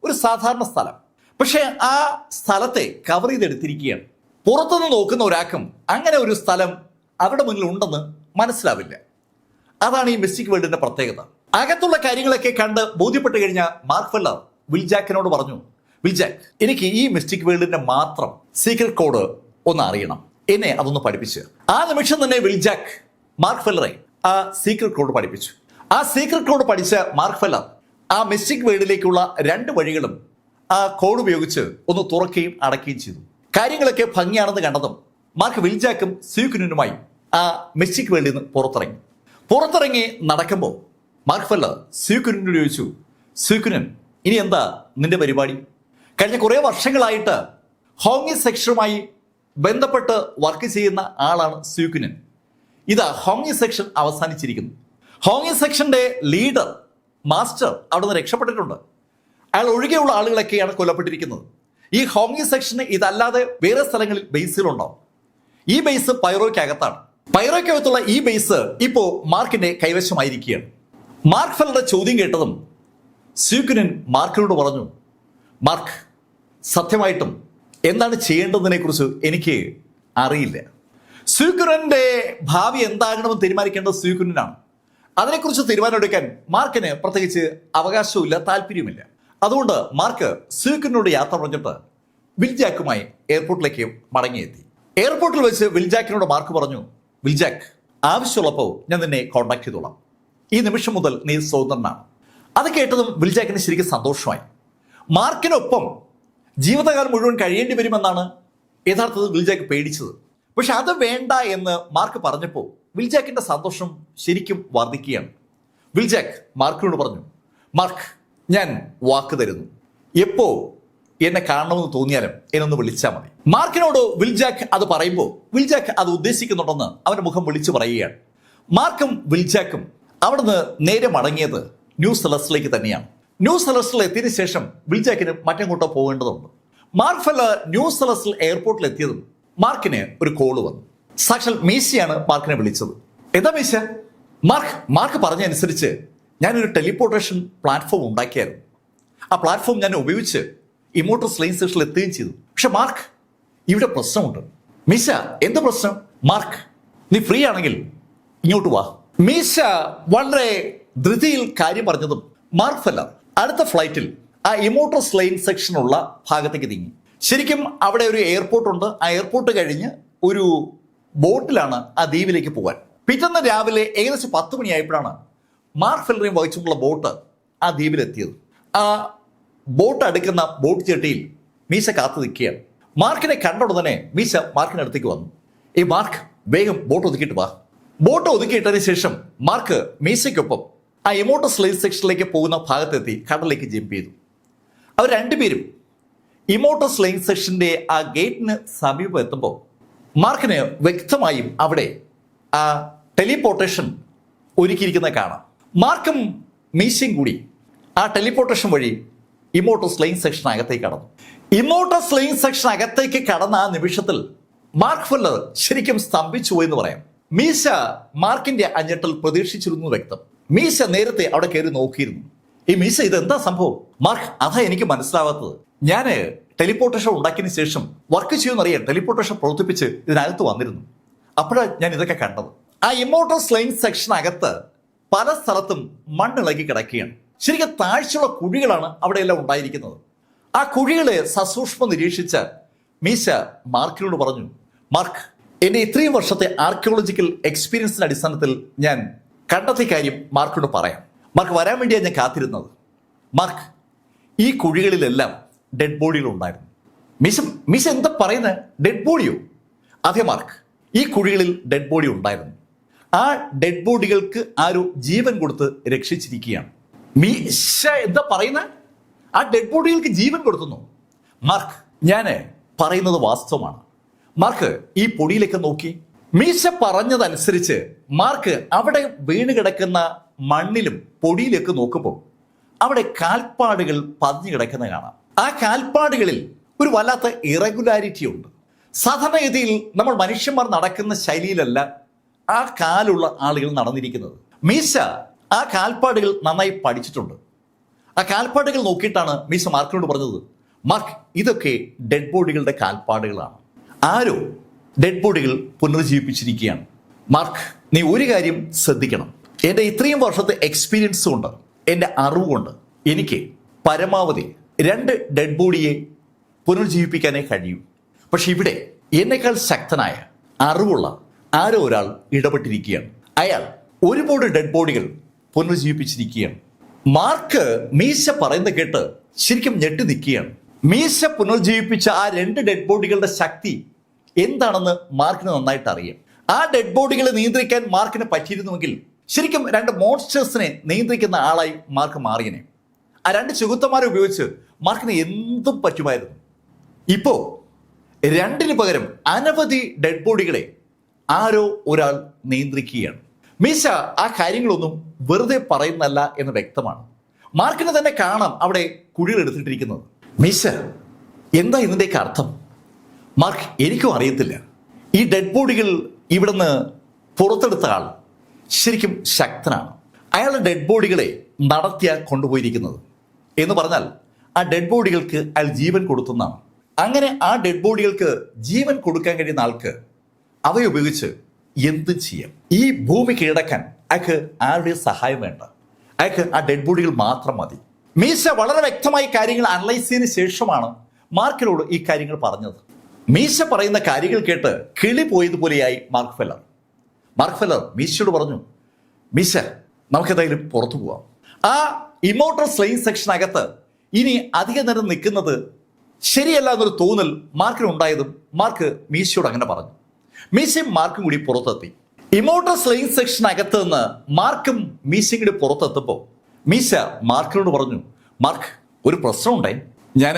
A: ഒരു സാധാരണ സ്ഥലം. പക്ഷെ ആ സ്ഥലത്തെ കവർ ചെയ്തെടുത്തിരിക്കുകയാണ്. പുറത്തുനിന്ന് നോക്കുന്ന ഒരാൾക്കും അങ്ങനെ ഒരു സ്ഥലം അവരുടെ മുന്നിൽ ഉണ്ടെന്ന് മനസ്സിലാവില്ല. അതാണ് ഈ മിസ്റ്റിക് വേൾഡിന്റെ പ്രത്യേകത. അകത്തുള്ള കാര്യങ്ങളൊക്കെ കണ്ട് ബോധ്യപ്പെട്ട് കഴിഞ്ഞ മാർക്ക് ഫെല്ലർ വിൽജാക്കിനോട് പറഞ്ഞു, വിൽജാക്ക്, എനിക്ക് ഈ മിസ്റ്റിക് വേൾഡിന്റെ മാത്രം സീക്രട്ട് കോഡ് ഒന്ന് അറിയണം, എന്നെ അതൊന്ന് പഠിപ്പിച്ചു. ആ നിമിഷം തന്നെ വിൽജാക്ക് മാർക്ക് ഫെല്ലറെ ആ സീക്രട്ട് കോഡ് പഠിപ്പിച്ചു. ആ സീക്രട്ട് കോഡ് പഠിച്ച മാർക്ക് ഫെല്ലർ ആ മിസ്റ്റിക് വേൾഡിലേക്കുള്ള 2 വഴികളും ആ കോഡ് ഉപയോഗിച്ച് ഒന്ന് തുറക്കുകയും അടയ്ക്കുകയും ചെയ്തു. കാര്യങ്ങളൊക്കെ ഭംഗിയാണെന്ന് കണ്ടതും മാർക്ക് വിൽജാക്കും സ്യൂക്കുനുമായി ആ മിസ്റ്റിക് വേൾഡിൽ നിന്ന് പുറത്തിറങ്ങി നടക്കുമ്പോൾ മാർക്ക് ഫെല്ലർ സ്യൂക്കുനോട് ചോദിച്ചു, സ്യൂക്കുനൻ, ഇനി എന്താ നിന്റെ പരിപാടി? കഴിഞ്ഞ കുറേ വർഷങ്ങളായിട്ട് ഹോങ്ങി സെക്ഷനുമായി ബന്ധപ്പെട്ട് വർക്ക് ചെയ്യുന്ന ആളാണ് സ്യൂക്കുനൻ. ഇതാ ഹോങ്ങി സെക്ഷൻ അവസാനിച്ചിരിക്കുന്നു. ഹോങ്ങി സെക്ഷന്റെ ലീഡർ മാസ്റ്റർ അവിടെ നിന്ന് രക്ഷപ്പെട്ടിട്ടുണ്ട്. അയാൾ ഒഴികെയുള്ള ആളുകളൊക്കെയാണ് കൊല്ലപ്പെട്ടിരിക്കുന്നത്. ഈ ഹോങ്ങി സെക്ഷന് ഇതല്ലാതെ വേറെ സ്ഥലങ്ങളിൽ ബേസുകളുണ്ടാവും. ഈ ബേസ് പൈറോയ്ക്കകത്താണ്. പൈറോയ്ക്കകത്തുള്ള ഈ ബേസ് ഇപ്പോ മാർക്കിന്റെ കൈവശമായിരിക്കുകയാണ്. മാർക്ക് ഫെല്ലറുടെ ചോദ്യം കേട്ടതും സ്യൂക്കുനൻ മാർക്കിനോട് പറഞ്ഞു, മാർക്ക്, സത്യമായിട്ടും എന്താണ് ചെയ്യേണ്ടതിനെ കുറിച്ച് എനിക്ക് അറിയില്ല. സ്യൂക്കുനന്റെ ഭാവി എന്താകണമെന്ന് തീരുമാനിക്കേണ്ടത് സ്യൂക്കുനാണ്. അതിനെക്കുറിച്ച് തീരുമാനമെടുക്കാൻ മാർക്കിന് പ്രത്യേകിച്ച് അവകാശവുമില്ല, താല്പര്യമില്ല. അതുകൊണ്ട് മാർക്ക് സ്യൂക്കുനോട് യാത്ര പറഞ്ഞിട്ട് വിൽജാക്കുമായി എയർപോർട്ടിലേക്ക് മടങ്ങിയെത്തി. എയർപോർട്ടിൽ വെച്ച് വിൽജാക്കിനോട് മാർക്ക് പറഞ്ഞു, വിൽജാക്ക്, ആവശ്യമുള്ളപ്പോൾ ഞാൻ നിന്നെ കോൺടാക്ട് ചെയ്തോളാം. ഈ നിമിഷം മുതൽ നീ സ്വതന്ത്രനാണ്. അത് കേട്ടതും വിൽജാക്കിന് ശരിക്കും സന്തോഷമായി. മാർക്കിനൊപ്പം ജീവിതകാലം മുഴുവൻ കഴിയേണ്ടി വരുമെന്നാണ് യഥാർത്ഥത്തിൽ വിൽജാക്ക് പേടിച്ചത്. പക്ഷെ അത് വേണ്ട എന്ന് മാർക്ക് പറഞ്ഞപ്പോൾ വിൽജാക്കിന്റെ സന്തോഷം ശരിക്കും വർദ്ധിക്കുകയാണ്. വിൽജാക്ക് മാർക്കിനോട് പറഞ്ഞു, മാർക്ക്, ഞാൻ വാക്ക് തരുന്നു, എപ്പോ എന്നെ കാണണമെന്ന് തോന്നിയാലും എന്നൊന്ന് വിളിച്ചാൽ മതി. മാർക്കിനോട് വിൽജാക്ക് അത് പറയുമ്പോൾ വിൽജാക്ക് അത് ഉദ്ദേശിക്കുന്നുണ്ടെന്ന് അവന്റെ മുഖം വിളിച്ചു പറയുകയാണ്. മാർക്കും വിൽജാക്കും അവിടുന്ന് നേരെ മടങ്ങിയത് ന്യൂ സെലസ്റ്റിലേക്ക് തന്നെയാണ്. ന്യൂ സെലസ്റ്റിൽ എത്തിയതിനു ശേഷം വിൽജാക്കിന് മറ്റെങ്ങോട്ടോ പോകേണ്ടതുണ്ട്. മാർക്ക് ഫെല്ലർ ന്യൂ സെലസ്റ്റിൽ എയർപോർട്ടിൽ എത്തിയതും മാർക്കിന് ഒരു കോള് വന്നു. സാക്ഷാൽ മീശയാണ് മാർക്കിനെ വിളിച്ചത്. എന്താ മീശ? മാർക്ക് പറഞ്ഞതനുസരിച്ച് ഞാനൊരു ടെലിപ്പോർട്ടേഷൻ പ്ലാറ്റ്ഫോം ഉണ്ടാക്കിയായിരുന്നു. ആ പ്ലാറ്റ്ഫോം ഞാൻ ഉപയോഗിച്ച് ഇമോർട്ടൽ സ്ലെയിൻ സെക്ഷനിൽ എത്തുകയും ചെയ്തു. പക്ഷെ മാർക്ക്, ഇവിടെ പ്രശ്നമുണ്ട്. മീശ, എന്താ പ്രശ്നം? മാർക്ക്, നീ ഫ്രീ ആണെങ്കിൽ ഇങ്ങോട്ട് വാ. മീശ വളരെ ധൃതിയിൽ കാര്യം പറഞ്ഞതും മാർക്ക് ഫെല്ലർ അടുത്ത ഫ്ലൈറ്റിൽ ആ ഇമോർട്ടൽ സ്ലെയിൻ സെക്ഷനുള്ള ഭാഗത്തേക്ക് നീങ്ങി. ശരിക്കും അവിടെ ഒരു എയർപോർട്ട് ഉണ്ട്. ആ എയർപോർട്ട് കഴിഞ്ഞ് ഒരു ബോട്ടിലാണ് ആ ദ്വീപിലേക്ക് പോകാൻ. പിറ്റേന്ന് രാവിലെ ഏകദേശം 10 മണിയായപ്പോഴാണ് മാർക്ക് ഫെല്ലറേയും വഹിച്ചുകൊണ്ടുള്ള ബോട്ട് ആ ദ്വീപിലെത്തിയത്. ആ ബോട്ട് അടുക്കുന്ന ബോട്ട് ചെട്ടിയിൽ മീശ കാത്തു നിൽക്കുകയാണ്. മാർക്കിനെ കണ്ട ഉടനെ മീശ മാർക്കിന്റെ അടുത്തേക്ക് വന്നു. മാർക്ക്, വേഗം ബോട്ട് ഒതുക്കിയിട്ട് വാ. ബോട്ട് ഒതുക്കിയിട്ടതിന് ശേഷം മാർക്ക് മീശയ്ക്കൊപ്പം ആ ഇമോർട്ടൽ സ്ലെയിൻ സെക്ഷനിലേക്ക് പോകുന്ന ഭാഗത്തെത്തി കടലിലേക്ക് ജമ്പ് ചെയ്തു. അവർ രണ്ടുപേരും ഇമോർട്ടൽ സ്ലെയിൻ സെക്ഷന്റെ ആ ഗേറ്റിന് സമീപം എത്തുമ്പോൾ മാർക്കിന് വ്യക്തമായും അവിടെ ആ ടെലിപ്പോർട്ടേഷൻ ഒരുക്കിയിരിക്കുന്നത് കാണാം. മാർക്കും മീശയും കൂടി ആ ടെലിപ്പോർട്ടേഷൻ വഴി ഇമോർട്ടൽ സ്ലെയിൻ സെക്ഷൻ അകത്തേക്ക് കടന്നു. ഇമോർട്ടൽ സ്ലെയിൻ സെക്ഷൻ അകത്തേക്ക് കടന്ന ആ നിമിഷത്തിൽ മാർക്ക് ഫെല്ലർ ശരിക്കും സ്തംഭിച്ചു എന്ന് പറയാം. മീശ മാർക്കിന്റെ അഞ്ഞെട്ടൽ പ്രതീക്ഷിച്ചിരുന്നു വ്യക്തം. മീശ നേരത്തെ അവിടെ കയറി നോക്കിയിരുന്നു. മീശ, ഇതെന്താ സംഭവം? മാർക്ക്, അതാ എനിക്ക് മനസ്സിലാവാത്തത്. ഞാൻ ടെലിപ്പോർട്ടേഷൻ ഉണ്ടാക്കിയതിന് ശേഷം വർക്ക് ചെയ്യുമെന്നറിയാൻ ടെലിപ്പോർട്ടേഷൻ പ്രവർത്തിപ്പിച്ച് ഇതിനകത്ത് വന്നിരുന്നു. അപ്പോഴാണ് ഞാൻ ഇതൊക്കെ കണ്ടത്. ആ ഇമോർട്ടൽ സ്ലെയിൻ സെക്ഷൻ അകത്ത് പല സ്ഥലത്തും മണ്ണിളകി കിടക്കുകയാണ്. ശരിക്കും താഴ്ചയുള്ള കുഴികളാണ് അവിടെയെല്ലാം ഉണ്ടായിരിക്കുന്നത്. ആ കുഴികളെ സസൂക്ഷ്മം നിരീക്ഷിച്ച മീശ മാർക്കിനോട് പറഞ്ഞു, മാർക്ക്, എന്റെ ഇത്രയും വർഷത്തെ ആർക്കിയോളജിക്കൽ എക്സ്പീരിയൻസിന്റെ അടിസ്ഥാനത്തിൽ ഞാൻ കണ്ടെത്തിയ കാര്യം മാർക്കിനോട് പറയാം. മാർക്ക്, വരാൻ വേണ്ടിയാണ് ഞാൻ കാത്തിരുന്നത്. മാർക്ക്, ഈ കുഴികളിലെല്ലാം ഡെഡ് ബോഡികൾ ഉണ്ടായിരുന്നു. മീശ എന്താ പറയുന്നത്? ഡെഡ് ബോഡിയോ? അതെ മാർക്ക്, ഈ കുഴികളിൽ ഡെഡ് ബോഡി ഉണ്ടായിരുന്നു. ആ ഡെഡ് ബോഡികൾക്ക് ആരോ ജീവൻ കൊടുത്ത് രക്ഷിച്ചിരിക്കുകയാണ്. മീശ എന്താ പറയുന്നത്? ആ ഡെഡ് ബോഡികൾക്ക് ജീവൻ കൊടുത്തുന്നു? മാർക്ക്, ഞാൻ പറയുന്നത് വാസ്തവമാണ്. മാർക്ക്, ഈ പൊടിയിലേക്ക് നോക്കി. മീശ പറഞ്ഞതനുസരിച്ച് മാർക്ക് അവിടെ വീണ് കിടക്കുന്ന മണ്ണിലും പൊടിയിലേക്ക് നോക്കുമ്പോൾ അവിടെ കാൽപ്പാടുകൾ പതിഞ്ഞു കിടക്കുന്ന കാണാം. ആ കാൽപ്പാടുകളിൽ ഒരു വല്ലാത്ത ഇറഗുലാരിറ്റി ഉണ്ട്. സാധാരണഗതിയിൽ നമ്മൾ മനുഷ്യന്മാർ നടക്കുന്ന ശൈലിയിലല്ല ആ കാലുള്ള ആളുകൾ നടന്നിരിക്കുന്നത്. മീശ ആ കാൽപ്പാടുകൾ നന്നായി പഠിച്ചിട്ടുണ്ട്. ആ കാൽപ്പാടുകൾ നോക്കിയിട്ടാണ് മീശ മാർക്കിനോട് പറഞ്ഞത്, മാർക്ക്, ഇതൊക്കെ ഡെഡ് ബോഡികളുടെ കാൽപ്പാടുകളാണ്. ആരോ ഡെഡ് ബോഡികൾ പുനർജീവിപ്പിച്ചിരിക്കുകയാണ്. മാർക്ക്, നീ ഒരു കാര്യം ശ്രദ്ധിക്കണം. എൻ്റെ ഇത്രയും വർഷത്തെ എക്സ്പീരിയൻസ് കൊണ്ട്, എൻ്റെ അറിവുകൊണ്ട് എനിക്ക് പരമാവധി 2 ഡെഡ് ബോഡിയെ പുനർജീവിപ്പിക്കാനേ കഴിയൂ. പക്ഷെ ഇവിടെ എന്നേക്കാൾ ശക്തനായ അറിവുള്ള ആരോ ഒരാൾ ഇടപെട്ടിരിക്കുകയാണ്. അയാൾ ഒരുപാട് ഡെഡ് ബോഡികൾ പുനർജീവിപ്പിച്ചിരിക്കുകയാണ്. മാർക്ക് മീശ പറയുന്നത് കേട്ട് ശരിക്കും ഞെട്ടി നിൽക്കുകയാണ്. മീശ പുനർജീവിപ്പിച്ച ആ 2 ഡെഡ് ബോഡികളുടെ ശക്തി എന്താണെന്ന് മാർക്കിന് നന്നായിട്ട് അറിയാം. ആ ഡെഡ് ബോഡികളെ നിയന്ത്രിക്കാൻ മാർക്കിന് പറ്റിയിരുന്നുവെങ്കിൽ ശരിക്കും 2 മോൺസ്റ്റേഴ്സിനെ നിയന്ത്രിക്കുന്ന ആളായി മാർക്ക് മാറിയനെ. ആ 2 ചെകുത്തന്മാരെ ഉപയോഗിച്ച് മാർക്കിന് എന്തും പറ്റുമായിരുന്നു. ഇപ്പോ 2 പകരം അനവധി ഡെഡ് ബോഡികളെ ആരോ ഒരാൾ നിയന്ത്രിക്കുകയാണ്. മീശ ആ കാര്യങ്ങളൊന്നും വെറുതെ പറയുന്നല്ല എന്ന് വ്യക്തമാണ്. മാർക്കിന് തന്നെ കാണാം അവിടെ കുഴികൾ എടുത്തിട്ടിരിക്കുന്നത്. മീശ, എന്താ ഇതിൻ്റെയൊക്കെ അർത്ഥം? മാർക്ക്, എനിക്കും അറിയത്തില്ല. ഈ ഡെഡ് ബോഡികൾ ഇവിടുന്ന് പുറത്തെടുത്ത ആൾ ശരിക്കും ശക്തനാണ്. അയാളുടെ ഡെഡ് ബോഡികളെ നടത്തിയ കൊണ്ടുപോയിരിക്കുന്നത് എന്ന് പറഞ്ഞാൽ ആ ഡെഡ് ബോഡികൾക്ക് അയാൾ ജീവൻ കൊടുത്തുന്നാണ്. അങ്ങനെ ആ ഡെഡ് ബോഡികൾക്ക് ജീവൻ കൊടുക്കാൻ കഴിയുന്ന ആൾക്ക് അവയുപയോഗിച്ച് എന്തും ചെയ്യാം. ഈ ഭൂമി കീഴടക്കാൻ അയാൾക്ക് ആരുടെയും സഹായം വേണ്ട. അയാൾക്ക് ആ ഡെഡ് ബോഡികൾ മാത്രം മതി. മീശ വളരെ വ്യക്തമായി കാര്യങ്ങൾ അനലൈസ് ചെയ്തതിനു ശേഷമാണ് മാർക്കിനോട് ഈ കാര്യങ്ങൾ പറഞ്ഞത്. മീശ പറയുന്ന കാര്യങ്ങൾ കേട്ട് കിളി പോയതുപോലെയായി മാർക്ക് ഫെല്ലർ മീശയോട് പറഞ്ഞു, മീശ, നമുക്കെന്തായാലും പുറത്തു പോവാം. ആ ഇമോർട്ടൽ സ്ലെയിൻ സെക്ഷനകത്ത് ഇനി അധിക നേരം നിൽക്കുന്നത് ശരിയല്ല എന്നൊരു തോന്നൽ മാർക്കിനുണ്ടായതും മാർക്ക് മീശയോട് അങ്ങനെ പറഞ്ഞു. മീശയും മാർക്കും കൂടി പുറത്തെത്തി. ഇമോർട്ടൽ സ്ലേയിങ് സെക്ഷൻ അകത്ത് നിന്ന് മാർക്കും മീശയും കൂടി പുറത്തെത്തുമ്പോൾ മീശ മാർക്കിനോട് പറഞ്ഞു, മാർക്ക്, ഒരു പ്രശ്നമുണ്ടായി. ഞാൻ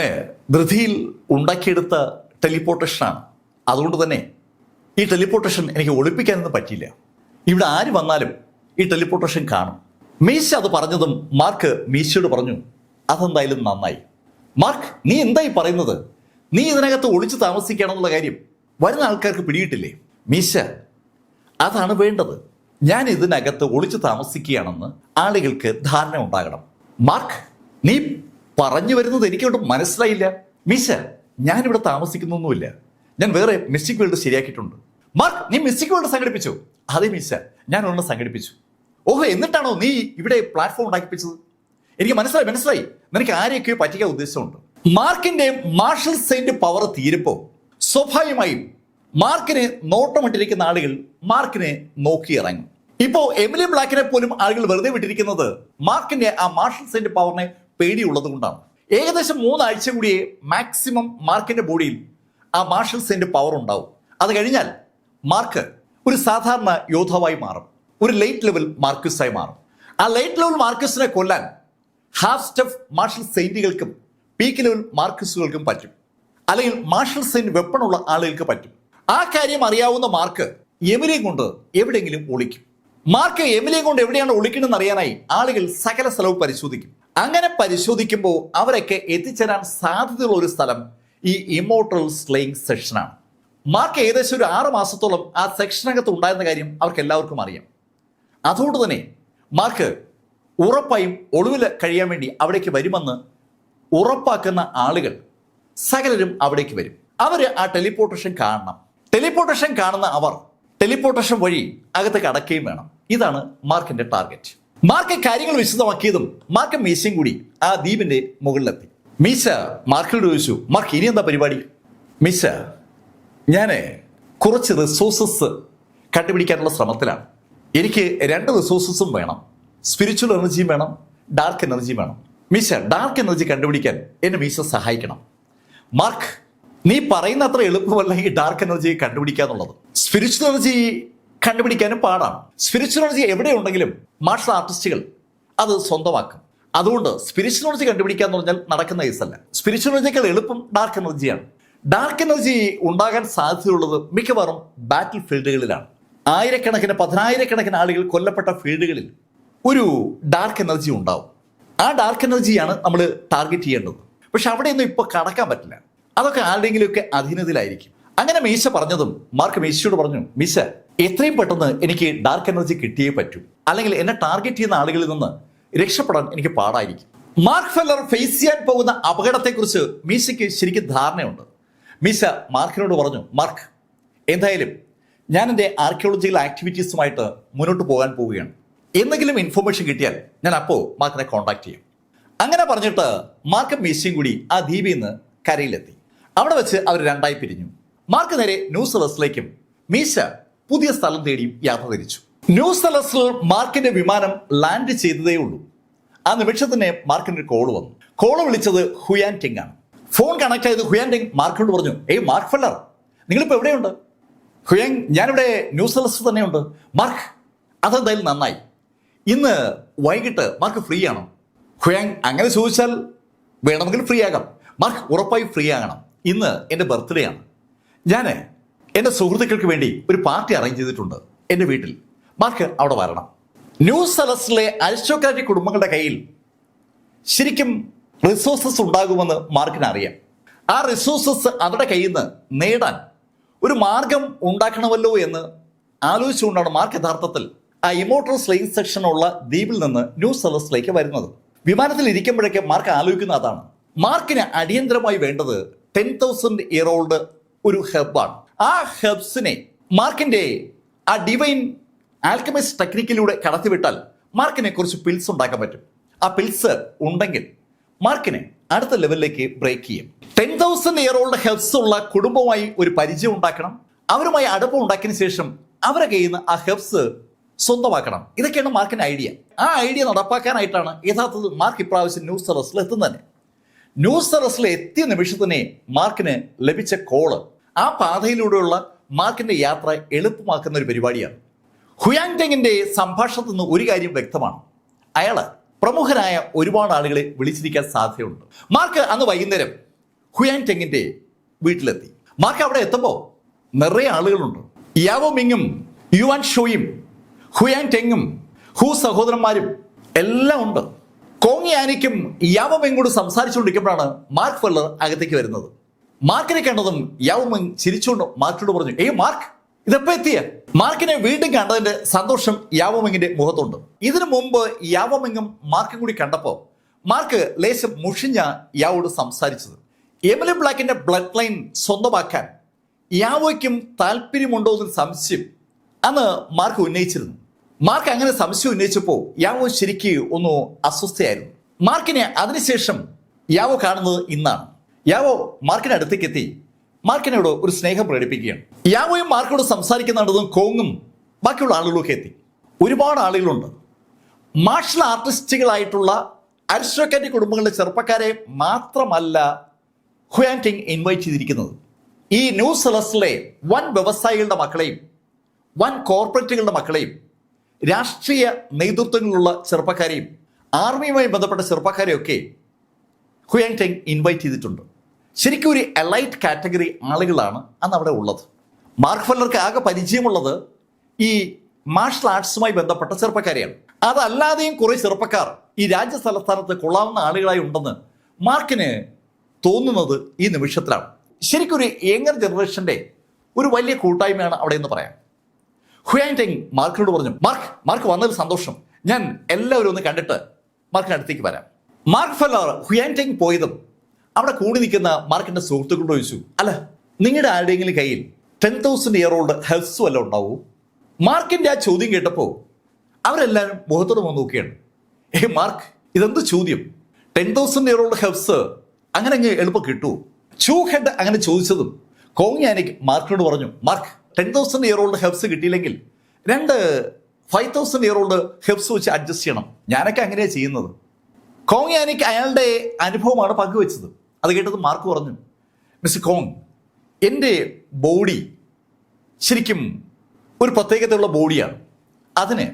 A: ധൃതിയിൽ ഉണ്ടാക്കിയെടുത്ത ടെലിപ്പോർട്ടേഷനാണ്. അതുകൊണ്ട് തന്നെ ഈ ടെലിപ്പോർട്ടേഷൻ എനിക്ക് ഒളിപ്പിക്കാനൊന്നും പറ്റിയില്ല. ഇവിടെ ആര് വന്നാലും ഈ ടെലിപ്പോർട്ടേഷൻ കാണും. മീശ അത് പറഞ്ഞതും മാർക്ക് മീശയോട് പറഞ്ഞു, അതെന്തായാലും നന്നായി. മാർക്ക്, നീ എന്തായി പറയുന്നത്? നീ ഇതിനകത്ത് ഒളിച്ചു താമസിക്കുകയാണെന്നുള്ള കാര്യം വരുന്ന ആൾക്കാർക്ക് പിടിയിട്ടില്ലേ? മീശ, അതാണ് വേണ്ടത്. ഞാൻ ഇതിനകത്ത് ഒളിച്ചു താമസിക്കുകയാണെന്ന് ആളുകൾക്ക് ധാരണ ഉണ്ടാകണം. മാർക്ക്, നീ പറഞ്ഞു വരുന്നത് എനിക്കോട്ട് മനസ്സിലായില്ല. മീശ, ഞാനിവിടെ താമസിക്കുന്നൊന്നുമില്ല. ഞാൻ വേറെ മിസ്റ്റിക് വേൾഡ് ശരിയാക്കിയിട്ടുണ്ട്. മാർക്ക്, നീ മിസ്റ്റിക് വേൾഡ് സംഘടിപ്പിച്ചു? അതെ മീശ, ഞാൻ ഒന്ന് സംഘടിപ്പിച്ചു. ഓഹോ, എന്നിട്ടാണോ നീ ഇവിടെ പ്ലാറ്റ്ഫോം ഉണ്ടാക്കിപ്പിച്ചത്? എനിക്ക് മനസ്സിലായി. നിനക്ക് ആരെയൊക്കെയോ പറ്റിക്കാൻ ഉദ്ദേശമുണ്ട്. മാർക്കിന്റെ മാർഷൽ സെയിന്റ് പവർ തീരുമ്പോ സ്വാഭാവികമായും മാർക്കിനെ നോട്ടമിട്ടിരിക്കുന്ന ആളുകൾ മാർക്കിനെ നോക്കിയിറങ്ങും. ഇപ്പോ എമിലി ബ്ലാക്കിനെ പോലും ആളുകൾ വെറുതെ വിട്ടിരിക്കുന്നത് മാർക്കിന്റെ ആ മാർഷൽ സെയിന്റ് പവറിനെ പേടിയുള്ളത് കൊണ്ടാണ്. ഏകദേശം 3 ആഴ്ച കൂടിയേ മാക്സിമം മാർക്കിന്റെ ബോഡിയിൽ ആ മാർഷൽ സെയിന്റ് പവർ ഉണ്ടാവും. അത് കഴിഞ്ഞാൽ മാർക്ക് ഒരു സാധാരണ യോദ്ധാവായി മാറും. ഒരു ലൈറ്റ് ലെവൽ മാർക്യൂസായി മാറും. ആ ലൈറ്റ് ലെവൽ മാർക്യൂസിനെ കൊല്ലാൻ ഹാഫ് സ്റ്റെഫ് മാർഷൽ സെയിന്റുകൾക്കും പീക്ക് ലെവൽ മാർക്യൂസുകൾക്കും പറ്റും. അല്ലെങ്കിൽ മാർഷൽ സെയിന്റ് വെപ്പണുള്ള ആളുകൾക്ക് പറ്റും. ആ കാര്യം അറിയാവുന്ന മാർക്ക് എമിലിയും കൊണ്ട് എവിടെയെങ്കിലും ഒളിക്കും. മാർക്ക് എമിലിയും കൊണ്ട് എവിടെയാണ് ഒളിക്കണമെന്ന് അറിയാനായി ആളുകൾ സകല സ്ഥലവും പരിശോധിക്കും. അങ്ങനെ പരിശോധിക്കുമ്പോൾ അവരൊക്കെ എത്തിച്ചേരാൻ സാധ്യതയുള്ള ഒരു സ്ഥലം ഈ ഇമോർട്ടൽ സ്ലേയിങ് സെക്ഷനാണ്. മാർക്ക് ഏകദേശം ഒരു 6 മാസത്തോളം ആ സെക്ഷനകത്ത് ഉണ്ടായിരുന്ന കാര്യം അവർക്ക് എല്ലാവർക്കും അറിയാം. അതുകൊണ്ട് തന്നെ മാർക്ക് ഉറപ്പായും ഒളിവിൽ കഴിയാൻ വേണ്ടി അവിടേക്ക് വരുമെന്ന് ഉറപ്പാക്കുന്ന ആളുകൾ സകലരും അവിടേക്ക് വരും. അവർ ആ ടെലിപ്പോർട്ടേഷൻ കാണണം. ടെലിപ്പോർട്ടേഷൻ കാണുന്ന അവർ ടെലിപ്പോർട്ടേഷൻ വഴി അകത്ത് കടക്കുകയും വേണം. ഇതാണ് മാർക്കിന്റെ ടാർഗറ്റ്. മാർക്ക് കാര്യങ്ങൾ വിശദമാക്കിയതും മാർക്ക് മീശയും കൂടി ആ ദ്വീപിന്റെ മുകളിലെത്തി. മീശ മാർക്കിനോട് ചോദിച്ചു, മാർക്ക്, ഇനി എന്താ പരിപാടി? മീശ, ഞാൻ കുറച്ച് റിസോഴ്സസ് കണ്ടുപിടിക്കാനുള്ള ശ്രമത്തിലാണ്. എനിക്ക് 2 റിസോഴ്സസും വേണം. സ്പിരിച്വൽ എനർജിയും വേണം, ഡാർക്ക് എനർജിയും വേണം. മീശ, ഡാർക്ക് എനർജി കണ്ടുപിടിക്കാൻ എന്നെ മീശ സഹായിക്കണം. മാർക്ക്, നീ പറയുന്ന അത്ര എളുപ്പമല്ല ഈ ഡാർക്ക് എനർജി കണ്ടുപിടിക്കുക എന്നുള്ളത്. സ്പിരിച്വൽ എനർജി കണ്ടുപിടിക്കാനും പാടാണ്. സ്പിരിച്വൽ എനർജി എവിടെ ഉണ്ടെങ്കിലും മാർഷൽ ആർട്ടിസ്റ്റുകൾ അത് സ്വന്തമാക്കും. അതുകൊണ്ട് സ്പിരിച്വൽ എനർജി കണ്ടുപിടിക്കുക എന്ന് പറഞ്ഞാൽ നടക്കുന്ന കേസല്ല. സ്പിരിച്വൽ എനർജിയേക്കാൾ എളുപ്പം ഡാർക്ക് എനർജിയാണ്. ഡാർക്ക് എനർജി ഉണ്ടാകാൻ സാധ്യതയുള്ളത് മിക്കവാറും ബാറ്റിൽ ഫീൽഡുകളിലാണ്. ആയിരക്കണക്കിന് 10,000-കണക്കിന് ആളുകൾ കൊല്ലപ്പെട്ട ഫീൽഡുകളിൽ ഒരു ഡാർക്ക് എനർജി ഉണ്ടാവും. ആ ഡാർക്ക് എനർജിയാണ് നമ്മൾ ടാർഗറ്റ് ചെയ്യേണ്ടത്. പക്ഷെ അവിടെയൊന്നും ഇപ്പോൾ കടക്കാൻ പറ്റില്ല. അതൊക്കെ ആരുടെയെങ്കിലുമൊക്കെ അധീനതയിലായിരിക്കും. അങ്ങനെ മീശ പറഞ്ഞതും മാർക്ക് മീശയോട് പറഞ്ഞു, മീശ, എത്രയും പെട്ടെന്ന് എനിക്ക് ഡാർക്ക് എനർജി കിട്ടിയേ പറ്റൂ. അല്ലെങ്കിൽ എന്നെ ടാർഗറ്റ് ചെയ്യുന്ന ആളുകളിൽ നിന്ന് രക്ഷപ്പെടാൻ എനിക്ക് പാടായിരിക്കും. മാർക്ക് ഫെല്ലർ ഫേസ് ചെയ്യാൻ പോകുന്ന അപകടത്തെക്കുറിച്ച് മീശയ്ക്ക് ശരിക്കും ധാരണയുണ്ട്. മീശ മാർക്കിനോട് പറഞ്ഞു, മാർക്ക്, എന്തായാലും ഞാൻ എൻ്റെ ആർക്കിയോളജിക്കൽ ആക്ടിവിറ്റീസുമായിട്ട് മുന്നോട്ട് പോകാൻ പോവുകയാണ്. എന്തെങ്കിലും ഇൻഫർമേഷൻ കിട്ടിയാൽ ഞാൻ അപ്പോൾ മാർക്കിനെ കോൺടാക്ട് ചെയ്യും. അങ്ങനെ പറഞ്ഞിട്ട് മാർക്കും മീശയും കൂടി ആ ദ്വീപിൽ നിന്ന് കരയിലെത്തി. അവിടെ വെച്ച് അവർ 2ആയി പിരിഞ്ഞു. മാർക്ക് നേരെ ന്യൂ സെലസിലേക്കും മീശ പുതിയ സ്ഥലം തേടിയും യാത്ര തിരിച്ചു. ന്യൂ സെലസിൽ മാർക്കിന്റെ വിമാനം ലാൻഡ് ചെയ്തതേ ഉള്ളൂ. ആ നിമിഷം തന്നെ മാർക്കിന് ഒരു കോള് വന്നു. കോള് വിളിച്ചത് ഹുയാൻ ടിങ് ആണ്. ഫോൺ കണക്ട് ചെയ്ത് ഹുയാൻ ടിങ് മാർക്കിനോട് പറഞ്ഞു, ഏയ് മാർക്ക് ഫെല്ലർ, നിങ്ങളിപ്പോൾ എവിടെയുണ്ട്? ഹുയാൻ, ഞാനിവിടെ ന്യൂ സെലസിൽ തന്നെയുണ്ട്. മാർക്ക്, അതെന്തായാലും നന്നായി. ഇന്ന് വൈകിട്ട് മാർക്ക് ഫ്രീ ആണോ? ഹുയാൻ, അങ്ങനെ ചോദിച്ചാൽ വേണമെങ്കിൽ ഫ്രീ ആകാം. മാർക്ക്, ഉറപ്പായും ഫ്രീ ആകണം. ഇന്ന് എൻ്റെ ബർത്ത്ഡേ ആണ്. ഞാൻ എൻ്റെ സുഹൃത്തുക്കൾക്ക് വേണ്ടി ഒരു പാർട്ടി അറേഞ്ച് ചെയ്തിട്ടുണ്ട് എൻ്റെ വീട്ടിൽ. മാർക്ക് അവിടെ വരണം. ന്യൂ സെലസിലെ അരിസ്റ്റോക്രാറ്റിക് കുടുംബങ്ങളുടെ കയ്യിൽ ശരിക്കും റിസോഴ്സസ് ഉണ്ടാകുമെന്ന് മാർക്കിന് അറിയാം. ആ റിസോഴ്സസ് അവരുടെ കയ്യിൽ നിന്ന് നേടാൻ ഒരു മാർഗം ഉണ്ടാക്കണമല്ലോ എന്ന് ആലോചിച്ചുകൊണ്ടാണ് മാർക്ക് യഥാർത്ഥത്തിൽ ആ ഇമോർട്ടൽ സ്ലേയിങ് സെക്ഷനുള്ള ദ്വീപിൽ നിന്ന് ന്യൂ സെലസിലേക്ക് വരുന്നത്. വിമാനത്തിൽ ഇരിക്കുമ്പോഴേക്ക് മാർക്ക് ആലോചിക്കുന്ന അതാണ്. മാർക്കിന് അടിയന്തരമായി വേണ്ടത് 10,000 ഇയർ ഓൾഡ് ഒരു ഹെർബാണ്. ആ ഹെർബ്സിനെ മാർക്കിന്റെ ആ ഡിവൈൻ ആൽക്കമിസ്റ്റ് ടെക്നിക്കിലൂടെ കടത്തിവിട്ടാൽ മാർക്കിനെ കുറച്ച് പിൽസ് ഉണ്ടാക്കാൻ പറ്റും. ആ പിൽസ് ഉണ്ടെങ്കിൽ മാർക്കിനെ അടുത്ത ലെവലിലേക്ക് ബ്രേക്ക് ചെയ്യും. 10,000 ഇയർ ഓൾഡ് ഹെർബ്സ് ഉള്ള കുടുംബവുമായി ഒരു പരിചയം ഉണ്ടാക്കണം. അവരുമായി അടുപ്പം ഉണ്ടാക്കിയതിനു ശേഷം അവരെ കയ്യിൽ നിന്ന് ആ ഹെർബ്സ് സ്വന്തമാക്കണം. ഇതൊക്കെയാണ് മാർക്കിന്റെ ഐഡിയ. ആ ഐഡിയ നടപ്പാക്കാനായിട്ടാണ് യഥാർത്ഥത്തിൽ മാർക്ക് ഇപ്രാവശ്യം ന്യൂ സെലസിൽ എത്തുന്നത്. ന്യൂസ് അറസ്റ്റിൽ എത്തിയ നിമിഷത്തിനെ മാർക്കിന് ലഭിച്ച കോള് ആ പാതയിലൂടെയുള്ള മാർക്കിന്റെ യാത്ര എളുപ്പമാക്കുന്ന ഒരു പരിപാടിയാണ്. ഹുയാങ് ടെങ്ങിന്റെ സംഭാഷണത്തിൽ നിന്ന് ഒരു കാര്യം വ്യക്തമാണ്, അയാള് പ്രമുഖരായ ഒരുപാട് ആളുകളെ വിളിച്ചിരിക്കാൻ സാധ്യതയുണ്ട്. മാർക്ക് അന്ന് വൈകുന്നേരം ഹുയാങ് ടെങ്ങിന്റെ വീട്ടിലെത്തി. മാർക്ക് അവിടെ എത്തുമ്പോൾ നിറയെ ആളുകളുണ്ട്. യാവോ മിങ്ങും യുവാൻ ഷോയും ഹുയാങ് ടെങ്ങും ഹു സഹോദരന്മാരും എല്ലാം ഉണ്ട്. കോങ് യാനിക്കും യാവോ മിങ്ങോട് സംസാരിച്ചുകൊണ്ടിരിക്കുമ്പോഴാണ് മാർക്ക് ഫെല്ലർ അകത്തേക്ക് വരുന്നത്. മാർക്കിനെ കണ്ടതും യാവോ മിങ് ചിരിച്ചുകൊണ്ട് മാർക്കിനോട് പറഞ്ഞു, ഏയ് മാർക്ക്, ഇതെപ്പോ എത്തിയ? മാർക്കിനെ വീണ്ടും കണ്ടതിന്റെ സന്തോഷം യാവോ മിങ്ങിന്റെ മുഖത്തുണ്ട്. ഇതിനു മുമ്പ് യാവോ മിങ്ങും മാർക്കും കൂടി കണ്ടപ്പോ മാർക്ക് ലേശം മുഷിഞ്ഞ യാവോട് സംസാരിച്ചത്. എമിലി ബ്ലാക്കിന്റെ ബ്ലഡ് ലൈൻ സ്വന്തമാക്കാൻ യാവോയ്ക്കും താല്പര്യമുണ്ടോ എന്നൊരു സംശയം അന്ന് മാർക്ക് ഉന്നയിച്ചിരുന്നു. മാർക്ക് അങ്ങനെ സംശയം ഉന്നയിച്ചപ്പോൾ യാവോ ശരിക്ക് ഒന്ന് അസ്വസ്ഥയായിരുന്നു. മാർക്കിനെ അതിനുശേഷം യാവോ കാണുന്നത് ഇന്നാണ്. യാവോ മാർക്കിന്റെ അടുത്തേക്ക് എത്തി മാർക്കിനോട് ഒരു സ്നേഹം പ്രകടിപ്പിക്കുകയാണ്. യാവോയും മാർക്കിനോട് സംസാരിക്കുന്നുണ്ടതും കോങ്ങും ബാക്കിയുള്ള ആളുകളൊക്കെ എത്തി. ഒരുപാട് ആളുകളുണ്ട്. മാർഷൽ ആർട്ടിസ്റ്റുകളായിട്ടുള്ള അരിസ്റ്റോക്രാറ്റിക് കുടുംബങ്ങളിലെ ചെറുപ്പക്കാരെ മാത്രമല്ല ഹുയാങ് ടെങ് ഇൻവൈറ്റ് ചെയ്തിരിക്കുന്നത്. ഈ ന്യൂ സെലസ്റ്റിലെ വൻ വ്യവസായികളുടെ മക്കളെയും വൻ കോർപ്പറേറ്റുകളുടെ മക്കളെയും രാഷ്ട്രീയ നേതൃത്വങ്ങളിലുള്ള ചെറുപ്പക്കാരെയും ആർമിയുമായി ബന്ധപ്പെട്ട ചെറുപ്പക്കാരെയൊക്കെ ഹുയാങ് ടെങ് ഇൻവൈറ്റ് ചെയ്തിട്ടുണ്ട്. ശരിക്കും ഒരു എലൈറ്റ് കാറ്റഗറി ആളുകളാണ് അന്ന് അവിടെ ഉള്ളത്. മാർക്ക് ഫെല്ലർക്ക് ആകെ പരിചയമുള്ളത് ഈ മാർഷൽ ആർട്സുമായി ബന്ധപ്പെട്ട ചെറുപ്പക്കാരെയാണ്. അതല്ലാതെയും കുറെ ചെറുപ്പക്കാർ ഈ രാജ്യതലസ്ഥാനത്ത് കൊള്ളാവുന്ന ആളുകളായി ഉണ്ടെന്ന് മാർക്കിന് തോന്നുന്നത് ഈ നിമിഷത്തിലാണ്. ശരിക്കും ഒരു യങ്ങർ ജനറേഷന്റെ ഒരു വലിയ കൂട്ടായ്മയാണ് അവിടെ എന്ന് പറയാം. ഹുയാങ് ടെങ് മാർക്കിനോട് പറഞ്ഞു, മാർക്ക് വന്നതിൽ സന്തോഷം, ഞാൻ എല്ലാവരും ഒന്ന് കണ്ടിട്ട് മാർക്കിന് അടുത്തേക്ക് വരാം. മാർക്ക് ഫെല്ലർ ഹുയാങ് ടെങ് പോയതും അവിടെ കൂടി നിൽക്കുന്ന മാർക്കിന്റെ സുഹൃത്തുക്കളോട് ചോദിച്ചു, അല്ല നിങ്ങളുടെ ആരുടെയെങ്കിലും കയ്യിൽ 10,000 ഇയർ ഓൾഡ് ഹെൽസ് വല്ലതും ഉണ്ടാവൂ? മാർക്കിന്റെ ആ ചോദ്യം കേട്ടപ്പോൾ അവരെല്ലാവരും മുഖത്തോട് വന്ന് നോക്കുകയാണ്. മാർക്ക്, ഇതെന്ത് ചോദ്യം? 10,000 ഇയർ ഓൾഡ് ഹെൽസ് അങ്ങനെ അങ്ങ് എളുപ്പം കിട്ടുമോ? ചൂ ഹെഡ് അങ്ങനെ ചോദിച്ചതും കോങ് യാനിക് മാർക്കിനോട് പറഞ്ഞു, മാർക്ക് 10,000 ഇയർ ഓൾഡ് ഹെൽസ് കിട്ടിയില്ലെങ്കിൽ 5,000 ഇയർ ഓൾഡ് ഹെൽസ് വെച്ച് അഡ്ജസ്റ്റ് ചെയ്യണം. ഞാനൊക്കെ അങ്ങനെയാണ് ചെയ്യുന്നത്. കോങ് യാനിക് അയാളുടെ അനുഭവമാണ് പങ്കുവെച്ചത്. അത് കേട്ടത് മാർക്ക് പറഞ്ഞു, മിസ്റ്റർ കോങ്, എൻ്റെ ബോഡി ശരിക്കും ഒരു പ്രത്യേകതയുള്ള ബോഡിയാണ്. അതിന്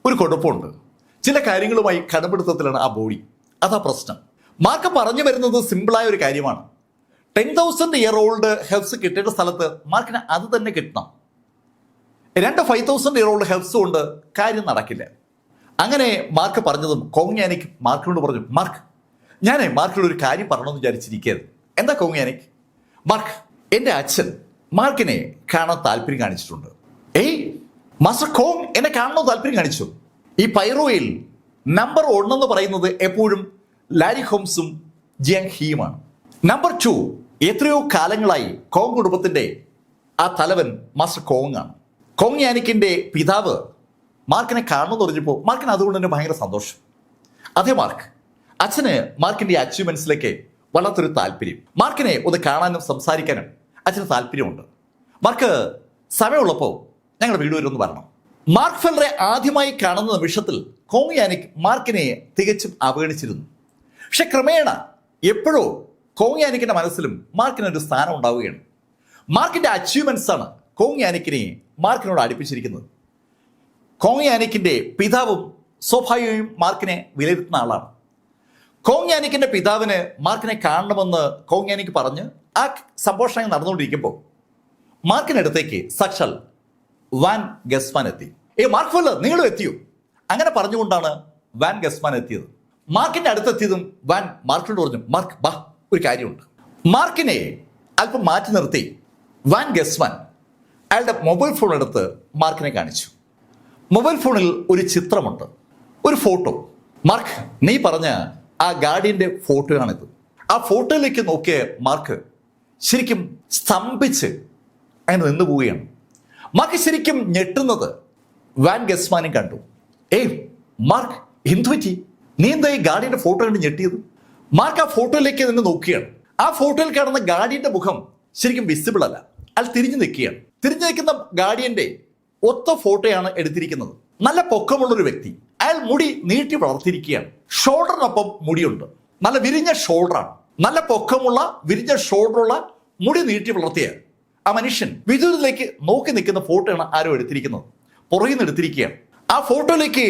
A: ഒരു കുഴപ്പമുണ്ട്. ചില കാര്യങ്ങളുമായി കടപിടുത്തത്തിലാണ് ആ ബോഡി. അതാ പ്രശ്നം. മാർക്ക് പറഞ്ഞു വരുന്നത് സിമ്പിളായ ഒരു കാര്യമാണ്. 10,000 ഇയർ ഓൾഡ് ഹെൽസ് കിട്ടേണ്ട സ്ഥലത്ത് മാർക്കിന് അത് തന്നെ കിട്ടണം. 5,000 ഇയർ ഓൾഡ് ഹെൽസ് കൊണ്ട് കാര്യം നടക്കില്ല. അങ്ങനെ മാർക്ക് പറഞ്ഞതും കോങ് യാനിക് മാർക്കിനോട് പറഞ്ഞു, മാർക്ക്, ഞാൻ മാർക്കിനോട് ഒരു കാര്യം പറയണമെന്ന് വിചാരിച്ചിരിക്കരുത്. എന്താ കോങ് യാനിക്? മാർക്ക്, എൻ്റെ അച്ഛൻ മാർക്കിനെ കാണാൻ താല്പര്യം കാണിച്ചിട്ടുണ്ട്. മാസ്റ്റർ കോങ് എന്നെ കാണണമെന്ന് താല്പര്യം കാണിച്ചു. ഈ പൈറോയിൽ നമ്പർ 1 എന്ന് പറയുന്നത് എപ്പോഴും ലാരി ഹോംസും ജിയാങ് ഹിയുമാണ്. നമ്പർ 2 എത്രയോ കാലങ്ങളായി കോങ് കുടുംബത്തിന്റെ ആ തലവൻ മാസ്റ്റർ കോങ് ആണ്. കോങ് യാനിക്കിന്റെ പിതാവ് മാർക്കിനെ കാണണമെന്ന് പറഞ്ഞപ്പോൾ മാർക്കിന് അതുകൊണ്ട് തന്നെ ഭയങ്കര സന്തോഷം. അതേ മാർക്ക്, അച്ഛന് മാർക്കിന്റെ അച്ചീവ്മെന്റ്സിലേക്ക് വല്ലാത്തൊരു താല്പര്യം. മാർക്കിനെ ഒന്ന് കാണാനും സംസാരിക്കാനും അച്ഛന് താല്പര്യമുണ്ട്. മാർക്ക്, സമയമുള്ളപ്പോൾ ഞങ്ങളുടെ വീട് വരെ ഒന്ന് വരണം. മാർക്ക് ഫെല്ലറെ ആദ്യമായി കാണുന്ന നിമിഷത്തിൽ കോങ് യാനിക് മാർക്കിനെ തികച്ചും അവഗണിച്ചിരുന്നു. പക്ഷെ ക്രമേണ എപ്പോഴോ കോങ് യാനിക്കിന്റെ മനസ്സിലും മാർക്കിനൊരു സ്ഥാനം ഉണ്ടാവുകയാണ്. മാർക്കിന്റെ അച്ചീവ്മെന്റ്സ് ആണ് കോങ് യാനിക്കിനെ മാർക്കിനോട് അടുപ്പിച്ചിരിക്കുന്നത്. കോങ് യാനിക്കിന്റെ പിതാവും സ്വാഭാവികമായും മാർക്കിനെ വിലയിരുത്തുന്ന ആളാണ്. കോങ് യാനിക്കിന്റെ പിതാവിന് മാർക്കിനെ കാണണമെന്ന് കോങ് യാനിക് പറഞ്ഞ് ആ സംഭാഷണം നടന്നുകൊണ്ടിരിക്കുമ്പോൾ മാർക്കിനടുത്തേക്ക് സാക്ഷാൽ വാൻ ഗസ്മാൻ എത്തി. മാർക്ക് ഫെല്ലർ, നിങ്ങളും എത്തിയോ? അങ്ങനെ പറഞ്ഞുകൊണ്ടാണ് വാൻ ഗസ്മാൻ എത്തിയത്. മാർക്കിന്റെ അടുത്തെത്തിയതും വാൻ മാർക്കിനോട് പറഞ്ഞു, മാർക്ക് ബാ, ഒരു കാര്യമുണ്ട്. മാർക്കിനെ അല്പം മാറ്റി നിർത്തി വാൻ ഗസ്മാൻ അയാളുടെ മൊബൈൽ ഫോൺ എടുത്ത് മാർക്കിനെ കാണിച്ചു. മൊബൈൽ ഫോണിൽ ഒരു ചിത്രമുണ്ട്, ഒരു ഫോട്ടോ. മാർക്ക്, നീ പറഞ്ഞ ആ ഗാർഡിയന്റെ ഫോട്ടോയാണിത്. ആ ഫോട്ടോയിലേക്ക് നോക്കിയ മാർക്ക് ശരിക്കും സ്തംഭിച്ച് അങ്ങനെ നിന്ന് പോവുകയാണ്. മാർക്ക് ശരിക്കും ഞെട്ടുന്നത് വാൻ ഗസ്മാനും കണ്ടു. മാർക്ക്, എന്തു പറ്റി? നീ എന്താ ഈ ഗാർഡിയന്റെ ഫോട്ടോ കണ്ട് ഞെട്ടിയത്? മാർക്ക് ആ ഫോട്ടോയിലേക്ക് തന്നെ നോക്കുകയാണ്. ആ ഫോട്ടോയിൽ കാണുന്ന ഗാർഡിയന്റെ മുഖം ശരിക്കും വിസിബിൾ അല്ല. അയാൾ തിരിഞ്ഞു നിൽക്കുകയാണ്. തിരിഞ്ഞു നിൽക്കുന്ന ഗാർഡിയന്റെ ഒത്ത ഫോട്ടോയാണ് എടുത്തിരിക്കുന്നത്. നല്ല പൊക്കമുള്ളൊരു വ്യക്തി. അയാൾ മുടി നീട്ടി വളർത്തിയിരിക്കുകയാണ്. ഷോൾഡറിനൊപ്പം മുടിയുണ്ട്. നല്ല വിരിഞ്ഞ ഷോൾഡറാണ്. നല്ല പൊക്കമുള്ള വിരിഞ്ഞ ഷോൾഡറുള്ള മുടി നീട്ടി വളർത്തിയ ആ മനുഷ്യൻ വിദൂരത്തിലേക്ക് നോക്കി നിൽക്കുന്ന ഫോട്ടോയാണ് ആരോ എടുത്തിരിക്കുന്നത്. പുറകിൽ നിന്ന് എടുത്തിരിക്കുകയാണ്. ആ ഫോട്ടോയിലേക്ക്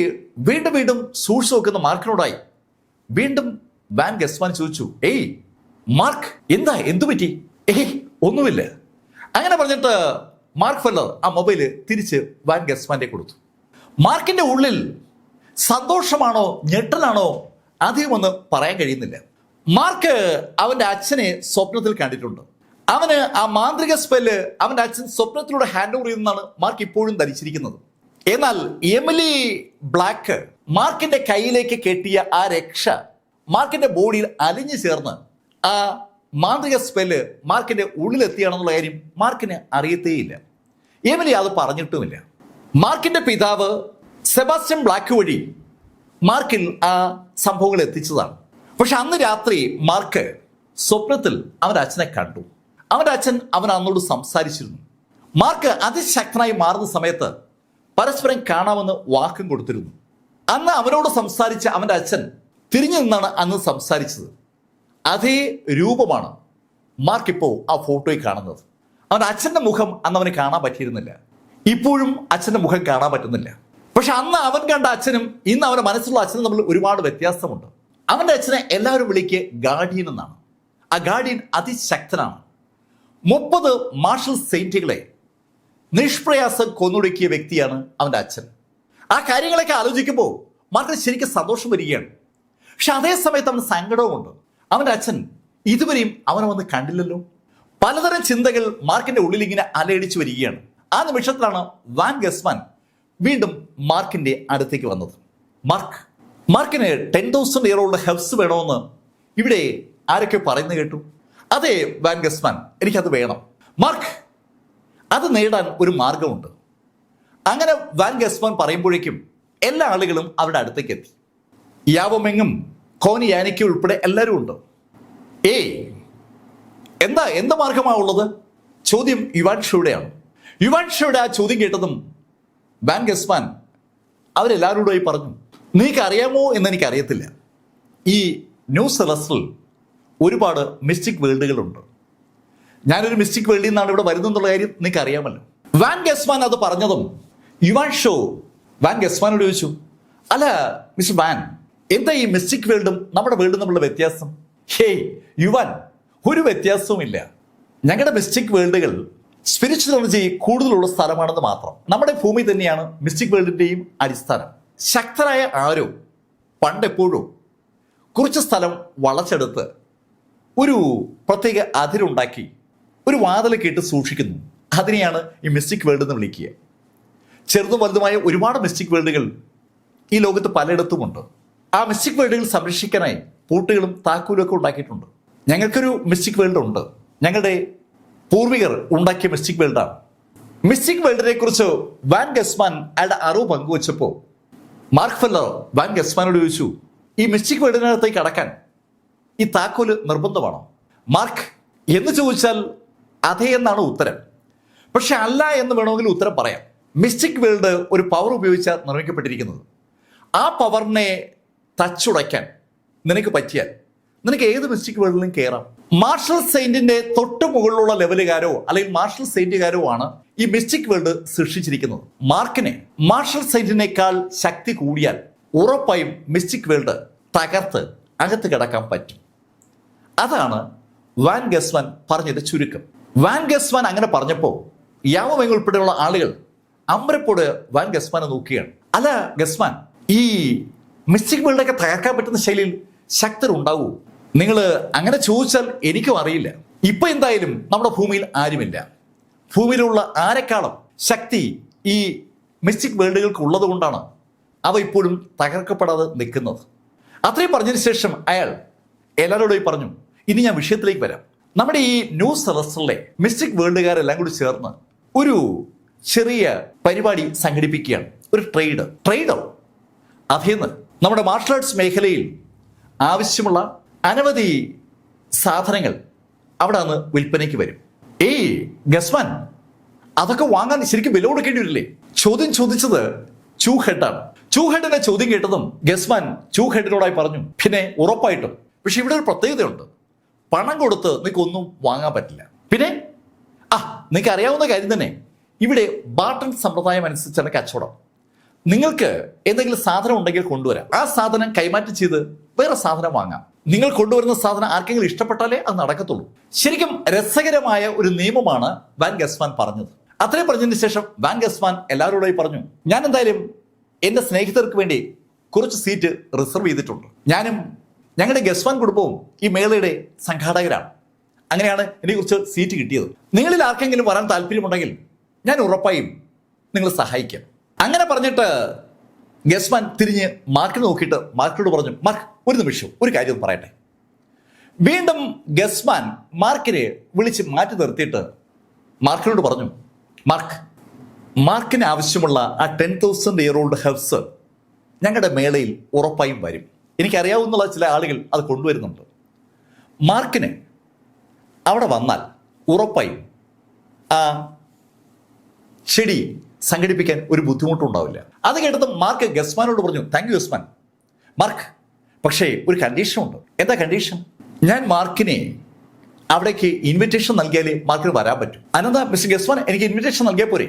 A: വീണ്ടും വീണ്ടും സൂക്ഷിച്ചു നോക്കുന്ന മാർക്കിനോടായി വീണ്ടും വാൻ ഗസ്മാൻ ചോദിച്ചു, ഏയ് മാർക്ക്, എന്തു പറ്റി? ഏയ് ഒന്നുമില്ല. അങ്ങനെ പറഞ്ഞിട്ട് മാർക്ക് ഫെല്ലർ ആ മൊബൈല് തിരിച്ച് വാൻ ഗസ്മാന്റെ കൊടുത്തു. മാർക്കിന്റെ ഉള്ളിൽ സന്തോഷമാണോ ഞെട്ടലാണോ അധികമൊന്നും പറയാൻ കഴിയുന്നില്ല. മാർക്ക് അവന്റെ അച്ഛനെ സ്വപ്നത്തിൽ കണ്ടിട്ടുണ്ട്. അവന് ആ മാന്ത്രിക സ്പെല്ല് അവന്റെ അച്ഛൻ സ്വപ്നത്തിലൂടെ ഹാൻഡ് ഓവർ ചെയ്യുന്നതാണ് മാർക്ക് ഇപ്പോഴും ധരിച്ചിരിക്കുന്നത്. എന്നാൽ എമിലി ബ്ലാക്ക് മാർക്കിന്റെ കയ്യിലേക്ക് കെട്ടിയ ആ രക്ഷ മാർക്കിന്റെ ബോഡിയിൽ അലിഞ്ഞു ചേർന്ന് ആ മാന്ത്രിക സ്പെല്ല് മാർക്കിന്റെ ഉള്ളിലെത്തിയാണെന്നുള്ള കാര്യം മാർക്കിന് അറിയത്തേയില്ല. എമിലി അത് പറഞ്ഞിട്ടുമില്ല. മാർക്കിന്റെ പിതാവ് സെബാസ്റ്റ്യൻ ബ്ലാക്ക് വഴി മാർക്കിൽ ആ സംഭവങ്ങൾ എത്തിച്ചതാണ്. പക്ഷെ അന്ന് രാത്രി മാർക്ക് സ്വപ്നത്തിൽ അവന്റെ അച്ഛനെ കണ്ടു. അവന്റെ അച്ഛൻ അവൻ അന്നോട് സംസാരിച്ചിരുന്നു. മാർക്ക് അതിശക്തനായി മാറുന്ന സമയത്ത് പരസ്പരം കാണാമെന്ന് വാക്കും കൊടുത്തിരുന്നു. അന്ന് അവനോട് സംസാരിച്ച അവന്റെ അച്ഛൻ തിരിഞ്ഞു നിന്നാണ് അന്ന് സംസാരിച്ചത്. അതേ രൂപമാണ് മാർക്ക് ഇപ്പോൾ ആ ഫോട്ടോയിൽ കാണുന്നത്. അവന്റെ അച്ഛന്റെ മുഖം അന്ന് അവന് കാണാൻ പറ്റിയിരുന്നില്ല. ഇപ്പോഴും അച്ഛന്റെ മുഖം കാണാൻ പറ്റുന്നില്ല. പക്ഷെ അന്ന് അവൻ കണ്ട അച്ഛനും ഇന്ന് അവന്റെ മനസ്സിലുള്ള അച്ഛനും തമ്മിൽ ഒരുപാട് വ്യത്യാസമുണ്ട്. അവന്റെ അച്ഛനെ എല്ലാവരും വിളിക്കുക ഗാർഡിയൻ എന്നാണ്. ആ ഗാർഡിയൻ അതിശക്തനാണ്. 30 മാർഷൽ സെയിന്റുകളെ നിഷ്പ്രയാസം കൊന്നൊടുക്കിയ വ്യക്തിയാണ് അവന്റെ അച്ഛൻ. ആ കാര്യങ്ങളൊക്കെ ആലോചിക്കുമ്പോൾ മാർക്കിന് ശരിക്കും സന്തോഷം വരികയാണ്. പക്ഷെ അതേ സമയത്ത് അവന് സങ്കടവുമുണ്ട്. അവന്റെ അച്ഛൻ ഇതുവരെയും അവനെ വന്ന് കണ്ടില്ലല്ലോ. പലതരം ചിന്തകൾ മാർക്കിന്റെ ഉള്ളിൽ ഇങ്ങനെ അലയടിച്ചു വരികയാണ്. ആ നിമിഷത്തിലാണ് വാൻ ഗസ്മാൻ വീണ്ടും മാർക്കിന്റെ അടുത്തേക്ക് വന്നത്. മാർക്കിന് 10,000 year old ഹെബ്സ് വേണമെന്ന് ഇവിടെ ആരൊക്കെ പറയുന്നത് കേട്ടു. അതെ വാൻ ഗസ്മാൻ, എനിക്കത് വേണം. മാർക്ക്, അത് നേടാൻ ഒരു മാർഗമുണ്ട്. അങ്ങനെ വാൻ ഗസ്മാൻ പറയുമ്പോഴേക്കും എല്ലാ ആളുകളും അവരുടെ അടുത്തേക്ക് എത്തി. യാവമെങ്ങും കോനി യാനിക്ക ഉൾപ്പെടെ എല്ലാവരും ഉണ്ട്. എന്താ മാർഗമാണുള്ളത്? ചോദ്യം യുവാൻഷയുടെ ആ ചോദ്യം കേട്ടതും വാൻ ഗസ്മാൻ അവരെല്ലാവരോടുമായി പറഞ്ഞു, നിങ്ങൾക്ക് അറിയാമോ എന്ന് എനിക്കറിയത്തില്ല, ഈ ന്യൂ സെലസ്റ്റിൽ ഒരുപാട് മിസ്റ്റിക് വേൾഡുകളുണ്ട്. ഞാനൊരു മിസ്റ്റിക് വേൾഡിൽ നിന്നാണ് ഇവിടെ വരുന്നെന്നുള്ള കാര്യം നിങ്ങൾക്ക് അറിയാമല്ലോ. വാൻ ഗസ്മാൻ അത് പറഞ്ഞതും യുവാൻഷോ വാൻ ഗസ്മാനോട് ചോദിച്ചു, അല്ല മിസ്റ്റർ വാൻ, എന്താ ഈ മിസ്റ്റിക് വേൾഡും നമ്മുടെ വേൾഡും തമ്മിലുള്ള വ്യത്യാസം? ഹേയ് യുവാൻ, ഒരു വ്യത്യാസവുമില്ല. ഞങ്ങളുടെ മിസ്റ്റിക് വേൾഡുകൾ സ്പിരിച്വൽ എനർജി കൂടുതലുള്ള സ്ഥലമാണെന്ന് മാത്രം. നമ്മുടെ ഭൂമി തന്നെയാണ് മിസ്റ്റിക് വേൾഡിന്റെയും അടിസ്ഥാനം. ശക്തരായ ആരോ പണ്ടെപ്പോഴും കുറച്ച് സ്ഥലം വളച്ചെടുത്ത് ഒരു പ്രത്യേക അതിരുണ്ടാക്കി ഒരു വാതിൽ കേട്ട് സൂക്ഷിക്കുന്നു. അതിനെയാണ് ഈ മിസ്റ്റിക് വേൾഡ് എന്ന് വിളിക്കുക. ചെറുതും വലുതുമായ ഒരുപാട് മിസ്റ്റിക് വേൾഡുകൾ ഈ ലോകത്ത് പലയിടത്തുമുണ്ട്. ആ മിസ്റ്റിക് വേൾഡുകൾ സംരക്ഷിക്കാനായി പൂട്ടുകളും താക്കോലും ഒക്കെ ഉണ്ടാക്കിയിട്ടുണ്ട്. ഞങ്ങൾക്കൊരു മിസ്റ്റിക് വേൾഡ് ഉണ്ട്. ഞങ്ങളുടെ പൂർവികർ ഉണ്ടാക്കിയ മിസ്റ്റിക് വേൾഡാണ്. മിസ്റ്റിക് വേൾഡിനെ കുറിച്ച് വാൻ ഗസ്മാൻ അയാളുടെ അറിവ് പങ്കുവച്ചപ്പോൾ മാർക്ക് ഫെല്ലർ വാൻ ഗസ്മാനോട് ചോദിച്ചു, ഈ മിസ്റ്റിക് വേൾഡിനകത്തേക്ക് കടക്കാൻ ഈ താക്കോല് നിർബന്ധമാണോ? മാർക്ക് എന്ന് ചോദിച്ചാൽ അതെ എന്നാണ് ഉത്തരം. പക്ഷെ അല്ല എന്ന് വേണമെങ്കിൽ ഉത്തരം പറയാം. മിസ്റ്റിക് വേൾഡ് ഒരു പവർ ഉപയോഗിച്ചാണ് നിർമ്മിക്കപ്പെട്ടിരിക്കുന്നത്. ആ പവറിനെ തച്ചുടയ്ക്കാൻ നിനക്ക് പറ്റിയാൽ നിനക്ക് ഏത് മിസ്റ്റിക് വേൾഡിലും കയറാം. മാർഷൽ സെയിന്റിന്റെ തൊട്ട് മുകളിലുള്ള ലെവലുകാരോ അല്ലെങ്കിൽ മാർഷൽ സെയിന്റുകാരോ ആണ് ഈ മിസ്റ്റിക് വേൾഡ് സൃഷ്ടിച്ചിരിക്കുന്നത്. മാർക്കിനെ മാർഷൽ സെയിന്റിനേക്കാൾ ശക്തി കൂടിയാൽ ഉറപ്പായും മിസ്റ്റിക് വേൾഡ് തകർത്ത് അകത്ത് കിടക്കാൻ പറ്റും. അതാണ് വാൻ ഗസ്മാൻ പറഞ്ഞതിന്റെ ചുരുക്കം. വാൻ ഗസ്മാൻ അങ്ങനെ പറഞ്ഞപ്പോൾ യാവമെങ് ഉൾപ്പെടെയുള്ള ആളുകൾ അമ്പരപ്പോട് വാൻ ഗസ്മാനെ നോക്കുകയാണ്. അല്ല ഗസ്മാൻ, ഈ മിസ്റ്റിക് വേൾഡൊക്കെ തകർക്കാൻ പറ്റുന്ന ശൈലിയിൽ ശക്തരുണ്ടാവൂ? നിങ്ങൾ അങ്ങനെ ചോദിച്ചാൽ എനിക്കും അറിയില്ല. ഇപ്പൊ എന്തായാലും നമ്മുടെ ഭൂമിയിൽ ആരുമില്ല. ഭൂമിയിലുള്ള ആരെക്കാളും ശക്തി ഈ മിസ്റ്റിക് വേൾഡുകൾക്ക് ഉള്ളത് കൊണ്ടാണ് അവ ഇപ്പോഴും തകർക്കപ്പെടാതെ നിൽക്കുന്നത്. അത്രയും പറഞ്ഞതിന് ശേഷം അയാൾ എല്ലാവരോടും പറഞ്ഞു, ഇനി ഞാൻ വിഷയത്തിലേക്ക് വരാം. നമ്മുടെ ഈ ന്യൂ സെലസ്റ്റിലെ മിസ്റ്റിക് വേൾഡുകാരെല്ലാം കൂടി ചേർന്ന് ഒരു ചെറിയ പരിപാടി സംഘടിപ്പിക്കുകയാണ്. ഒരു ട്രേഡോ അതേന്ന് നമ്മുടെ മാർഷൽ ആർട്സ് മേഖലയിൽ ആവശ്യമുള്ള അനവധി സാധനങ്ങൾ അവിടെ നിന്ന് വിൽപ്പനയ്ക്ക് വരും. ഗസ്മാൻ, അതൊക്കെ വാങ്ങാൻ ശരിക്കും വില കൊടുക്കേണ്ടി വരില്ലേ? ചോദ്യം ചോദിച്ചത് ചൂ ഹെഡാണ്. ചൂ ഹെഡിന്റെ ചോദ്യം കേട്ടതും ഗസ്മാൻ ചൂ ഹെഡിനോടായി പറഞ്ഞു, പിന്നെ ഉറപ്പായിട്ടും. പക്ഷെ ഇവിടെ ഒരു പ്രത്യേകതയുണ്ട്. പണം കൊടുത്ത് നിങ്ങൾക്ക് ഒന്നും വാങ്ങാൻ പറ്റില്ല. പിന്നെ നിങ്ങൾക്ക് അറിയാവുന്ന കാര്യം തന്നെ, ഇവിടെ ബാർട്ടൺ സമ്പ്രദായം അനുസരിച്ചാണ് കച്ചവടം. നിങ്ങൾക്ക് എന്തെങ്കിലും സാധനം ഉണ്ടെങ്കിൽ കൊണ്ടുവരാം, ആ സാധനം കൈമാറ്റം ചെയ്ത് വേറെ സാധനം വാങ്ങാം. നിങ്ങൾ കൊണ്ടുവരുന്ന സാധനം ആർക്കെങ്കിലും ഇഷ്ടപ്പെട്ടാലേ അത് നടക്കത്തുള്ളൂ. ശരിക്കും രസകരമായ ഒരു നിയമമാണ് വാൻ ഗസ്മാൻ പറഞ്ഞത്. അത്രയും പറഞ്ഞതിന് ശേഷം വാൻ ഗസ്മാൻ എല്ലാവരോടായി പറഞ്ഞു, ഞാൻ എന്തായാലും എൻ്റെ സ്നേഹിതർക്ക് വേണ്ടി കുറച്ച് സീറ്റ് റിസർവ് ചെയ്തിട്ടുണ്ട്. ഞാനും ഞങ്ങളുടെ ഗസ്മാൻ കുടുംബവും ഈ മേളയുടെ സംഘാടകരാണ്. അങ്ങനെയാണ് എനിക്ക് കുറച്ച് സീറ്റ് കിട്ടിയത്. നിങ്ങളിൽ ആർക്കെങ്കിലും വരാൻ താല്പര്യമുണ്ടെങ്കിൽ ഞാൻ ഉറപ്പായും നിങ്ങളെ സഹായിക്കാം. അങ്ങനെ പറഞ്ഞിട്ട് ഗസ്മാൻ തിരിഞ്ഞ് മാർക്കിനെ നോക്കിയിട്ട് മാർക്കിനോട് പറഞ്ഞു, മാർക്ക് ഒരു നിമിഷം ഒരു കാര്യം പറയട്ടെ. വീണ്ടും ഗസ്മാൻ മാർക്കിനെ വിളിച്ച് മാറ്റി നിർത്തിയിട്ട് മാർക്കിനോട് പറഞ്ഞു, മാർക്കിന് ആവശ്യമുള്ള ആ 10,000 year old ഹെർബ്സ് ഞങ്ങളുടെ മേളയിൽ ഉറപ്പായും വരും. എനിക്കറിയാവുന്ന ചില ആളുകൾ അത് കൊണ്ടുവരുന്നുണ്ട്. മാർക്കിന് അവിടെ വന്നാൽ ഉറപ്പായും ആ ചെടി സംഘടിപ്പിക്കാൻ ഒരു ബുദ്ധിമുട്ടുണ്ടാവില്ല. അത് കേട്ടത് മാർക്ക് ഗസ്മാനോട് പറഞ്ഞു, താങ്ക് യു ഗസ്മാൻ. മാർക്ക്, പക്ഷേ ഒരു കണ്ടീഷൻ ഉണ്ട്. എന്താ കണ്ടീഷൻ? ഞാൻ മാർക്കിനെ അവിടേക്ക് ഇൻവിറ്റേഷൻ നൽകിയാലേ മാർക്കിന് വരാൻ പറ്റും. അനന്താ മിസ്റ്റർ ഗസ്മാൻ, എനിക്ക് ഇൻവിറ്റേഷൻ നൽകിയാൽ പോരെ?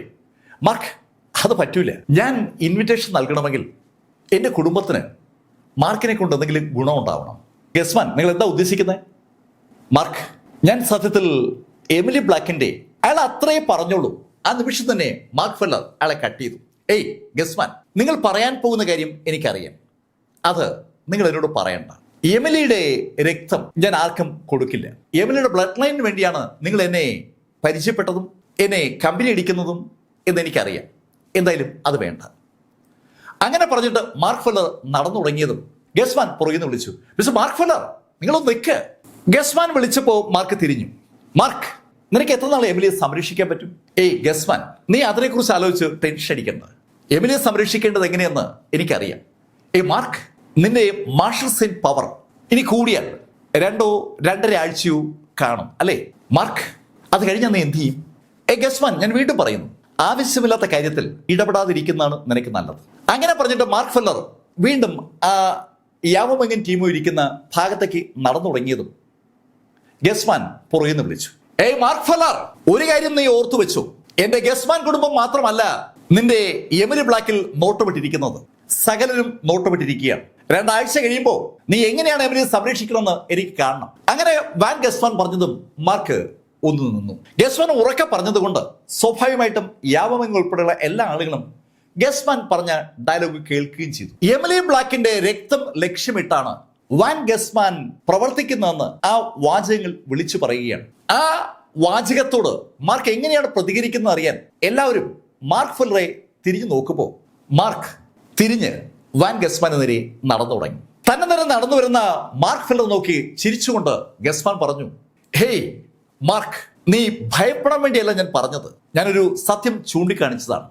A: മാർക്ക്, അത് പറ്റൂല. ഞാൻ ഇൻവിറ്റേഷൻ നൽകണമെങ്കിൽ എൻ്റെ കുടുംബത്തിന് മാർക്കിനെ കൊണ്ട് എന്തെങ്കിലും ഗുണമുണ്ടാവണം. ഗസ്മാൻ, നിങ്ങൾ എന്താ ഉദ്ദേശിക്കുന്നത്? മാർക്ക്, ഞാൻ സത്യത്തിൽ എമിലി ബ്ലാക്കിൻ്റെ അയാൾ അത്രേ പറഞ്ഞോളൂ. ആ നിമിഷം തന്നെ മാർക്ക് ഫെല്ലർ അയാളെ കട്ട് ചെയ്തു. ഏയ് ഗസ്മാൻ, നിങ്ങൾ പറയാൻ പോകുന്ന കാര്യം എനിക്കറിയാം, അത് നിങ്ങൾ എന്നോട് പറയണ്ട. എമിലിയുടെ രക്തം ഞാൻ ആർക്കും കൊടുക്കില്ല. എമിലിയുടെ ബ്ലഡ് ലൈനിന് വേണ്ടിയാണ് നിങ്ങൾ എന്നെ പരിചയപ്പെട്ടതും എന്നെ കമ്പനി അടിക്കുന്നതും എന്നെനിക്കറിയാം. എന്തായാലും അത് വേണ്ട. അങ്ങനെ പറഞ്ഞിട്ട് മാർക്ക് ഫെല്ലർ നടന്നു തുടങ്ങിയതും ഗസ്മാൻ പുറകിൽ നിന്ന് വിളിച്ചു, മിസ്റ്റർ മാർക്ക് ഫെല്ലർ, നിങ്ങളൊന്ന് നിൽക്ക്. ഗസ്മാൻ വിളിച്ചപ്പോൾ മാർക്ക് തിരിഞ്ഞു. മാർക്ക്, നിനക്ക് എത്ര നാൾ എമിലിയെ സംരക്ഷിക്കാൻ പറ്റും? ഏയ് ഗസ്മാൻ, നീ അതിനെക്കുറിച്ച് ആലോചിച്ച് ടെൻഷൻ അടിക്കണ്ട. എമിലിയെ സംരക്ഷിക്കേണ്ടത് എങ്ങനെയെന്ന് എനിക്കറിയാം. ഏയ് മാർക്ക്, നിന്റെ മാർഷൽ സെയിൻ പവർ ഇനി കൂടിയാൽ 2-2.5 ആഴ്ചയോ കാണും അല്ലേ? മാർക്ക്, അത് കഴിഞ്ഞാൽ നീ എന്ത് ചെയ്യും? ഗസ്മാൻ, ഞാൻ വീണ്ടും പറയുന്നു, ആവശ്യമില്ലാത്ത കാര്യത്തിൽ ഇടപെടാതിരിക്കുന്നതാണ് നിനക്ക് നല്ലത്. അങ്ങനെ പറഞ്ഞിട്ട് മാർക്ക് ഫെല്ലർ വീണ്ടും ആ യാവോമെങ്ങൻ ടീമോ ഇരിക്കുന്ന ഭാഗത്തേക്ക് നടന്നു തുടങ്ങിയതും ഗസ്മാൻ പുറകിൽ നിന്ന് വിളിച്ചു, ഏയ് മാർക്ക് ഫെല്ലർ, ഒരു കാര്യം നീ ഓർത്തു വെച്ചു. എന്റെ ഗസ്മാൻ കുടുംബം മാത്രമല്ല നിന്റെ എമിലി ബ്ലാക്കിൽ നോട്ടമിട്ടിരിക്കുന്നത്, സകലരും നോട്ടമിട്ടിരിക്കുകയാണ്. 2 ആഴ്ച കഴിയുമ്പോൾ നീ എങ്ങനെയാണ് എമിലിയെ സംരക്ഷിക്കണമെന്ന് എനിക്ക് കാണണം. അങ്ങനെ വാൻ ഗസ്മാൻ പറഞ്ഞതും മാർക്ക് ഒന്നു നിന്നു. ഗസ്മാൻ ഉറക്കെ പറഞ്ഞതുകൊണ്ട് സ്വാഭാവികമായിട്ടും യാവോമെങ്ങ് ഉൾപ്പെടെയുള്ള എല്ലാ ആളുകളും ഗസ്മാൻ പറഞ്ഞ ഡയലോഗ് കേൾക്കുകയും ചെയ്തു. എമിലി ബ്ലാക്കിന്റെ രക്തം ലക്ഷ്യമിട്ടാണ് വാൻ ഗസ്മാൻ പ്രവർത്തിക്കുന്നതെന്ന് ആ വാചകങ്ങൾ വിളിച്ചു പറയുകയാണ്. ആ വാചകത്തോട് മാർക്ക് എങ്ങനെയാണ് പ്രതികരിക്കുന്നത് അറിയാൻ എല്ലാവരും മാർക്ക് ഫെല്ലറെ തിരിഞ്ഞു നോക്കുമ്പോൾ മാർക്ക് തിരിഞ്ഞ് വാൻ ഗസ്മാന് നേരെ നടന്നു തുടങ്ങി. തന്നെ നേരെ നടന്നു വരുന്ന മാർക്ക് ഫെല്ലർ നോക്കി ചിരിച്ചുകൊണ്ട് ഗസ്മാൻ പറഞ്ഞു, ഹേയ് മാർക്ക്, നീ ഭയപ്പെടാൻ വേണ്ടിയല്ല ഞാൻ പറഞ്ഞത്, ഞാനൊരു സത്യം ചൂണ്ടിക്കാണിച്ചതാണ്.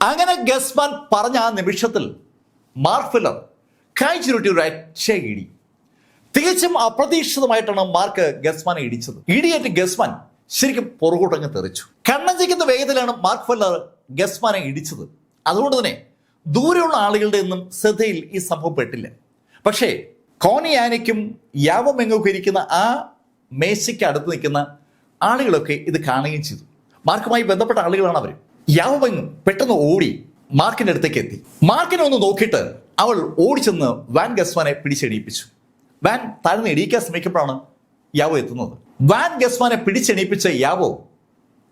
A: അങ്ങനെ ഗസ്മാൻ പറഞ്ഞ ആ നിമിഷത്തിൽ മാർക്ക് ഫെല്ലർ കൈ ചുരുട്ടി ഒരു ഇടി. തികച്ചും അപ്രതീക്ഷിതമായിട്ടാണ് മാർക്ക് ഗസ്മാനെ ഇടിച്ചത്. ഇടിയേറ്റ് ഗസ്മാൻ ശരിക്കും പുറകോട്ടങ്ങ് തെറിച്ചു. കണ്ണഞ്ചിക്കുന്ന വേഗത്തിലാണ് മാർക്ക് ഫെല്ലർ ഗസ്മാനെ ഇടിച്ചത്. അതുകൊണ്ട് തന്നെ ദൂരെയുള്ള ആളുകളുടെ ഒന്നും ശ്രദ്ധയിൽ ഈ സംഭവം പെട്ടില്ല. പക്ഷേ കോണിയാനയ്ക്കും യാവോമെങ്ങും ഇരിക്കുന്ന ആ മേശയ്ക്ക് അടുത്ത് നിൽക്കുന്ന ആളുകളൊക്കെ ഇത് കാണുകയും ചെയ്തു. മാർക്കുമായി ബന്ധപ്പെട്ട ആളുകളാണ് അവർ. യാവോമെങ്ങ് പെട്ടെന്ന് ഓടി മാർക്കിന്റെ അടുത്തേക്ക് എത്തി. മാർക്കിനെ ഒന്ന് നോക്കിയിട്ട് അവൾ ഓടിച്ചെന്ന് വാൻ ഗസ്മാനെ പിടിച്ചെണീപ്പിച്ചു. വാൻ താഴ്ന്ന് എണീക്കാൻ ശ്രമിക്കുമ്പോഴാണ് യാവോ എത്തുന്നത്. വാൻ ഗസ്മാനെ പിടിച്ചെണീപ്പിച്ച യാവോ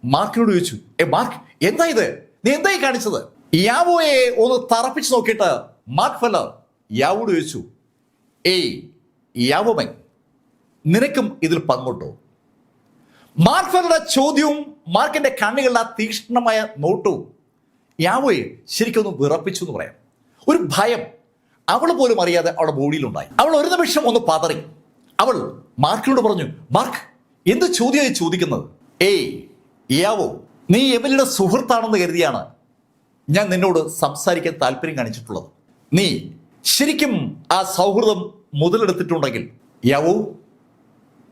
A: മാർക്കിനോട് ചോദിച്ചു, മാർക്ക്, എന്താ ഇത്? നീ എന്തായി കാണിച്ചത്? യാവോയെ ഒന്ന് തറപ്പിച്ച് നോക്കിയിട്ട് മാർക്ക് ഫെല്ലർ യാവോട് ചോദിച്ചു, ഏയ് യാവോമെങ്, നിനക്കും ഇതിൽ പങ്കുണ്ടോ? മാർക്ക് ഫെല്ലറുടെ ചോദ്യവും മാർക്കിന്റെ കണ്ണുകളുടെ ആ തീക്ഷ്ണമായ നോട്ടവും യാവോയെ ശരിക്കൊന്ന് വിറപ്പിച്ചു എന്ന് പറയാം. ഒരു ഭയം അവൾ പോലും അറിയാതെ അവളുടെ ബോഡിയിലുണ്ടായി. അവൾ ഒരു നിമിഷം ഒന്ന് പതറി. അവൾ മാർക്കിനോട് പറഞ്ഞു, മാർക്ക്, എന്ത് ചോദ്യമായി ചോദിക്കുന്നത്? ഏയ് യാവോ, നീ എമിലിയുടെ സുഹൃത്താണെന്ന് കരുതിയാണ് ഞാൻ നിന്നോട് സംസാരിക്കാൻ താല്പര്യം കാണിച്ചിട്ടുള്ളത്. നീ ശരിക്കും ആ സൗഹൃദം മുതലെടുത്തിട്ടുണ്ടെങ്കിൽ യാവോ.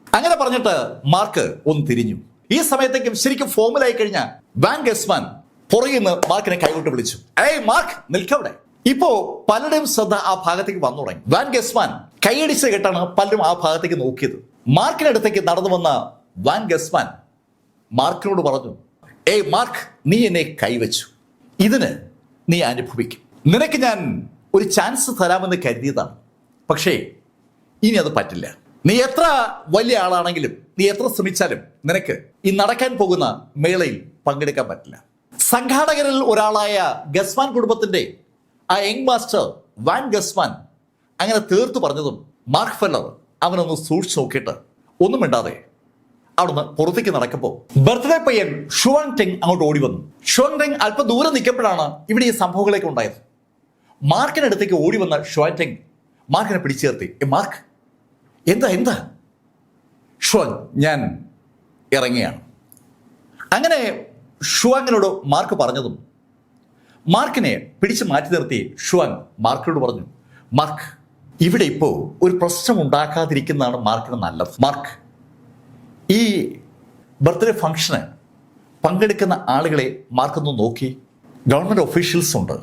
A: അങ്ങനെ പറഞ്ഞിട്ട് മാർക്ക് ഒന്ന് തിരിഞ്ഞു. ഈ സമയത്തേക്കും ശരിക്കും ഫോമിലായി കഴിഞ്ഞ വാൻ ഗസ്മാൻ പുറകിൽ നിന്ന് മാർക്കിനെ കൈവിട്ട് വിളിച്ചു, ഏയ് മാർക്ക്, നിൽക്കവിടെ. ഇപ്പോ പലരുടെയും ശ്രദ്ധ ആ ഭാഗത്തേക്ക് വന്നു തുടങ്ങി. വാൻ ഗസ്മാൻ കൈയടിച്ച് കേട്ടാണ് പലരും ആ ഭാഗത്തേക്ക് നോക്കിയത്. മാർക്കിനടുത്തേക്ക് നടന്നു വന്ന വാൻ ഗസ്മാൻ മാർക്കിനോട് പറഞ്ഞു, ഏയ് മാർക്ക്, നീ എന്നെ കൈവച്ചു, ഇതിന് നീ അനുഭവിക്കും. നിനക്ക് ഞാൻ ഒരു ചാൻസ് തരാമെന്ന് കരുതിയതാണ്, പക്ഷേ ഇനി അത് പറ്റില്ല. നീ എത്ര വലിയ ആളാണെങ്കിലും നീ എത്ര ശ്രമിച്ചാലും നിനക്ക് ഈ നടക്കാൻ പോകുന്ന മേളയിൽ പങ്കെടുക്കാൻ പറ്റില്ല. സംഘാടകരിൽ ഒരാളായ ഗസ്മാൻ കുടുംബത്തിന്റെ ആ യങ് മാസ്റ്റർ വാൻ ഗസ്മാൻ അങ്ങനെ തീർത്തു പറഞ്ഞതും മാർക്ക് ഫെല്ലർ അവനൊന്ന് സൂക്ഷിച്ചു നോക്കിയിട്ട് ഒന്നും മിണ്ടാതെ അവിടുന്ന് പുറത്തേക്ക് നടക്കുമ്പോൾ ബർത്ത്ഡേ പയ്യൻ ഷുവാങ് ടെങ് അങ്ങോട്ട് ഓടി വന്നു. ഷുവാങ് ടെങ് അല്പം ദൂരം നിൽക്കുമ്പോഴാണ് ഇവിടെ ഈ സംഭവങ്ങളൊക്കെ ഉണ്ടായത്. മാർക്കിനടുത്തേക്ക് ഓടി വന്ന ഷുവാങ് ടെങ് മാർക്കിനെ പിടിച്ചു നിർത്തി. മാർക്ക്, എന്താ? ഷുവാങ്, ഞാൻ ഇറങ്ങിയാണ്. അങ്ങനെ ഷുവാങ്ങിനോട് മാർക്ക് പറഞ്ഞതും മാർക്കിനെ പിടിച്ചു മാറ്റി നിർത്തി ഷുവാങ് മാർക്കിനോട് പറഞ്ഞു, മാർക്ക്, ഇവിടെ ഇപ്പോൾ ഒരു പ്രശ്നം ഉണ്ടാക്കാതിരിക്കുന്നതാണ് മാർക്കിന് നല്ലത്. മാർക്ക്, ഈ ബർത്ത്ഡേ ഫംഗ്ഷന് പങ്കെടുക്കുന്ന ആളുകളെ മാർക്കൊന്ന് നോക്കി. ഗവൺമെൻറ് ഒഫീഷ്യൽസ് ഉണ്ട്,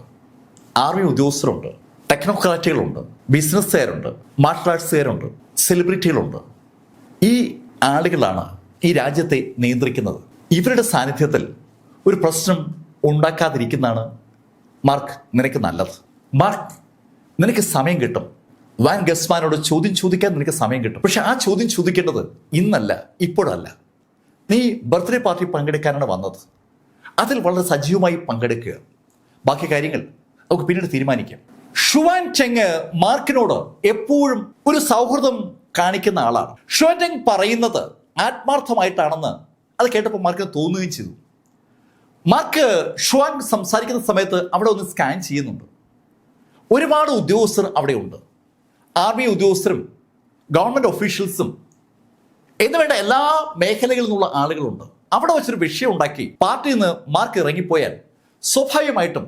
A: ആർമി ഉദ്യോഗസ്ഥരുണ്ട്, ടെക്നോക്രാറ്റുകളുണ്ട്, ബിസിനസ്സുകാരുണ്ട്, മാർഷൽ ആർട്സുകാരുണ്ട്, സെലിബ്രിറ്റികളുണ്ട്. ഈ ആളുകളാണ് ഈ രാജ്യത്തെ നിയന്ത്രിക്കുന്നത്. ഇവരുടെ സാന്നിധ്യത്തിൽ ഒരു പ്രശ്നം ഉണ്ടാക്കാതിരിക്കുന്നതാണ് മാർക്ക് നിനക്ക് നല്ലത്. മാർക്ക്, നിനക്ക് സമയം കിട്ടും. വാൻ ഗസ്മാനോട് ചോദ്യം ചോദിക്കാൻ നിനക്ക് സമയം കിട്ടും. പക്ഷെ ആ ചോദ്യം ചോദിക്കേണ്ടത് ഇന്നല്ല, ഇപ്പോഴല്ല. നീ ബർത്ത്ഡേ പാർട്ടി പങ്കെടുക്കാനാണ് വന്നത്. അതിൽ വളരെ സജീവമായി പങ്കെടുക്കുക. ബാക്കി കാര്യങ്ങൾ നമുക്ക് പിന്നീട് തീരുമാനിക്കാം. ഷുവാൻ ടെങ് മാർക്കിനോട് എപ്പോഴും ഒരു സൗഹൃദം കാണിക്കുന്ന ആളാണ്. ഷുവാൻ ടെങ് പറയുന്നത് ആത്മാർത്ഥമായിട്ടാണെന്ന് അത് കേട്ടപ്പോൾ മാർക്കിന് തോന്നുകയും ചെയ്തു. മാർക്ക് ഷുവാൻ സംസാരിക്കുന്ന സമയത്ത് അവിടെ ഒന്ന് സ്കാൻ ചെയ്യുന്നുണ്ട്. ഒരുപാട് ഉദ്യോഗസ്ഥർ അവിടെയുണ്ട്. ആർമി ഉദ്യോഗസ്ഥരും ഗവൺമെൻറ് ഒഫീഷ്യൽസും എന്നുവേണ്ട എല്ലാ മേഖലകളിൽ നിന്നുള്ള ആളുകളുണ്ട്. അവിടെ വെച്ചൊരു വിഷയം ഉണ്ടാക്കി പാർട്ടിയിൽ നിന്ന് മാർക്ക് ഇറങ്ങിപ്പോയാൽ സ്വാഭാവികമായിട്ടും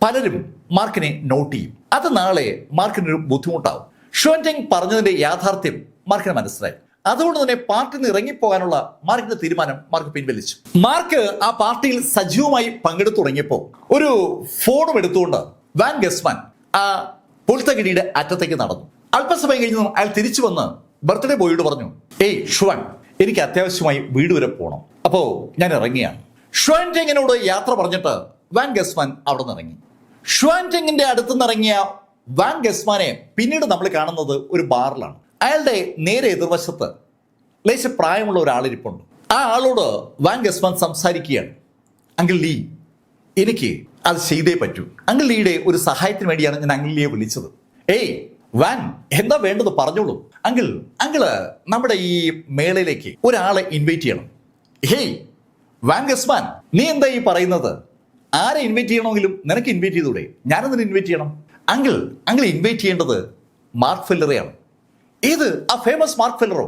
A: പലരും മാർക്കിനെ നോട്ട് ചെയ്യും. അത് നാളെ മാർക്കിനൊരു ബുദ്ധിമുട്ടാവും. ഷുവാൻ ടെങ് പറഞ്ഞതിന്റെ യാഥാർത്ഥ്യം മാർക്കിന് മനസ്സിലായി. അതുകൊണ്ട് തന്നെ പാർട്ടിയിൽ നിന്ന് ഇറങ്ങിപ്പോകാനുള്ള മാർക്കിന്റെ തീരുമാനം മാർക്ക് പിൻവലിച്ചു. മാർക്ക് ആ പാർട്ടിയിൽ സജീവമായി പങ്കെടുത്തു തുടങ്ങിയപ്പോൾ ഒരു ഫോണും എടുത്തുകൊണ്ട് വാൻ ഗസ്മാൻ ആ പുൽത്തകിടിയുടെ അറ്റത്തേക്ക് നടന്നു. അല്പസമയം കഴിഞ്ഞ് അയാൾ തിരിച്ചു വന്ന് ബർത്ത്ഡേ ബോയോട് പറഞ്ഞു, ഏയ് ഷുവാൻ, എനിക്ക് അത്യാവശ്യമായി വീട് വരെ പോകണം, അപ്പോ ഞാൻ ഇറങ്ങിയാണ്. ഷുവാൻ ടെങ്ങിനോട് യാത്ര പറഞ്ഞിട്ട് വാൻ ഗസ്മാൻ അവിടെ നിന്ന് ഇറങ്ങി. ഷുവാൻ ടെങ്ങിന്റെ അടുത്തുനിന്ന് ഇറങ്ങിയ വാൻ ഗസ്മാനെ പിന്നീട് നമ്മൾ കാണുന്നത് ഒരു ബാറിലാണ്. അയാളുടെ നേരെ എതിർവശത്ത് ലേശ പ്രായമുള്ള ഒരാളിരിപ്പുണ്ട്. ആ ആളോട് വാൻ ഗസ്മാൻ സംസാരിക്കുകയാണ്. അങ്കിൾ ലീ, എനിക്ക് അത് ചെയ്തേ പറ്റൂ. അങ്കിൾ ലീയുടെ ഒരു സഹായത്തിന് വേണ്ടിയാണ് ഞാൻ അങ്കിൾ ലീയെ വിളിച്ചത്. ഏയ് വാൻ, എന്താ വേണ്ടത് പറഞ്ഞോളൂ. അങ്കിള് നമ്മുടെ ഈ മേളയിലേക്ക് ഒരാളെ ഇൻവൈറ്റ് ചെയ്യണം. ഹേയ് വാൻ ഗസ്മാൻ, നീ എന്താ ഈ പറയുന്നത്? ആരെ ഇൻവൈറ്റ് ചെയ്യണമെങ്കിലും നിനക്ക് ഇൻവൈറ്റ് ചെയ്തൂടെ? ഞാനെന്തിനു ഇൻവൈറ്റ് ചെയ്യണം? അങ്കിൾ ഇൻവൈറ്റ് ചെയ്യേണ്ടത് മാർക്ക് ഫെല്ലറെയാണ്. ഏത്? ആ ഫേമസ് മാർക്ക് ഫെല്ലറോ?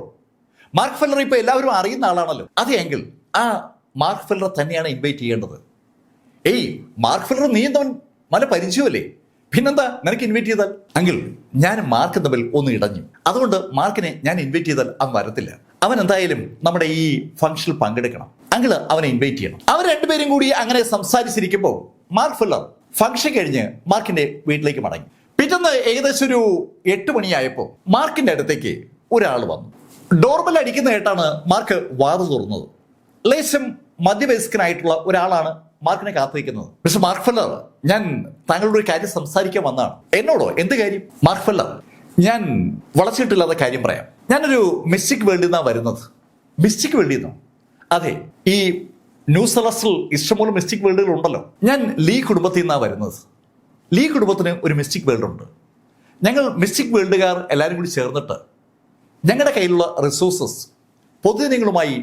A: മാർക്ക് ഫെല്ലർ ഇപ്പൊ എല്ലാവരും അറിയുന്ന ആളാണല്ലോ. അതെ അങ്കിൾ, ആ മാർക്ക് ഫെല്ലർ തന്നെയാണ് ഇൻവൈറ്റ് ചെയ്യേണ്ടത്. ഏയ് മാർക്ക് ഫെല്ലർ നീ എന്തവൻ നല്ല പരിചയമല്ലേ, പിന്നെന്താ നിനക്ക് ഇൻവൈറ്റ് ചെയ്താൽ? അങ്കിൾ, ഞാൻ മാർക്ക് തമ്മിൽ ഒന്ന് ഇടഞ്ഞു, അതുകൊണ്ട് മാർക്കിനെ ഞാൻ ഇൻവൈറ്റ് ചെയ്താൽ അവൻ വരത്തില്ല. അവൻ എന്തായാലും നമ്മുടെ ഈ ഫംഗ്ഷനിൽ പങ്കെടുക്കണം. അങ്കിള് അവനെ ഇൻവൈറ്റ് ചെയ്യണം. അവർ രണ്ടുപേരും കൂടി അങ്ങനെ സംസാരിച്ചിരിക്കുമ്പോൾ മാർക്ക് ഫെല്ലർ ഫംഗ്ഷൻ കഴിഞ്ഞ് മാർക്കിന്റെ വീട്ടിലേക്ക് മടങ്ങി. പിറ്റേന്ന് ഏകദേശം ഒരു 8 മണിയായപ്പോൾ മാർക്കിന്റെ അടുത്തേക്ക് ഒരാൾ വന്നു. ഡോർബെൽ അടിക്കുന്ന കേട്ടാണ് മാർക്ക് വാതിൽ തുറന്നത്. ലേശം മധ്യവയസ്കനായിട്ടുള്ള ഒരാളാണ് മാർക്കിനെ കാത്തിരിക്കുന്നത്. മിസ്റ്റർ മാർക്ക് ഫെല്ലർ, ഞാൻ താങ്കളുടെ ഒരു കാര്യം സംസാരിക്കാൻ വന്നതാണ്. എന്നോടോ? എന്ത് കാര്യം? മാർക്ക് ഫെല്ലർ, ഞാൻ വളച്ചിട്ടില്ലാത്ത കാര്യം പറയാം. ഞാനൊരു മിസ്റ്റിക് വേൾഡിൽ നിന്നാണ് വരുന്നത്. മിസ്റ്റിക് വേൾഡിൽ നിന്നോ? അതെ, ഈ ന്യൂ സെലസ്റ്റിൽ ഇഷ്ടംപോലെ മിസ്റ്റിക് വേൾഡുകൾ ഉണ്ടല്ലോ. ഞാൻ ലീ കുടുംബത്തിൽ നിന്നാണ് വരുന്നത്. ലീ കുടുംബത്തിന് ഒരു മിസ്റ്റിക് വേൾഡ് ഉണ്ട്. ഞങ്ങൾ മിസ്റ്റിക് വേൾഡുകാർ എല്ലാവരും കൂടി ചേർന്നിട്ട് ഞങ്ങളുടെ കയ്യിലുള്ള റിസോഴ്സസ് പൊതുജനങ്ങളുമായി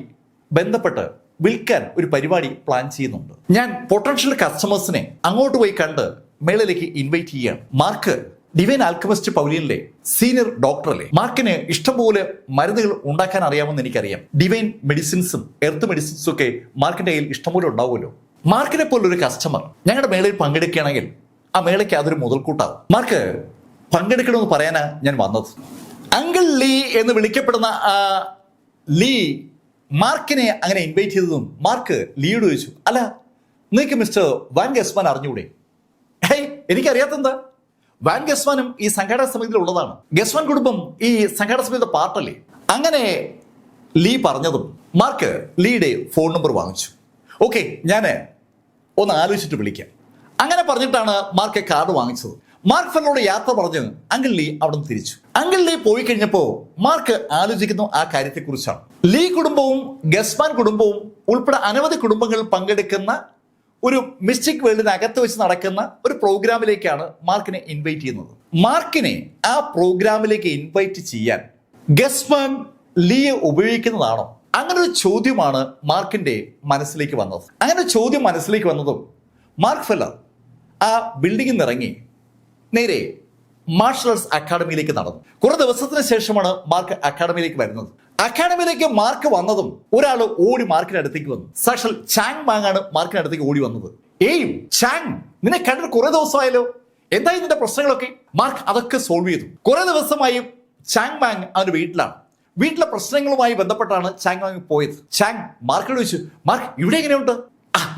A: ബന്ധപ്പെട്ട് വിൽക്കാൻ ഒരു പരിപാടി പ്ലാൻ ചെയ്യുന്നുണ്ട്. ഞാൻ പൊട്ടൻഷ്യൽ കസ്റ്റമേഴ്സിനെ അങ്ങോട്ട് പോയി കണ്ട് മേളയിലേക്ക് ഇൻവൈറ്റ് ചെയ്യുകയാണ്. മാർക്ക് ഡിവൈൻ ആൽക്കമിസ്റ്റ് പൗലിയനിലെ സീനിയർ ഡോക്ടറല്ലേ. മാർക്കിന് ഇഷ്ടംപോലെ മരുന്നുകൾ ഉണ്ടാക്കാൻ അറിയാമെന്ന് എനിക്കറിയാം. ഡിവൈൻ മെഡിസിൻസും എർത്ത് മെഡിസിൻസും ഒക്കെ മാർക്കിന്റെ കയ്യിൽ ഇഷ്ടംപോലെ ഉണ്ടാവുമല്ലോ. മാർക്കിനെ പോലൊരു കസ്റ്റമർ ഞങ്ങളുടെ മേളയിൽ പങ്കെടുക്കുകയാണെങ്കിൽ ആ മേളയ്ക്ക് അതൊരു മുതൽക്കൂട്ടാവും. മാർക്ക് പങ്കെടുക്കണമെന്ന് പറയാനാ ഞാൻ വന്നത്. അങ്കിൾ ലീ എന്ന് വിളിക്കപ്പെടുന്ന ആ ലീ മാർക്കിനെ അങ്ങനെ ഇൻവൈറ്റ് ചെയ്തതും മാർക്ക് ലീയോട് ചോദിച്ചു, അല്ല നിനക്ക് മിസ്റ്റർ വാൻ ഗസ്മാൻ അറിഞ്ഞൂടെ? ഹേയ്, എനിക്കറിയാത്തെന്താ? വാൻ ഗസ്മാനും ഈ സംഘാടക സമിതിയിൽ ഉള്ളതാണ്. ഗസ്മാൻ കുടുംബം ഈ സംഘാടക സമിതിയുടെ പാർട്ടല്ലേ. അങ്ങനെ ലീ പറഞ്ഞതും മാർക്ക് ലീയുടെ ഫോൺ നമ്പർ വാങ്ങിച്ചു. ഓക്കെ, ഞാൻ ഒന്ന് ആലോചിച്ചിട്ട് വിളിക്കാം. അങ്ങനെ പറഞ്ഞിട്ടാണ് മാർക്ക് കാർഡ് വാങ്ങിച്ചത്. മാർക്ക് ഫെല്ലറോട് യാത്ര പറഞ്ഞ് അങ്കിൾ ലീ അവിടെ നിന്ന് തിരിച്ചു. അങ്കിൾ ലീ പോയി കഴിഞ്ഞപ്പോൾ മാർക്ക് ആലോചിക്കുന്നു ആ കാര്യത്തെക്കുറിച്ചാണ്. ലീ കുടുംബവും ഗസ്മാൻ കുടുംബവും ഉൾപ്പെടെ അനവധി കുടുംബങ്ങൾ പങ്കെടുക്കുന്ന ഒരു മിസ്റ്റിക് വേൾഡിനകത്ത് വെച്ച് നടക്കുന്ന ഒരു പ്രോഗ്രാമിലേക്കാണ് മാർക്കിനെ ഇൻവൈറ്റ് ചെയ്യുന്നത്. മാർക്കിനെ ആ പ്രോഗ്രാമിലേക്ക് ഇൻവൈറ്റ് ചെയ്യാൻ ഗസ്മാൻ ലീയെ ഉപയോഗിക്കുന്നതാണോ? അങ്ങനെ ഒരു ചോദ്യമാണ് മാർക്കിന്റെ മനസ്സിലേക്ക് വന്നത്. അങ്ങനെ ഒരു ചോദ്യം മനസ്സിലേക്ക് വന്നതും മാർക്ക് ഫെല്ലർ ആ ബിൽഡിങ്ങിൽ നിന്ന് ഇറങ്ങി നേരെ മാർഷൽ ആർട്സ് അക്കാഡമിയിലേക്ക് നടന്നു. കുറെ ദിവസത്തിന് ശേഷമാണ് മാർക്ക് അക്കാഡമിയിലേക്ക് വരുന്നത്. അക്കാഡമിയിലേക്ക് മാർക്ക് വന്നതും ഒരാൾ ഓടി മാർക്കിന്റെ അടുത്തേക്ക് വന്നു. സാക്ഷാൽ ചാങ് മാങ് ആണ് മാർക്കിന്റെ അടുത്തേക്ക് ഓടി വന്നത്. ഏയ് ചാങ്, നിന്നെ കണ്ടിട്ട് കുറെ ദിവസമായല്ലോ, എന്തായി നിന്റെ പ്രശ്നങ്ങളൊക്കെ? മാർക്ക് അതൊക്കെ സോൾവ് ചെയ്തു. കുറെ ദിവസമായി ചാങ് മാങ് അവന്റെ വീട്ടിലാണ്. വീട്ടിലെ പ്രശ്നങ്ങളുമായി ബന്ധപ്പെട്ടാണ് ചാങ് മാങ് പോയത്. ചാങ് മാർക്കിനോട് ചോദിച്ചു, മാർക്ക് ഇവിടെ എങ്ങനെയുണ്ട്?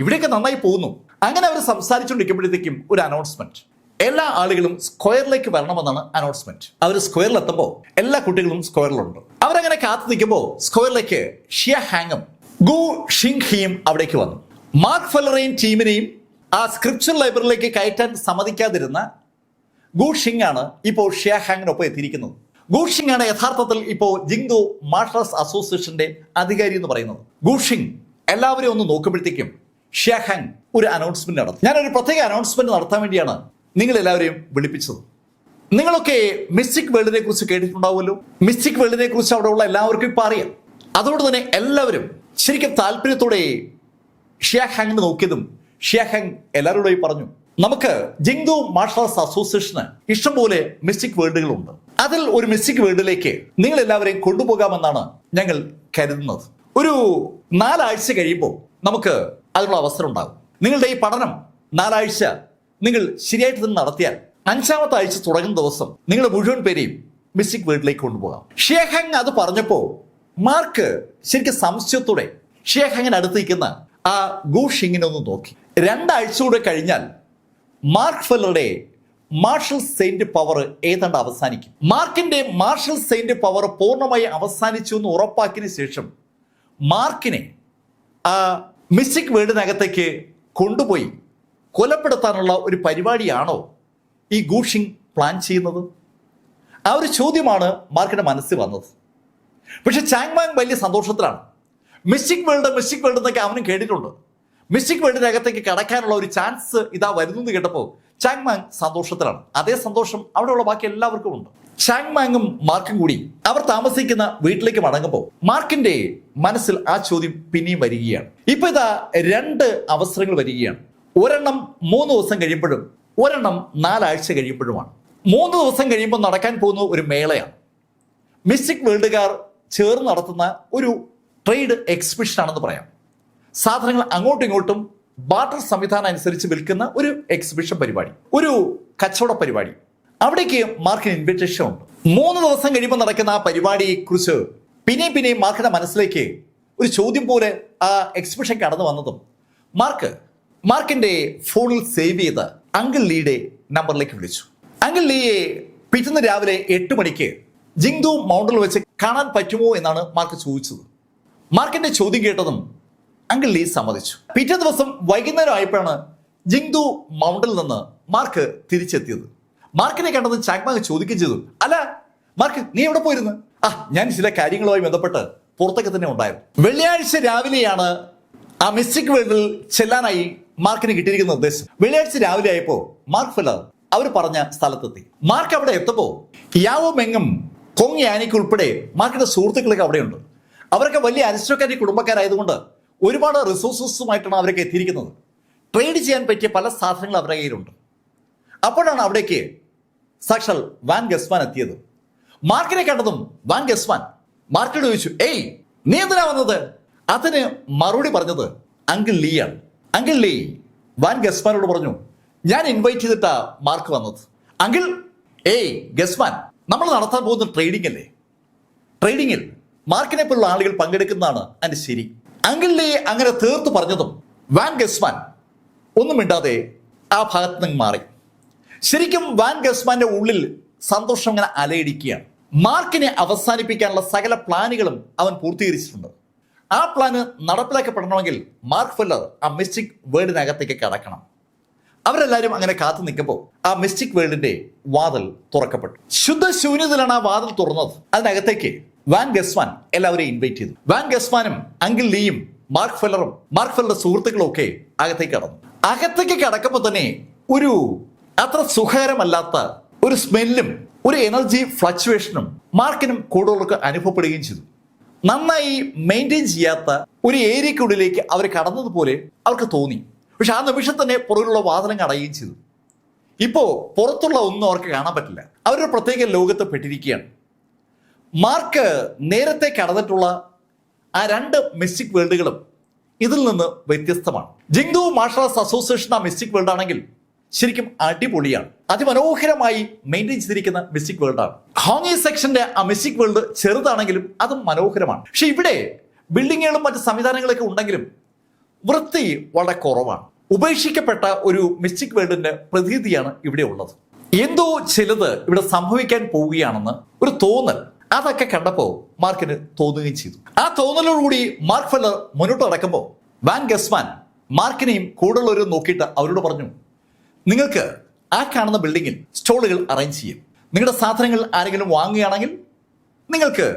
A: ഇവിടെയൊക്കെ നന്നായി പോകുന്നു. അങ്ങനെ അവർ സംസാരിച്ചുകൊണ്ടിരിക്കുമ്പോഴത്തേക്കും ഒരു അനൗൺസ്മെന്റ്. എല്ലാ ആളുകളും സ്ക്വയറിലേക്ക് വരണമെന്നാണ് അനൗൺസ്മെന്റ്. അവർ സ്ക്വയറിൽ എത്തുമ്പോൾ എല്ലാ കുട്ടികളും സ്ക്വയറിലുണ്ട്. അവരങ്ങനെ കാത്തു നിൽക്കുമ്പോൾ സ്ക്വയറിലേക്ക് ഷിയ ഹാങ്ങും ഗു ഷിങ് ഹിയും അവിടേക്ക് വന്നു. മാർക്ക് ഫെല്ലറേയും ടീമിനെയും ആ സ്ക്രിപ്ചർ ലൈബ്രറിയിലേക്ക് കയറ്റാൻ സമ്മതിക്കാതിരുന്ന ഗു ഷിങ് ആണ് ഇപ്പോൾ ഷിയ ഹാങ്ങിനൊപ്പം എത്തിയിരിക്കുന്നത്. ഗു ഷിങ് ആണ് യഥാർത്ഥത്തിൽ ഇപ്പോൾ ജിങ്ദോ മാർഷൽ ആർട്സ് അസോസിയേഷന്റെ അധികാരി എന്ന് പറയുന്നത്. ഗു ഷിങ് എല്ലാവരെയും ഒന്ന് നോക്കുമ്പോഴത്തേക്കും ഷിയ ഹാങ് ഒരു അനൗൺസ്മെന്റ് നടത്തി. ഞാനൊരു പ്രത്യേക അനൗൺസ്മെന്റ് നടത്താൻ വേണ്ടിയാണ് നിങ്ങൾ എല്ലാവരെയും വിളിപ്പിച്ചത്. നിങ്ങളൊക്കെ മിസ്റ്റിക് വേൾഡിനെ കുറിച്ച് കേട്ടിട്ടുണ്ടാവുമല്ലോ. മിസ്റ്റിക് വേൾഡിനെ കുറിച്ച് അവിടെ ഉള്ള എല്ലാവർക്കും ഇപ്പം അറിയാം. അതുകൊണ്ട് തന്നെ എല്ലാവരും ശരിക്കും താല്പര്യത്തോടെ ഷിയ ഹാങ്ങിനെ നോക്കിയതും ഷിയ ഹാങ് എല്ലാവരോടും പറഞ്ഞു, നമുക്ക് ജിങ്ദോ മാർഷൽ ആർട്സ് അസോസിയേഷന് ഇഷ്ടംപോലെ മിസ്റ്റിക് വേൾഡുകളുണ്ട്. അതിൽ ഒരു മിസ്റ്റിക് വേൾഡിലേക്ക് നിങ്ങൾ എല്ലാവരെയും കൊണ്ടുപോകാമെന്നാണ് ഞങ്ങൾ കരുതുന്നത്. ഒരു 4 ആഴ്ച കഴിയുമ്പോൾ നമുക്ക് അതിനുള്ള അവസരം ഉണ്ടാകും. നിങ്ങളുടെ ഈ പഠനം 4 ആഴ്ച നിങ്ങൾ ശരിയായിട്ട് തന്നെ നടത്തിയാൽ 5ാമത്തെ ആഴ്ച തുടങ്ങുന്ന ദിവസം നിങ്ങളുടെ മുഴുവൻ പേരെയും മിസ്റ്റിക് വേൾഡിലേക്ക് കൊണ്ടുപോകാം. ഷിയ ഹാങ് അത് പറഞ്ഞപ്പോൾ മാർക്ക് ശരിക്കും സംശയത്തോടെ ഷിയ ഹാങ്ങിന് അടുത്ത് നിൽക്കുന്ന ആ ഗു ഷിങ്ങിനെ ഒന്ന് നോക്കി. 2 ആഴ്ച കൂടെ കഴിഞ്ഞാൽ മാർക്ക് ഫെല്ലറുടെ മാർഷൽ സെയിന്റ് പവർ ഏതാണ്ട് അവസാനിക്കും. മാർക്കിന്റെ മാർഷൽ സെയിന്റ് പവർ പൂർണ്ണമായി അവസാനിച്ചു എന്ന് ഉറപ്പാക്കിയതിനു ശേഷം മാർക്കിനെ ആ മിസ്റ്റിക് വേൾഡിനകത്തേക്ക് കൊണ്ടുപോയി കൊലപ്പെടുത്താനുള്ള ഒരു പരിപാടിയാണോ ഈ ഗു ഷിങ് പ്ലാൻ ചെയ്യുന്നത്? ആ ഒരു ചോദ്യമാണ് മാർക്കിന്റെ മനസ്സിൽ വന്നത്. പക്ഷെ ചാങ് മാങ് വലിയ സന്തോഷത്തിലാണ്. മിസ്റ്റിക് വേൾഡ് എന്നൊക്കെ അവനും കേട്ടിട്ടുണ്ട്. മിസ്റ്റിക് വേൾഡിനകത്തേക്ക് കടക്കാനുള്ള ഒരു ചാൻസ് ഇതാ വരുന്നു കേട്ടപ്പോൾ ചാങ് മാങ് സന്തോഷത്തിലാണ്. അതേ സന്തോഷം അവിടെയുള്ള ബാക്കി എല്ലാവർക്കും ഉണ്ട്. ചാങ് മാങ്ങും മാർക്കും കൂടി അവർ താമസിക്കുന്ന വീട്ടിലേക്ക് മടങ്ങുമ്പോൾ മാർക്കിന്റെ മനസ്സിൽ ആ ചോദ്യം പിന്നെയും വരികയാണ്. ഇപ്പൊ ഇതാ 2 അവസരങ്ങൾ വരികയാണ്. ഒരെണ്ണം 3 ദിവസം കഴിയുമ്പോഴും ഒരെണ്ണം 4 ആഴ്ച കഴിയുമ്പോഴുമാണ്. 3 ദിവസം കഴിയുമ്പോൾ നടക്കാൻ പോകുന്ന ഒരു മേളയാണ്. മിസ്റ്റിക് വേൾഡുകാർ ചേർന്ന് നടത്തുന്ന ഒരു ട്രേഡ് എക്സിബിഷൻ ആണെന്ന് പറയാം. സാധനങ്ങൾ അങ്ങോട്ടും ഇങ്ങോട്ടും ബാർട്ടർ സംവിധാനം അനുസരിച്ച് വിൽക്കുന്ന ഒരു എക്സിബിഷൻ പരിപാടി, ഒരു കച്ചവട പരിപാടി. അവിടേക്ക് മാർക്കിന് ഇൻവിറ്റേഷൻ ഉണ്ട്. 3 ദിവസം കഴിയുമ്പോൾ നടക്കുന്ന ആ പരിപാടിയെ കുറിച്ച് പിന്നെയും മാർക്കിന്റെ മനസ്സിലേക്ക് ഒരു ചോദ്യം പോലെ ആ എക്സിബിഷൻ കടന്നു വന്നതും മാർക്കിന്റെ ഫോണിൽ സേവ് ചെയ്ത അങ്കിൾ ലീയുടെ നമ്പറിലേക്ക് വിളിച്ചു. അങ്കിൾ ലീയെ പിറ്റേന്ന് രാവിലെ 8 മണിക്ക് ജിങ്ദോ മൗണ്ടിൽ വെച്ച് കാണാൻ പറ്റുമോ എന്നാണ് മാർക്ക് ചോദിച്ചത്. മാർക്കിന്റെ ചോദ്യം കേട്ടതും അങ്കിൾ ലീ സമ്മതിച്ചു. പിറ്റേ ദിവസം വൈകുന്നേരം ആയപ്പോഴാണ് ജിങ്ദോ മൗണ്ടിൽ നിന്ന് മാർക്ക് തിരിച്ചെത്തിയത്. മാർക്കിനെ കണ്ടത് ചാങ് മാങ് ചോദിക്കുകയും ചെയ്തു, അല്ല മാർക്ക്, നീ എവിടെ പോയിരുന്നു? ഞാൻ ചില കാര്യങ്ങളുമായി ബന്ധപ്പെട്ട് പുറത്തൊക്കെ തന്നെ ഉണ്ടായിരുന്നു. വെള്ളിയാഴ്ച രാവിലെയാണ് ആ മിസ്റ്റിക് വേൾഡിൽ ചെല്ലാനായി മാർക്കിന് കിട്ടിയിരിക്കുന്ന നിർദ്ദേശം. വെള്ളിയാഴ്ച രാവിലെ ആയപ്പോ മാർക്ക് ഫെല്ലർ അവർ പറഞ്ഞ സ്ഥലത്തെത്തി. മാർക്ക് അവിടെ എത്തപ്പോ യാവോ മെങ്ങും കൊങ് യാനിക്ക് ഉൾപ്പെടെ മാർക്കിന്റെ സുഹൃത്തുക്കളൊക്കെ അവിടെയുണ്ട്. അവരൊക്കെ വലിയ അരിസ്റ്റോക്രാറ്റിക് കുടുംബക്കാരായതുകൊണ്ട് ഒരുപാട് റിസോഴ്സസുമായിട്ടാണ് അവരൊക്കെ എത്തിയിരിക്കുന്നത്. ട്രേഡ് ചെയ്യാൻ പറ്റിയ പല സാധനങ്ങൾ അവരുടെ കയ്യിലുണ്ട്. അപ്പോഴാണ് അവിടേക്ക് സാക്ഷാൽ വാൻ ഗസ്മാൻ എത്തിയത്. മാർക്കിനെ കണ്ടതും വാൻ ഗസ്മാൻ മാർക്കിനോട് ചോദിച്ചു, ഏയ് നീ എന്തിനാ വന്നത്? അതിന് മറുപടി പറഞ്ഞത് അങ്കിൾ ലീ ആണ്. അങ്കിൾ ലീ വാൻ ഗസ്മാനോട് പറഞ്ഞു, ഞാൻ ഇൻവൈറ്റ് ചെയ്തിട്ടാ മാർക്ക് വന്നത്. അങ്കിൾ, ഏയ് ഗസ്മാൻ, നമ്മൾ നടത്താൻ പോകുന്ന ട്രേഡിംഗ് അല്ലേ? ട്രേഡിങ്ങിൽ മാർക്കിനെ പോലുള്ള ആളുകൾ പങ്കെടുക്കുന്നതാണ് അതിന്റെ ശരി. അങ്കിൾ ലീ അങ്ങനെ തീർത്ത് പറഞ്ഞതും വാൻ ഗസ്മാൻ ഒന്നും മിണ്ടാതെ ആ ഭാഗത്ത് നിന്ന് മാറി. ശരിക്കും വാൻ ഗസ്മാന്റെ ഉള്ളിൽ സന്തോഷം ഇങ്ങനെ അലയടിക്കുകയാണ്. മാർക്കിനെ അവസാനിപ്പിക്കാനുള്ള സകല പ്ലാനുകളും അവൻ പൂർത്തീകരിച്ചിട്ടുണ്ട്. ആ പ്ലാന് നടപ്പിലാക്കപ്പെടണമെങ്കിൽ മാർക്ക് ഫെല്ലർ ആ മിസ്റ്റിക് വേൾഡിനകത്തേക്ക് കടക്കണം. അവരെല്ലാവരും അങ്ങനെ കാത്തു നിൽക്കുമ്പോൾ ആ മിസ്റ്റിക് വേൾഡിന്റെ വാതിൽ തുറക്കപ്പെട്ടു. ശുദ്ധ ശൂന്യതയിലാണ് ആ വാതിൽ തുറന്നത്. അതിനകത്തേക്ക് വാൻ ഗസ്വാൻ എല്ലാവരെയും ഇൻവൈറ്റ് ചെയ്തു. വാൻ ഗസ്വാനും അങ്കിൾ ലീയും മാർക്ക് ഫെല്ലറുടെ സുഹൃത്തുക്കളും ഒക്കെ അകത്തേക്ക് കടന്നു. അകത്തേക്ക് കടക്കുമ്പോൾ തന്നെ ഒരു അത്ര സുഖകരമല്ലാത്ത ഒരു സ്മെല്ലും ഒരു എനർജി ഫ്ലക്ച്വേഷനും മാർക്കിനും കൂടുതലർക്ക് അനുഭവപ്പെടുകയും ചെയ്തു. നന്നായി മെയിൻറ്റെയിൻ ചെയ്യാത്ത ഒരു ഏരിയക്കുള്ളിലേക്ക് അവർ കടന്നതുപോലെ അവർക്ക് തോന്നി. പക്ഷെ ആ നിമിഷം തന്നെ പുറകിലുള്ള വാതിലും അടയുകയും ചെയ്തു. ഇപ്പോൾ പുറത്തുള്ള ഒന്നും അവർക്ക് കാണാൻ പറ്റില്ല. അവരൊരു പ്രത്യേക ലോകത്ത് പെട്ടിരിക്കുകയാണ്. മാർക്ക് നേരത്തെ കടന്നിട്ടുള്ള ആ 2 മിസ്റ്റിക് വേൾഡുകളും ഇതിൽ നിന്ന് വ്യത്യസ്തമാണ്. ജിങ്ദു മാർഷൽ ആർട്സ് അസോസിയേഷൻ ആ മിസ്റ്റിക് വേൾഡ് ആണെങ്കിൽ ശരിക്കും അടിപൊളിയാണ്. അതിമനോഹരമായി മെയിൻറ്റെയിൻ ചെയ്തിരിക്കുന്ന മിസ്റ്റിക് വേൾഡാണ്. ഹോങ്ങി സെക്ഷന്റെ ആ മിസ്റ്റിക് വേൾഡ് ചെറുതാണെങ്കിലും അതും മനോഹരമാണ്. പക്ഷെ ഇവിടെ ബിൽഡിങ്ങുകളും മറ്റ് സംവിധാനങ്ങളൊക്കെ ഉണ്ടെങ്കിലും വൃത്തി വളരെ കുറവാണ്. ഉപേക്ഷിക്കപ്പെട്ട ഒരു മിസ്റ്റിക് വേൾഡിന്റെ പ്രതീതിയാണ് ഇവിടെ ഉള്ളത്. എന്തോ ചിലത് ഇവിടെ സംഭവിക്കാൻ പോവുകയാണെന്ന് ഒരു തോന്നൽ അതൊക്കെ കണ്ടപ്പോൾ മാർക്കിന് തോന്നുകയും ചെയ്തു. ആ തോന്നലോടുകൂടി മാർക്ക് ഫെല്ലർ മുന്നോട്ട് നടക്കുമ്പോൾ വാൻ ഗസ്വാൻ മാർക്കിനെയും കൂടുതലുള്ളവരും നോക്കിയിട്ട് അവരോട് പറഞ്ഞു, നിങ്ങൾക്ക് ആ കാണുന്ന ബിൽഡിങ്ങിൽ സ്റ്റോളുകൾ അറേഞ്ച് ചെയ്യും. നിങ്ങളുടെ സാധനങ്ങൾ ആരെങ്കിലും വാങ്ങുകയാണെങ്കിൽ നിങ്ങൾക്ക്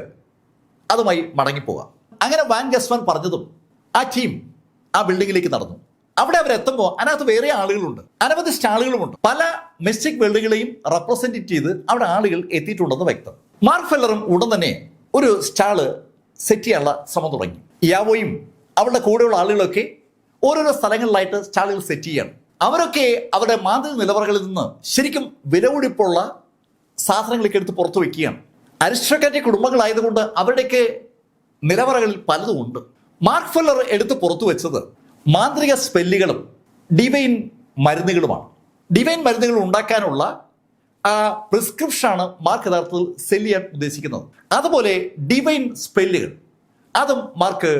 A: അതുമായി മടങ്ങിപ്പോകാം. അങ്ങനെ വാൻ ഗസ്വാൻ പറഞ്ഞതും ആ ടീം ആ ബിൽഡിങ്ങിലേക്ക് നടന്നു. അവിടെ അവരെത്തുമ്പോൾ അതിനകത്ത് വേറെ ആളുകളുണ്ട്, അനവധി സ്റ്റാളുകളുമുണ്ട്. പല മിസ്റ്റിക് വേൾഡുകളെയും റെപ്രസെന്റ് ചെയ്ത് അവിടെ ആളുകൾ എത്തിയിട്ടുണ്ടെന്ന് വ്യക്തം. മാർക്ക് ഫെല്ലറും ഉടൻ തന്നെ ഒരു സ്റ്റാള് സെറ്റ് ചെയ്യാനുള്ള ശ്രമം തുടങ്ങി. യാവോയും അവരുടെ കൂടെയുള്ള ആളുകളൊക്കെ ഓരോരോ സ്ഥലങ്ങളിലായിട്ട് സ്റ്റാളുകൾ സെറ്റ് ചെയ്യണം. അവരൊക്കെ അവരുടെ മാന്ത്രിക നിലവറകളിൽ നിന്ന് ശരിക്കും വിലപിടിപ്പുള്ള സാധനങ്ങളൊക്കെ എടുത്ത് പുറത്തു വയ്ക്കുകയാണ്. അരിസ്റ്റോക്രാറ്റിക് കുടുംബങ്ങളായതുകൊണ്ട് അവരുടെയൊക്കെ നിലവറകളിൽ പലതും ഉണ്ട്. മാർക്ക് ഫെല്ലർ എടുത്ത് പുറത്തു വെച്ചത് മാന്ത്രിക സ്പെല്ലുകളും ഡിവൈൻ മരുന്നുകളുമാണ്. ഡിവൈൻ മരുന്നുകൾ ഉണ്ടാക്കാനുള്ള ആ പ്രിസ്ക്രിപ്ഷനാണ് മാർക്ക് യഥാർത്ഥത്തിൽ സെല് ചെയ്യാൻ ഉദ്ദേശിക്കുന്നത്. അതുപോലെ ഡിവൈൻ സ്പെല്ലുകൾ അതും മാർക്ക്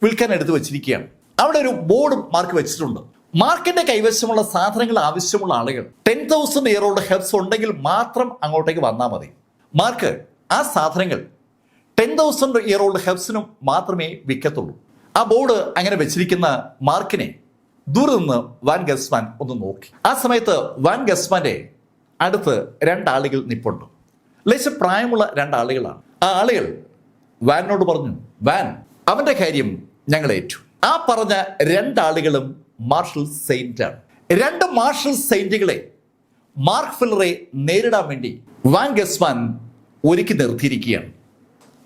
A: വിൽക്കാൻ എടുത്തു വെച്ചിരിക്കുകയാണ്. അവിടെ ഒരു ബോർഡും മാർക്ക് വെച്ചിട്ടുണ്ട്. മാർക്കിന്റെ കൈവശമുള്ള സാധനങ്ങൾ ആവശ്യമുള്ള ആളുകൾ 10,000 ഇയർ ഓൾഡ് ഹെർബ്സ് ഉണ്ടെങ്കിൽ മാത്രം അങ്ങോട്ടേക്ക് വന്നാൽ മതി. മാർക്ക് ആ സാധനങ്ങൾ 10,000 ഇയർ ഓൾഡ് ഹെർബ്സിനും മാത്രമേ വിൽക്കത്തുള്ളൂ. ആ ബോർഡ് അങ്ങനെ വെച്ചിരിക്കുന്ന മാർക്കിനെ ദൂരെ നിന്ന് വാൻ ഗസ്വാൻ ഒന്ന് നോക്കി. ആ സമയത്ത് വാൻ ഗസ്വാന്റെ അടുത്ത് 2 ആളുകൾ നിപ്പുണ്ട്. ലേശം പ്രായമുള്ള 2 ആളുകളാണ്. ആ ആളുകൾ വാനോട് പറഞ്ഞു, വാൻ, അവന്റെ കാര്യം ഞങ്ങൾ ഏറ്റു. ആ പറഞ്ഞ 2 ആളുകളും മാർഷൽ സെയിന്റാണ്. 2 മാർഷൽ സെയിന്റുകളെ മാർക്ക് ഫെല്ലറെ നേരിടാൻ വേണ്ടി വാൻ ഗസ്വാൻ ഒരുക്കി നിർത്തിയിരിക്കുകയാണ്.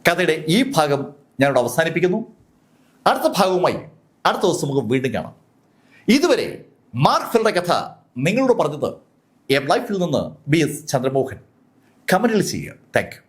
A: കഥയുടെ ഈ ഭാഗം ഞാനിവിടെ അവസാനിപ്പിക്കുന്നു. അടുത്ത ഭാഗവുമായി അടുത്ത ദിവസം നമുക്ക് വീണ്ടും കാണാം. ഇതുവരെ മാർക്ക് ഫെല്ലറുടെ കഥ നിങ്ങളോട് പറഞ്ഞത് എം ലൈഫിൽ നിന്ന് BS ചന്ദ്രമോഹൻ. കമന്റിൽ ചെയ്യുക. Thank you.